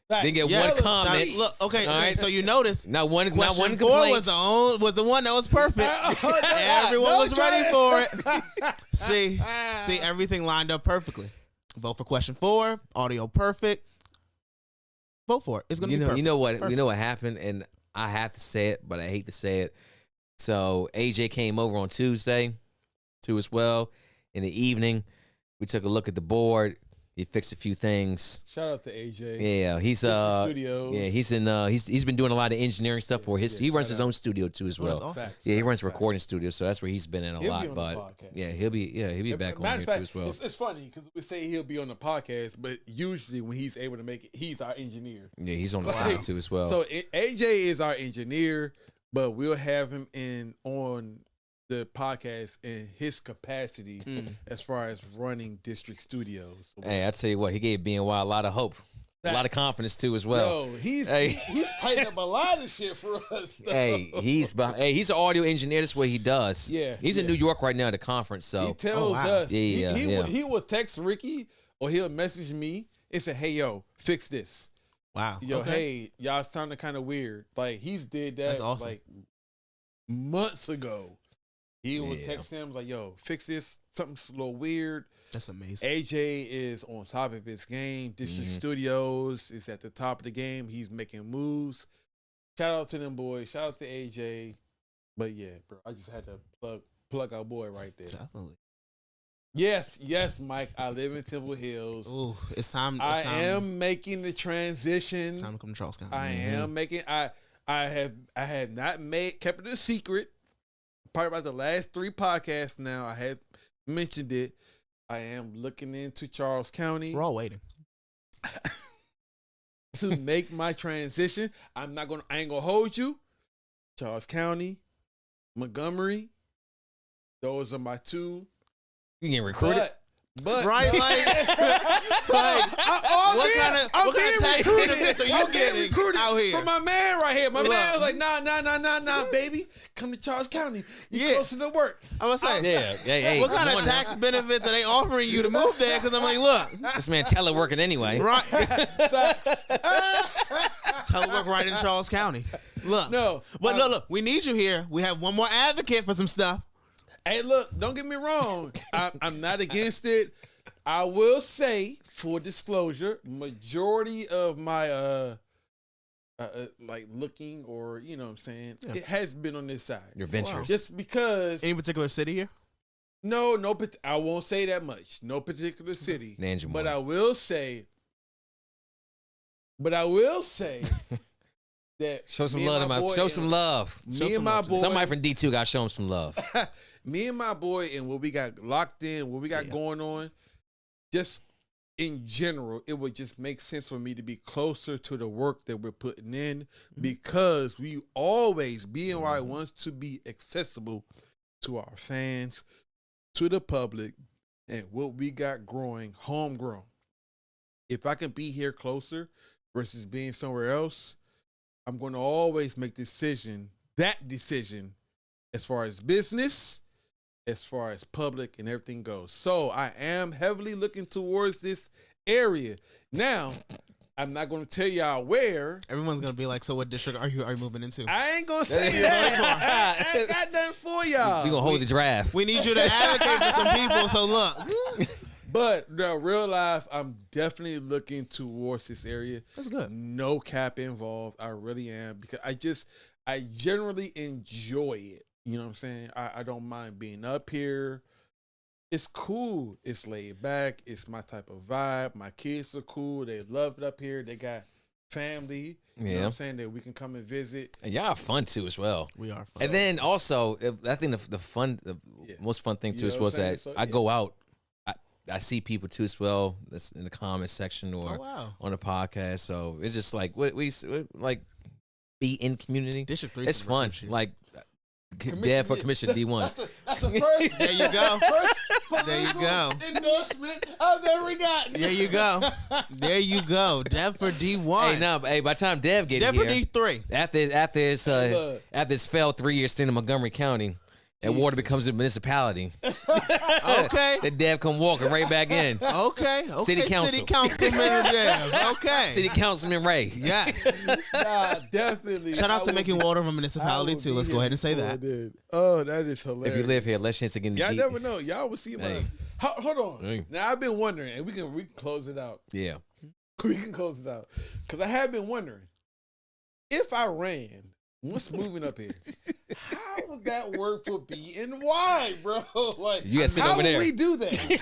Didn't get Yeah, one look, comment. Look, okay, All okay, right. so you notice Not one question complaint. 4 was the one that was perfect. Everyone was ready for it. See, everything lined up perfectly. Vote for question 4. Audio perfect. Vote for it. It's gonna be perfect. You know what? Perfect. You know what happened, and I have to say it, but I hate to say it. So AJ came over on Tuesday, too, as well. In the evening, we took a look at the board. He fixed a few things. Shout out to AJ. Yeah, he's Studios. yeah, he's in he's been doing a lot of engineering stuff for his. Yeah, He runs shout his own studio too as Oh, well. that's awesome. Facts, Yeah, he runs a facts, recording studio, so that's where he's been in a He'll be lot. on the But podcast. yeah, he'll be back on Matter here of fact, too as well. It's funny because we say he'll be on the podcast, but usually when he's able to make it, he's our engineer. Yeah, he's on the Wow. side too as well. So AJ is our engineer, but we'll have him on the podcast in his capacity as far as running District Studios. So Hey, I tell you what, he gave BNY a lot of hope, a lot of confidence too as well. Yo, he's Hey. he's tightened up a lot of shit for us. Though. Hey, he's an audio engineer. That's what he does. Yeah, he's in yeah. New York right now at the conference. So He tells wow. us. Yeah, yeah. He will text Ricky or he'll message me and say, "Hey, yo, fix this. Wow. Yo, Okay. hey, y'all sounding kind of weird." Like he's did that That's awesome. like months ago. He would Yeah. text him like, "Yo, fix this. Something's a little weird." That's amazing. AJ is on top of his game. District Mhm. Studios is at the top of the game. He's making moves. Shout out to them boys. Shout out to AJ. But yeah, bro, I just had to plug our boy right there. Definitely. Yes, Mike. I live in Temple Hills. Ooh, it's time. It's I time, am making the transition. time to come to Charles County. I am making. I have not kept it a secret. Probably about the last 3 podcasts now. I have mentioned it. I am looking into Charles County We're all waiting. to make my transition. I ain't gonna hold you. Charles County, Montgomery. Those are my 2. you getting recruited? But Right, like, what kind of tax benefits are you I'm being getting recruited out here? from my man right here. My Look. man was like, nah, baby. Come to Charles County. You Yeah. closer to work. I was saying, Yeah. Hey, what kind of one- tax benefits are they offering you to move there? Because I'm like, look, This man teleworking anyway. right, Facts. telework right in Charles County. Look, No, but look, we need you here. We have one more advocate for some stuff. Hey, look, don't get me wrong. I'm not against it. I will say, for disclosure, majority of my like looking or you know what I'm saying, it has been on this side. Your ventures. Just because Any particular city here? no, I won't say that much. No particular city. Nanjamore. But I will say that Show some me and love to my my. boy Show and- some love. Me and my boy, Somebody from D2 got to show him some love. me and my boy, and what we got locked in, what we got going on, just in general, it would just make sense for me to be closer to the work that we're putting in because we always, BNY wants to be accessible to our fans, to the public, and what we got growing homegrown. If I can be here closer versus being somewhere else, I'm going to always make that decision as far as business, as far as public and everything goes. So I am heavily looking towards this area. Now, I'm not going to tell y'all where. Everyone's going to be like, so what district are you moving into? I ain't going to say that. I ain't got nothing for y'all. We going to hold the draft. We need you to advocate for some people, so look. But no, real life, I'm definitely looking towards this area. That's good. No cap involved. I really am, because I generally enjoy it. You know what I'm saying? I don't mind being up here. It's cool. It's laid back. It's my type of vibe. My kids are cool. They love it up here. They got family. You know what I'm saying? That we can come and visit. And y'all are fun too as well. We are fun. And then also, I think the most fun thing too is was that I go out. I see people too as well. That's in the comment section or on the podcast. So it's just like we like be in community. District 3. It's fun. Like Dad for Commission D1. That's the first. There you go. There you go. Endorsement I've ever gotten. There you go. There you go. Dev for D1. Hey, by the time Dev get Dev here, for D3. after his failed 3-year stint in Montgomery County, and water becomes a municipality. Okay. The Dev come walking right back in. Okay. City council. City councilman Dev. Okay. City Councilman Ray. Yes. Nah, definitely. Shout out to making water of a municipality too. Let's go ahead and say that. Oh, that is hilarious. If you live here, let's chance again. Y'all never know. Y'all will see my. Hey. Hold on. Hey. Now I've been wondering, and we can close it out. Yeah. We can close it out, because I have been wondering, if I ran once moving up here, how would that work for BNY, bro? Like, You gotta sit how over there. would we do that? You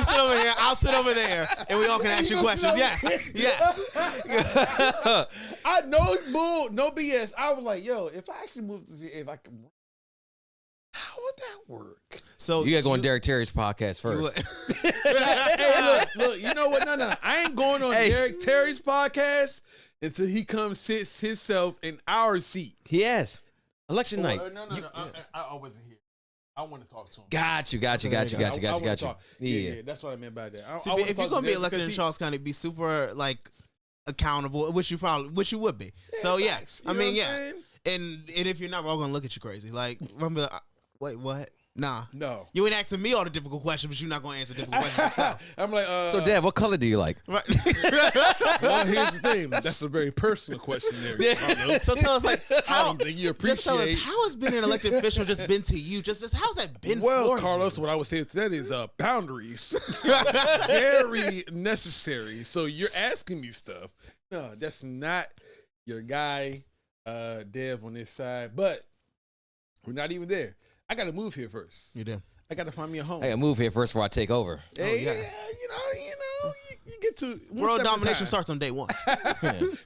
sit over here, I'll sit over there, and we all can ask you questions. Yes. Yes. I know bull, no BS. I was like, yo, if I actually moved to here, like, how would that work? So You gotta go on Derek Terry's podcast first. Hey, look, you know what? No, I ain't going on Derek Terry's podcast until he comes sits himself in our seat. He has. Election night. No. I wasn't here. I want to talk to him. Got you. Yeah, that's what I meant by that. See, if you're gonna be elected in Charles County, be super like accountable, which you would be. So yeah, I mean, yeah. And if you're not, we're all gonna look at you crazy. Like, remember, wait, what? Nah. No. You ain't asking me all the difficult questions, but you're not gonna answer difficult questions yourself. I'm like, So, Dev, what color do you like? Right. well, here's the thing. That's a very personal question there. So tell us, like, I don't think you appreciate. Just tell us, how has being an elected official just been to you? Just how's that been? Well, for Carlos, you? what I would say to that is boundaries. Very necessary. So you're asking me stuff. No, that's not your guy, Dev, on this side. But we're not even there. I got to move here first. You do. I got to find me a home. I gotta move here first before I take over. Hey, yes. You get to world domination starts on day one.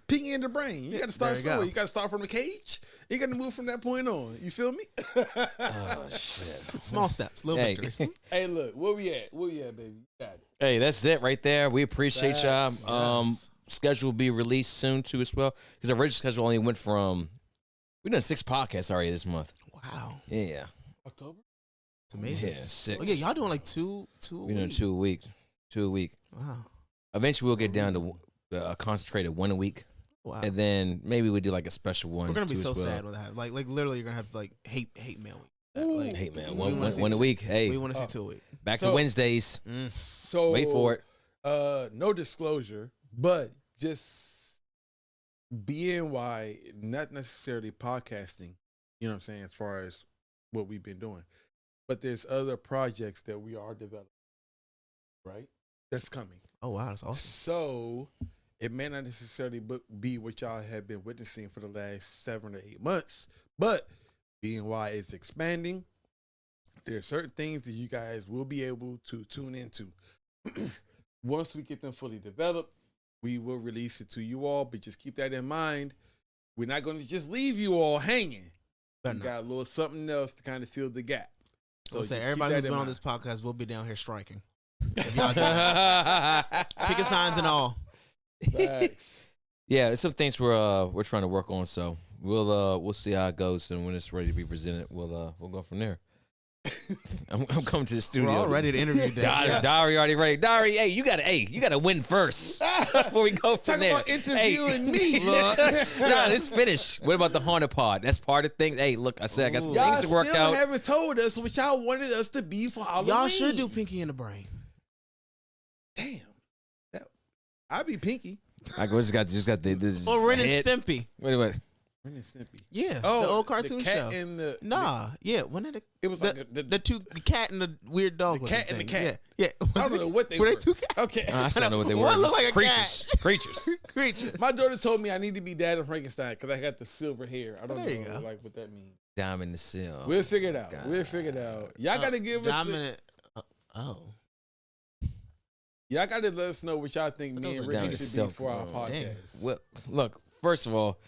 Peeking in the brain. You got to start There you slow. go. You got to start from the cage. You got to move from that point on. You feel me? Oh shit. Small steps, little Hey. victories. Hey, look, where we at? Where we at, baby? You got it. Hey, that's it right there. We appreciate y'all. Facts. Schedule will be released soon too as well. Because the original schedule only went from we done 6 podcasts already this month. Wow, Yeah. October? it's amazing. Yeah, 6. Oh yeah, y'all doing like two. We doing 2 a week. 2 a week. Wow, Eventually we'll get down to a concentrated 1 a week. wow. And then maybe we do like a special one. We're gonna be too so as well. sad with that. Like literally, you're gonna have like hate mail. Ooh. Hey man, We one wanna see a two. week. Hey, We want to see 2 a week. back to So- Wednesdays. So Wait for it. No disclosure, but just BNY, not necessarily podcasting, you know what I'm saying, as far as what we've been doing. But there's other projects that we are developing, right? That's coming. Oh wow, that's awesome. So it may not necessarily be what y'all have been witnessing for the last 7 or 8 months, but BNY is expanding. There are certain things that you guys will be able to tune into. Once we get them fully developed, we will release it to you all, but just keep that in mind. We're not going to just leave you all hanging. We got a little something else to kind of fill the gap. So just say keep everybody that who's in been on mind. this podcast will be down here striking. If y'all do that. Picking signs and all. Facts. Yeah, it's some things we're trying to work on. So we'll see how it goes, and when it's ready to be presented, we'll go from there. I'm coming to the studio. We're all ready to interview Dave. Dari already ready. Dari, hey, you gotta win first before we go from there. Talk about interviewing me. Nah, let's finish. What about the haunted pod? That's part of things. Hey, look, I said I got some things to work out. Y'all haven't told us what y'all wanted us to be for Halloween. Y'all should do Pinky in the Brain. Damn. I'd be Pinky. I just got this. Or Ren and Stimpy. Wait. Ren and Stimpy. Yeah, the old cartoon the cat show. And the, yeah, when did it was the, like the cat and the weird dog. The cat and the cat. Yeah. I don't know what they were. were. They two cats? Okay. I still don't know what they were. One looked like a creatures. cat. Creatures. My daughter told me I need to be Dad of Frankenstein because I got the silver hair. I don't There you know go. like what that means. Diamond the Seal. We'll figure it out. God. We'll figure it out. Y'all got to give us. Y'all got to let us know what y'all think me and Ricky should be for our podcast. Well, look. First of all,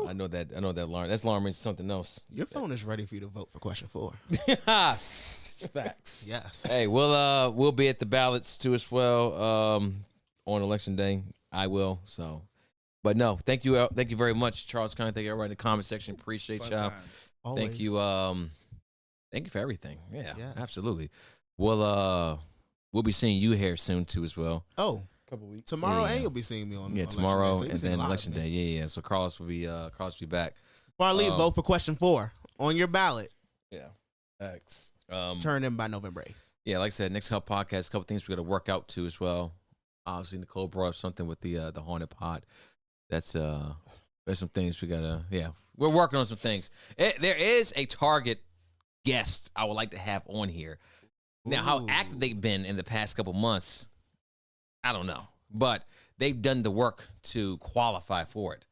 I know that alarm. That's alarm means something else. Your phone is ready for you to vote for question 4. It's facts. Yes. Hey, we'll be at the ballots too as well on election day. I will. So, but no, thank you very much, Charles County. Thank you everybody in the comment section. Appreciate y'all. Always. Thank you. Thank you for everything. Yeah, Yes. absolutely. We'll be seeing you here soon too as well. Oh, Couple weeks. tomorrow, Yeah. and you'll be seeing me on Tomorrow Election Day. So and you'll be then seeing election a lot day. of me. Yeah. So Carlos will be back. Before I leave, vote for question 4 on your ballot. Yeah. Facts. Turn in by November 8th. Yeah, like I said, next Help podcast, a couple things we got to work out too as well. Obviously, Nicole brought up something with the haunted pod. That's there's some things we gotta. Yeah, we're working on some things. There is a target guest I would like to have on here. Now, how active they've been in the past couple months, I don't know, but they've done the work to qualify for it.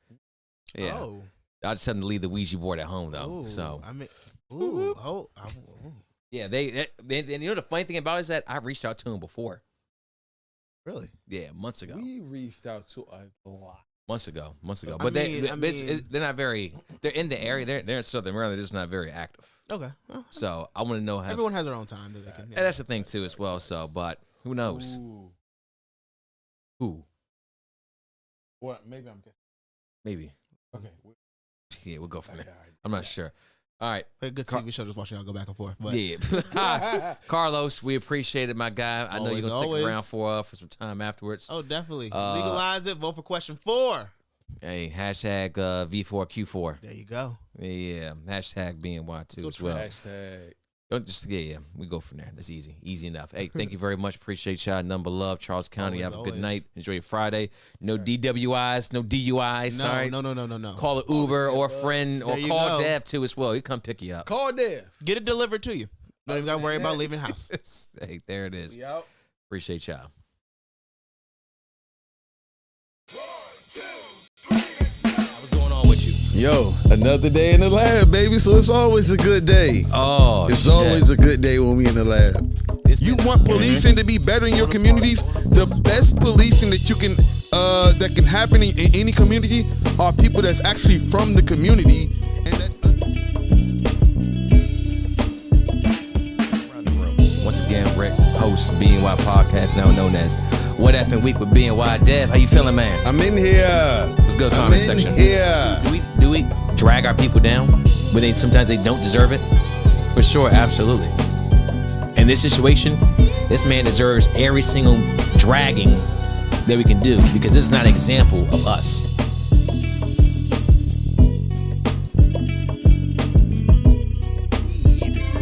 Yeah, Oh. I just had to leave the Ouija board at home though. Ooh, So I mean, yeah, they you know the funny thing about it is that I reached out to him before. really? Yeah, months ago. We reached out to a lot. Months ago. I But mean- they're not very. They're in the area. They're in Southern Maryland. They're just not very active. Okay. Well, So I want to know how. everyone has their own time that they can. And that's the thing too, as well. So, but who knows? Ooh. Who? What? Maybe I'm guessing. Maybe. Okay. Yeah, we'll go from there. all right. I'm not sure. All right. A good TV show just watching y'all go back and forth. But Yeah. Carlos, we appreciate it, my guy. I know you're gonna Always. stick around for some time afterwards. Oh, definitely. Legalize it. Vote for question 4. Hey, hashtag V4Q4. There you go. Yeah. Hashtag BNY too Let's as go well. Hashtag. Don't just we go from there. That's easy enough. Hey, thank you very much. Appreciate y'all. Number love, Charles County. Always, Have a good always. night. Enjoy your Friday. No DWIs, no DUIs. Sorry. No. Call an Uber or a friend or There you call go. Dev too as well. He'll come pick you up. Call Dev. Get it delivered to you. Don't even got to worry about leaving the house. Hey, there it is. We out. Appreciate y'all. What's going on with you? Yo, another day in the lab, baby. So it's always a good day. Oh, It's shit. always a good day when we in the lab. You want policing to be better in your communities? The best policing that you can that can happen in any community are people that's actually from the community and that. Once again, Rick, host of BNY Podcast, now known as What Effing Week with BNY. Dev, how you feeling, man? I'm in here. What's good, comment section? Yeah. Do we drag our people down when sometimes they don't deserve it? For sure, absolutely. In this situation, this man deserves every single dragging that we can do because this is not an example of us.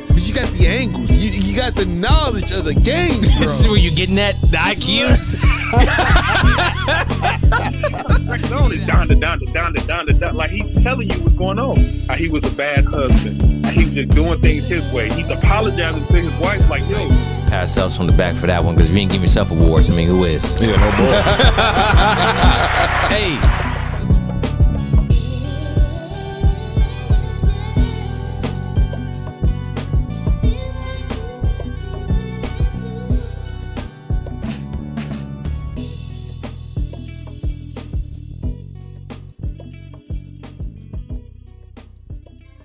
But you got the angles. You got the knowledge of the game, bro. This is where you're getting at, the IQ. Down. Like he's telling you what's going on. How he was a bad husband. How he was just doing things his way. He's apologizing to his wife like, yo. Pat ourselves on the back for that one because if you ain't giving yourself awards, I mean, who is? Yeah, no more. Hey.